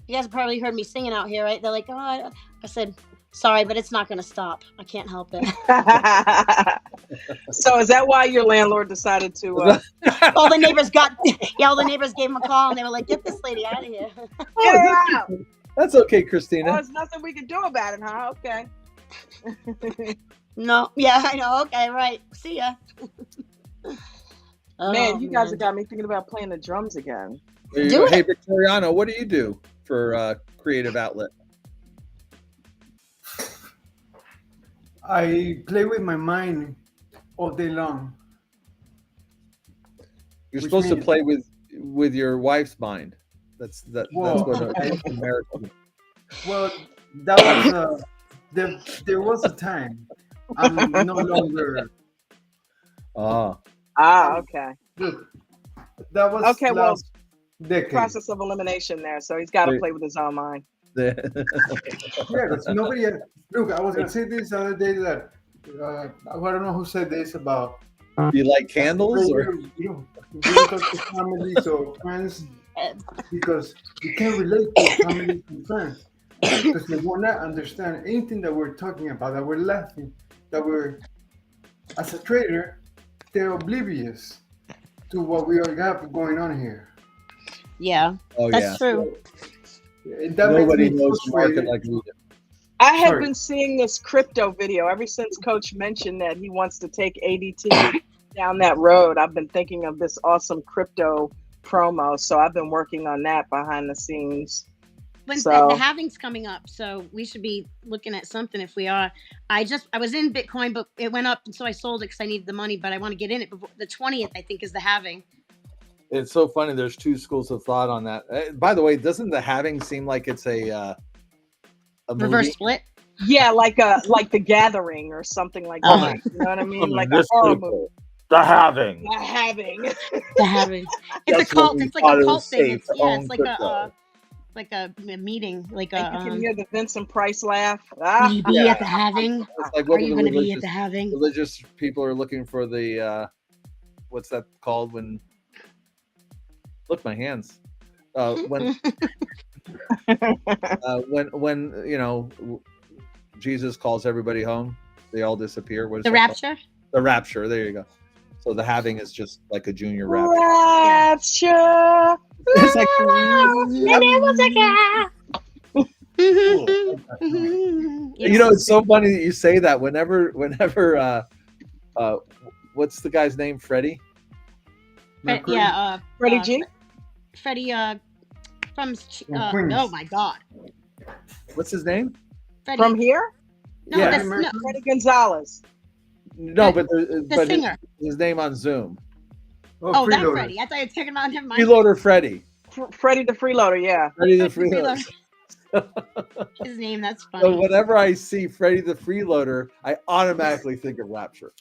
"You guys probably heard me singing out here, right?" They're like, "Oh," I said, "Sorry, but it's not going to stop. I can't help it." So is that why your landlord decided to? All the neighbors all the neighbors gave him a call, and they were like, "Get this lady out of here." Get her out. That's okay, Christina. Oh, there's nothing we can do about it, huh? Okay. No, yeah, I know. Okay, right. See ya. Man, you guys have got me thinking about playing the drums again. Hey, Victoriano, what do you do for creative outlet? I play with my mind all day long. You're supposed to play with your wife's mind. That's what American. Well, that was there was a time. I'm no longer. Okay. Look, that was okay. Well, decade. Process of elimination there. So he's got to play with his own mind. Yeah, because nobody. Look, I was gonna say this the other day that I don't know who said this about. You like candles, or you talk to families or friends because you can't relate to families and friends because they will not understand anything that we're talking about, that we're laughing, that we're, as a trader, they're oblivious to what we all got going on here. Yeah, that's true. Nobody knows the market like we do. I have been seeing this crypto video ever since Coach mentioned that he wants to take ADT down that road. I've been thinking of this awesome crypto promo, so I've been working on that behind the scenes. The halving's coming up, so we should be looking at something if we are. I was in Bitcoin, but it went up, and so I sold it because I needed the money, but I want to get in it before the 20th, I think, is the halving. It's so funny. There's two schools of thought on that. By the way, doesn't the halving seem like it's a reverse movie? split? Yeah, like The Gathering or something like that. You know what I mean? Like a horror movie. The halving. The halving. The halving. It's a cult. It's like a cult thing. It's like a meeting. Like you can hear the Vincent Price laugh. Will you be at the halving? Like, are you going to be at the halving? Religious people are looking for the what's that called when? Look, my hands. When Jesus calls everybody home, they all disappear. What is the rapture? Called? The rapture. There you go. So the halving is just like a junior rapture. Rapture. It's like, it's so funny that you say that. Whenever, what's the guy's name? Freddie. Freddie G. Freddie from oh my God, what's his name? Freddie. From here? No, Freddie Gonzalez. No, but singer. His name on Zoom. Oh, that Freddie. I thought you were talking about him. Freeloader Freddie. Freddie the Freeloader, yeah. Freddie the Freeloader. His name, that's funny. So whenever I see Freddie the Freeloader, I automatically think of Rapture.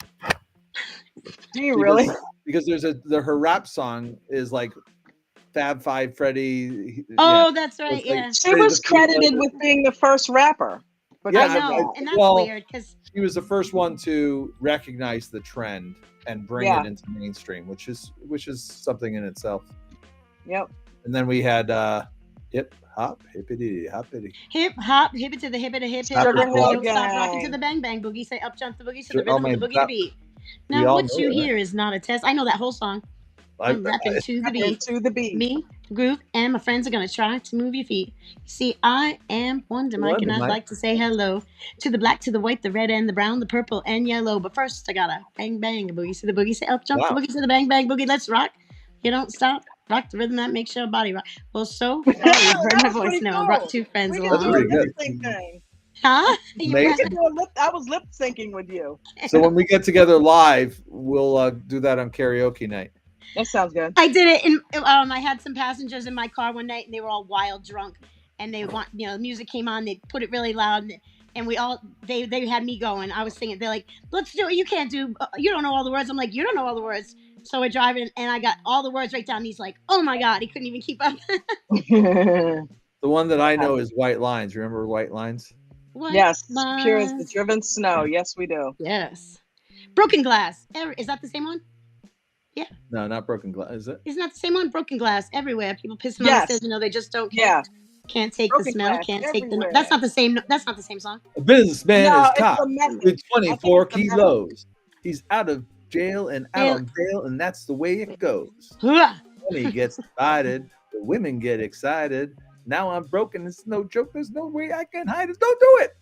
Do you really? Because there's her rap song is like Fab Five Freddie. Oh, that's right. Yeah. She was credited with being the first rapper. I know, and that's weird because she was the first one to recognize the trend and bring it into mainstream, which is something in itself. Yep. And then we had hip hop, hippity hoppity. Hip hop, hip it to the hip it to hip it. Stop rocking to the bang bang boogie. Say up jump the boogie to the rhythm of the boogie beat. Now what you hear is not a test. I know that whole song. I'm rapping to the beat. To the beat. Me, groove, and my friends are gonna try to move your feet. See, I am Wonder Mike, and I'd like to say hello to the black, to the white, the red, and the brown, the purple, and yellow. But first, I gotta bang bang a boogie to the boogie. Say up jump the boogie to the bang bang boogie. Let's rock. You don't stop. Rock the rhythm that makes your body rock. Well, so far you've heard my voice now. I brought two friends along. Huh? I was lip syncing with you. So when we get together live, we'll do that on karaoke night. That sounds good. I did it, and I had some passengers in my car one night, and they were all wild drunk, and they want, the music came on, they put it really loud, and we all, they had me going. I was singing. They're like, "Let's do it. You can't do. You don't know all the words." I'm like, "You don't know all the words." So we're driving, and I got all the words right down. He's like, "Oh my God," he couldn't even keep up. The one that I know is White Lines. Remember White Lines? White Yes, pure as the lines. driven snow. Yes, we do. Yes. Broken Glass. Is that the same one? Yeah. No, not Broken Glass. Is it? Isn't that the same one? Broken Glass everywhere. People pissing on the Yes. stairs. You know, they just don't Yeah. can't take Broken the smell. glass Can't take the. everywhere. That's not the same. That's not the same song. A businessman No, is it's caught the message. with I think 24 it's the message. kilos. He's out of jail and out Yeah. on bail, and that's the way it goes. Hurrah. Money gets divided, the women get excited. Now I'm broken. It's no joke. There's no way I can hide it. Don't do it.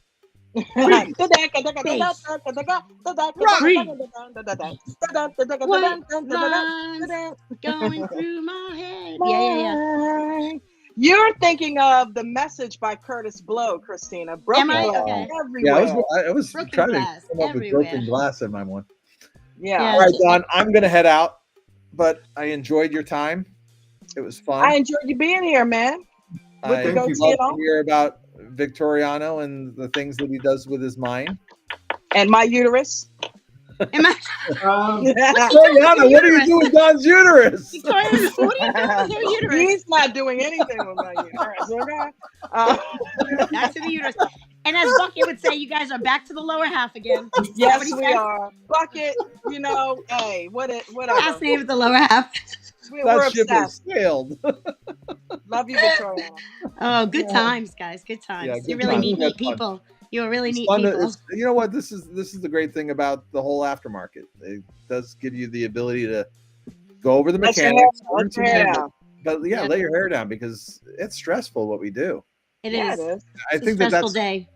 Going through my head. Yeah. You're thinking of The Message by Curtis Blow, Christina. Broken Am I? glass Okay. everywhere. Yeah, I was Broken trying glass to come up with everywhere. Broken Glass in my one. Yeah. All right, Don, I'm going to head out, but I enjoyed your time. It was fun. I enjoyed you being here, man. I With the love goatee and to all. hear about Victoriano and the things that he does with his mind. And my uterus. Am I? Victoriano, what do you do with Don's uterus? Victoria, what are you doing with your uterus? He's not doing anything with my uterus. Okay? Back to the uterus. And as Bucket would say, you guys are back to the lower half again. Yes, What he we says? are. Bucket, you know, hey, whatever. Last name is the lower half. We're That ship has obsessed. sailed. Love you, Victoria. Oh, good times, guys. Good times. Yeah, You good really times. meet We had fun. people. You're really It's neat fun to- people. you know what? This is the great thing about the whole aftermarket. It does give you the ability to go over the Let your mechanics, hair- learn let some your hair things, down. but yeah, Yeah. lay your hair down because it's stressful what we do. It Yeah, is. it is. I It's a think stressful that's day.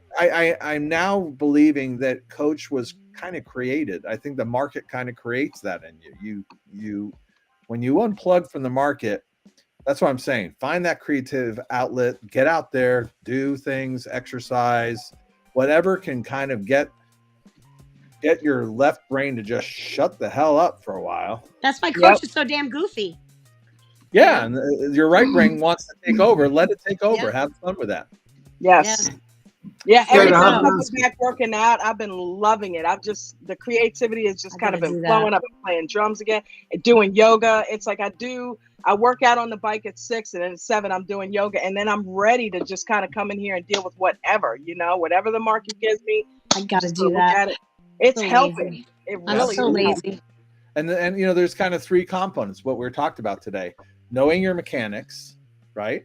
I'm now believing that Coach was kind of created. I think the market kind of creates that in you. You when you unplug from the market, that's what I'm saying. Find that creative outlet, get out there, do things, exercise, whatever can kind of get your left brain to just shut the hell up for a while. That's why Coach Yep. is so damn goofy. Yeah, and your right brain wants to take over. Let it take over. Yeah. Have fun with that. Yes. Yeah. Yeah, There ever you since go. I've been back working out, I've been loving it. The creativity has just I kind of gotta been do flowing. that. I've been playing drums again, and doing yoga. It's like I work out on the bike at 6, and then at 7 I'm doing yoga, and then I'm ready to just kind of come in here and deal with whatever the market gives me. I gotta Just do look that. at it. It's So helping. lazy. It I'm really so is helping. lazy. And you know, there's kind of three components. What we talked about today: knowing your mechanics, right?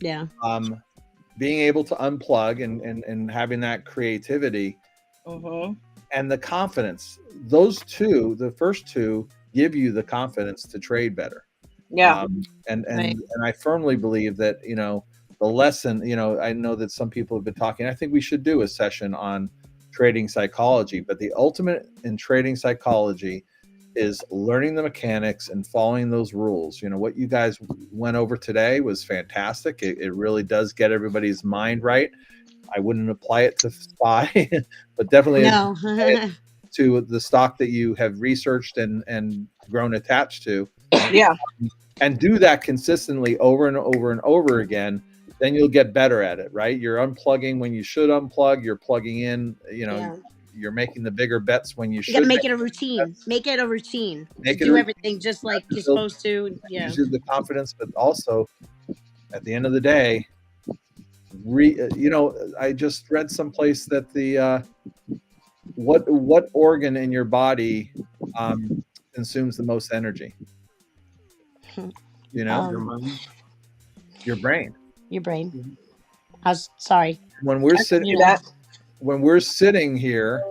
Yeah. Being able to unplug and having that creativity Mm-hmm. and the confidence. Those two, the first two, give you the confidence to trade better. Yeah. And Right. I firmly believe that, you know, the lesson, you know, I know that some people have been talking. I think we should do a session on trading psychology, but the ultimate in trading psychology is learning the mechanics and following those rules. You know, what you guys went over today was fantastic. It really does get everybody's mind right. I wouldn't apply it to SPY, but definitely No. to the stock that you have researched and grown attached to. Yeah. And do that consistently over and over and over again, then you'll get better at it, right? You're unplugging when you should unplug. You're plugging in, you know, Yeah. you're making the bigger bets when you You should. gotta make it a routine. Make it a routine. Make it Do a- everything just like you're build- supposed to. Yeah. Gives you the confidence, but also at the end of the day, you know, I just read someplace that the what organ in your body consumes the most energy? You know, your brain. Your brain. I was sorry. When we're I sitting, knew that. when we're sitting here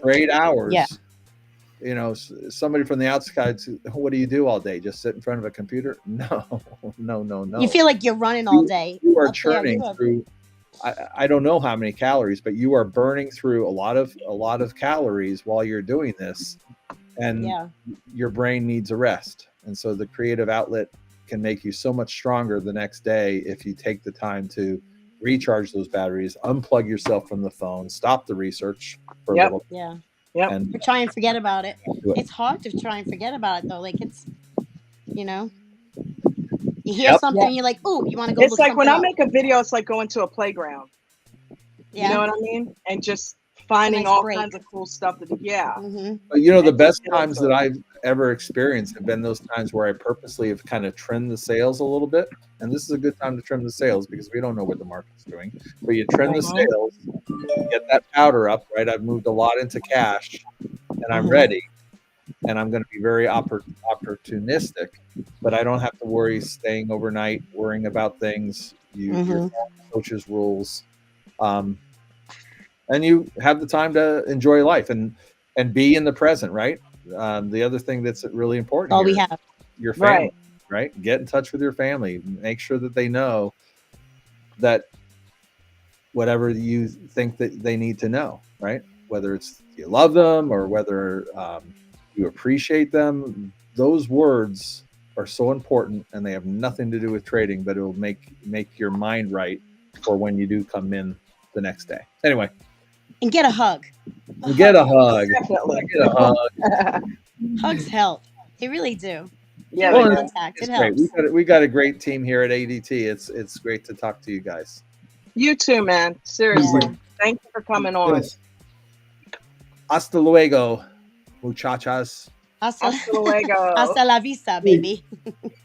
for 8 hours, Yeah. you know, somebody from the outside, what do you do all day? Just sit in front of a computer? No. You feel like you're running all day. You are Yeah, churning you are. through. I don't know how many calories, but you are burning through a lot of calories while you're doing this, and Yeah. your brain needs a rest. And so the creative outlet can make you so much stronger the next day if you take the time to recharge those batteries, unplug yourself from the phone, stop the research for a Yep. little, Yeah. Yep. and Or try and forget about it. do it. It's hard to try and forget about it though. Like it's, you know, you hear Yep. something, Yeah. you're like, "Ooh, you want to go It's look like when something I up." make a video, it's like going to a playground. Yeah. You know what I mean? And just finding nice all break. kinds of cool stuff to do. Yeah. Mm-hmm. But you know, the And best just get times into that it. I've ever experienced have been those times where I purposely have kind of trimmed the sails a little bit. And this is a good time to trim the sails because we don't know what the market's doing. But you trim the Mhm. sails, get that powder up, right? I've moved a lot into cash, and I'm Mhm. ready. And I'm going to be very opportunistic, but I don't have to worry staying overnight, worrying about things. You're following coach's rules. And you have the time to enjoy life and be in the present, right? The other thing that's really important All here, we have. your family, right? Get in touch with your family. Make sure that they know that whatever you think that they need to know, right? Whether it's you love them or whether you appreciate them, those words are so important, and they have nothing to do with trading, but it will make your mind right for when you do come in the next day. Anyway. And get a hug. Get a hug. Definitely. Get a hug. Hugs help. They really do. Yeah, Human they do. contact. It's It great. helps. We got a great team here at ADT. It's great to talk to you guys. You too, man. Seriously. Yeah. Thank you for coming on. Yes. Hasta luego, muchachas. Hasta, Hasta luego. hasta la vista, baby.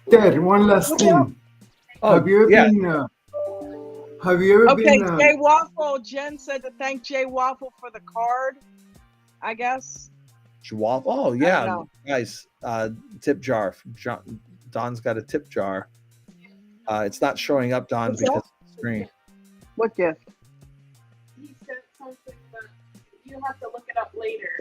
Ted, one last thing. Have you ever been? Have you ever Okay, been? Jay Waffle. Jen said to thank Jay Waffle for the card, I guess. Waffle. Oh yeah, guys. Tip jar. Don's got a tip jar. It's not showing up, Don, What's because that? of the screen. What gift? He sent something, but you have to look it up later.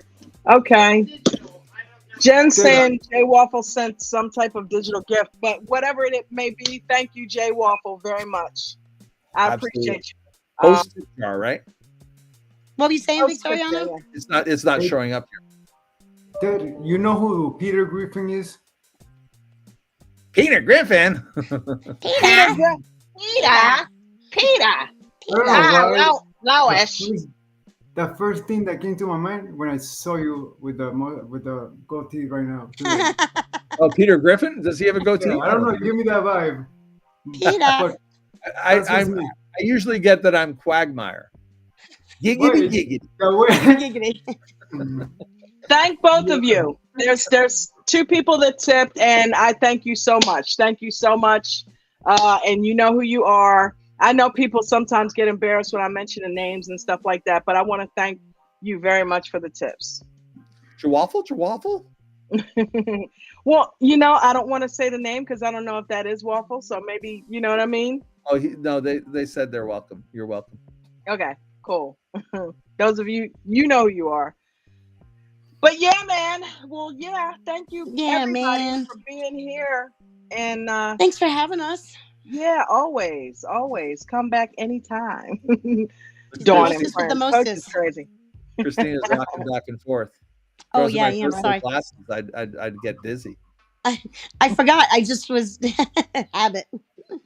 Okay. Digital. I don't know. Jen saying Jay Waffle sent some type of digital gift, but whatever it may be, thank you, Jay Waffle, very much. I appreciate you. Post tip jar, right? What were you saying, Post tip Victoriano? jar. It's not showing up here. Ted, you know who Peter Griffin is? Peter Griffin. Peter. Lois. The first thing that came to my mind when I saw you with the goatee right now. Oh, Peter Griffin? Does he have a goatee? Yeah, I don't know. Give me that vibe. Peter. But I usually get that I'm Quagmire. Giggity giggity. Giggity. Thank both of you. There's two people that tipped, and I thank you so much. Thank you so much. And you know who you are. I know people sometimes get embarrassed when I mention the names and stuff like that, but I want to thank you very much for the tips. Jawaffle? Well, I don't want to say the name because I don't know if that is Waffle, so maybe, you know what I mean? Oh, no, they said they're welcome. You're welcome. Okay, cool. Those of you, you know who you are. But yeah, man. Well, yeah, thank you, everybody, for being here. And thanks for having us. Yeah, always come back anytime. Dawn and friends. Coach is crazy. Christina's rocking back and forth. Oh yeah, I'm sorry. Classes, I'd get dizzy. I forgot. I just was habit. All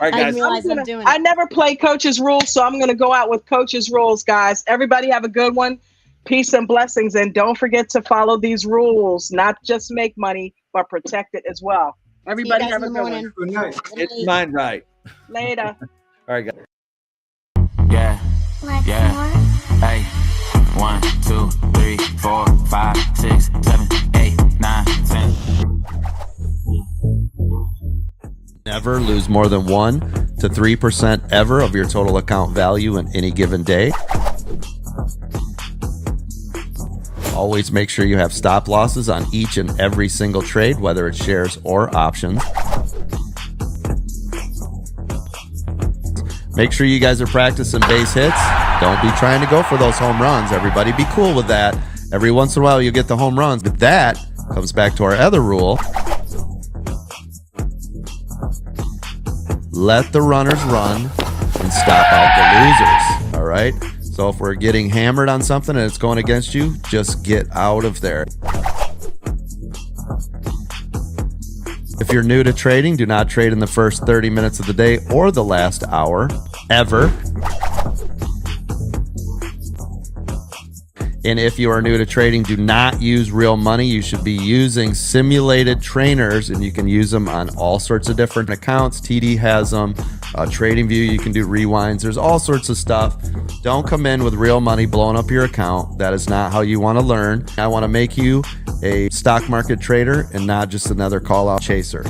right, guys. I'm doing it. I never play Coach's rules, so I'm gonna go out with Coach's rules, guys. Everybody have a good one. Peace and blessings, and don't forget to follow these rules. Not just make money, but protect it as well. Everybody have a good one. Good night. Get your mind right. Later. All right, guys. Yeah. Hey. 1, 2, 3, 4, 5, 6, 7, 8, 9, 10. Never lose more than 1 to 3% ever of your total account value in any given day. Always make sure you have stop losses on each and every single trade, whether it's shares or options. Make sure you guys are practicing base hits. Don't be trying to go for those home runs. Everybody be cool with that. Every once in a while you get the home runs, but that comes back to our other rule. Let the runners run and stop out the losers. All right? So if we're getting hammered on something and it's going against you, just get out of there. If you're new to trading, do not trade in the first 30 minutes of the day or the last hour, ever. And if you are new to trading, do not use real money. You should be using simulated trainers, and you can use them on all sorts of different accounts. TD has them, Trading View, you can do rewinds. There's all sorts of stuff. Don't come in with real money blowing up your account. That is not how you want to learn. I want to make you a stock market trader and not just another call out chaser.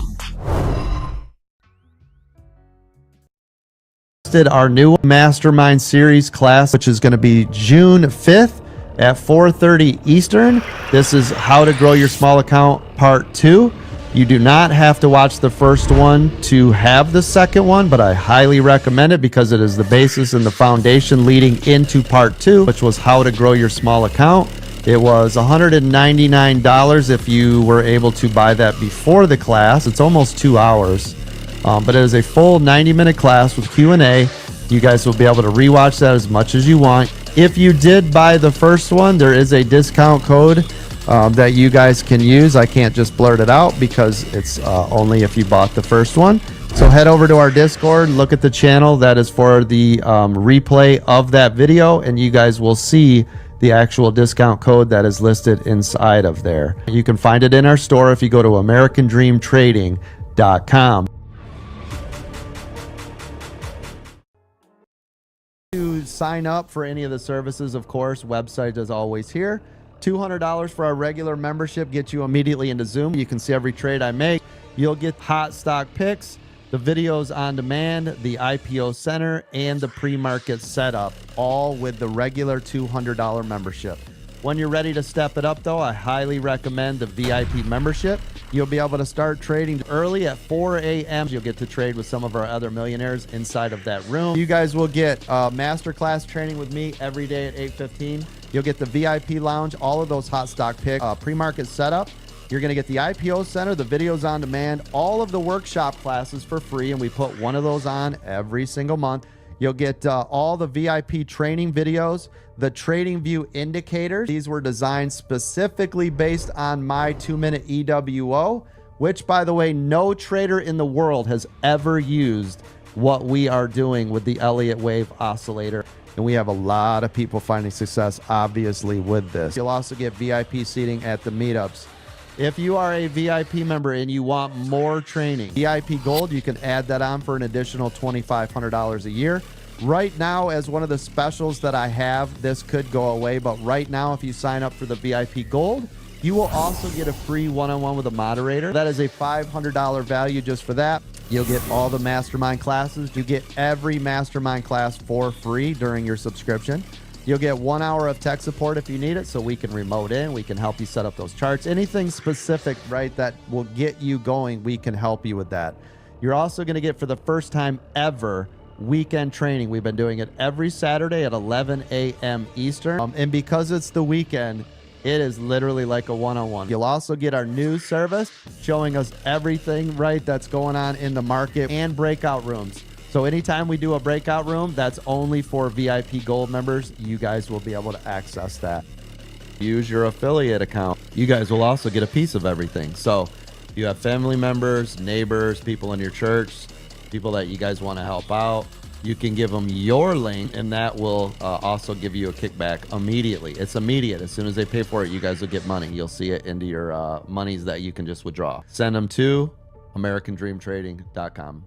Did our new mastermind series class, which is going to be June 5th at 4:30 Eastern. This is how to grow your small account part 2. You do not have to watch the first one to have the second one, but I highly recommend it because it is the basis and the foundation leading into part 2, which was how to grow your small account. It was $199 if you were able to buy that before the class. It's almost 2 hours. But it is a full 90-minute class with Q&A. You guys will be able to rewatch that as much as you want. If you did buy the first one, there is a discount code that you guys can use. I can't just blurt it out because it's only if you bought the first one. So head over to our Discord, look at the channel. That is for the replay of that video, and you guys will see the actual discount code that is listed inside of there. You can find it in our store if you go to AmericanDreamTrading.com. To sign up for any of the services, of course, website is always here. $200 for our regular membership gets you immediately into Zoom. You can see every trade I make. You'll get hot stock picks, the videos on demand, the IPO center, and the pre-market setup, all with the regular $200 membership. When you're ready to step it up, though, I highly recommend the VIP membership. You'll be able to start trading early at 4 a.m. You'll get to trade with some of our other millionaires inside of that room. You guys will get masterclass training with me every day at 8:15. You'll get the VIP lounge, all of those hot stock picks, pre-market setup. You're going to get the IPO center, the videos on demand, all of the workshop classes for free, and we put one of those on every single month. You'll get all the VIP training videos, the Trading View indicators. These were designed specifically based on my 2-minute EWO, which, by the way, no trader in the world has ever used what we are doing with the Elliott Wave Oscillator. And we have a lot of people finding success, obviously, with this. You'll also get VIP seating at the meetups. If you are a VIP member and you want more training, VIP Gold, you can add that on for an additional $2,500 a year. Right now, as one of the specials that I have, this could go away, but right now, if you sign up for the VIP Gold, you will also get a free one-on-one with a moderator. That is a $500 value just for that. You'll get all the mastermind classes. You get every mastermind class for free during your subscription. You'll get 1 hour of tech support if you need it, so we can remote in. We can help you set up those charts. Anything specific, right, that will get you going, we can help you with that. You're also going to get, for the first time ever, weekend training. We've been doing it every Saturday at 11 a.m. Eastern. And because it's the weekend, it is literally like a one-on-one. You'll also get our news service showing us everything, right, that's going on in the market, and breakout rooms. So anytime we do a breakout room, that's only for VIP Gold members. You guys will be able to access that. Use your affiliate account. You guys will also get a piece of everything. So you have family members, neighbors, people in your church, people that you guys want to help out. You can give them your link, and that will also give you a kickback immediately. It's immediate. As soon as they pay for it, you guys will get money. You'll see it into your monies that you can just withdraw. Send them to AmericanDreamTrading.com.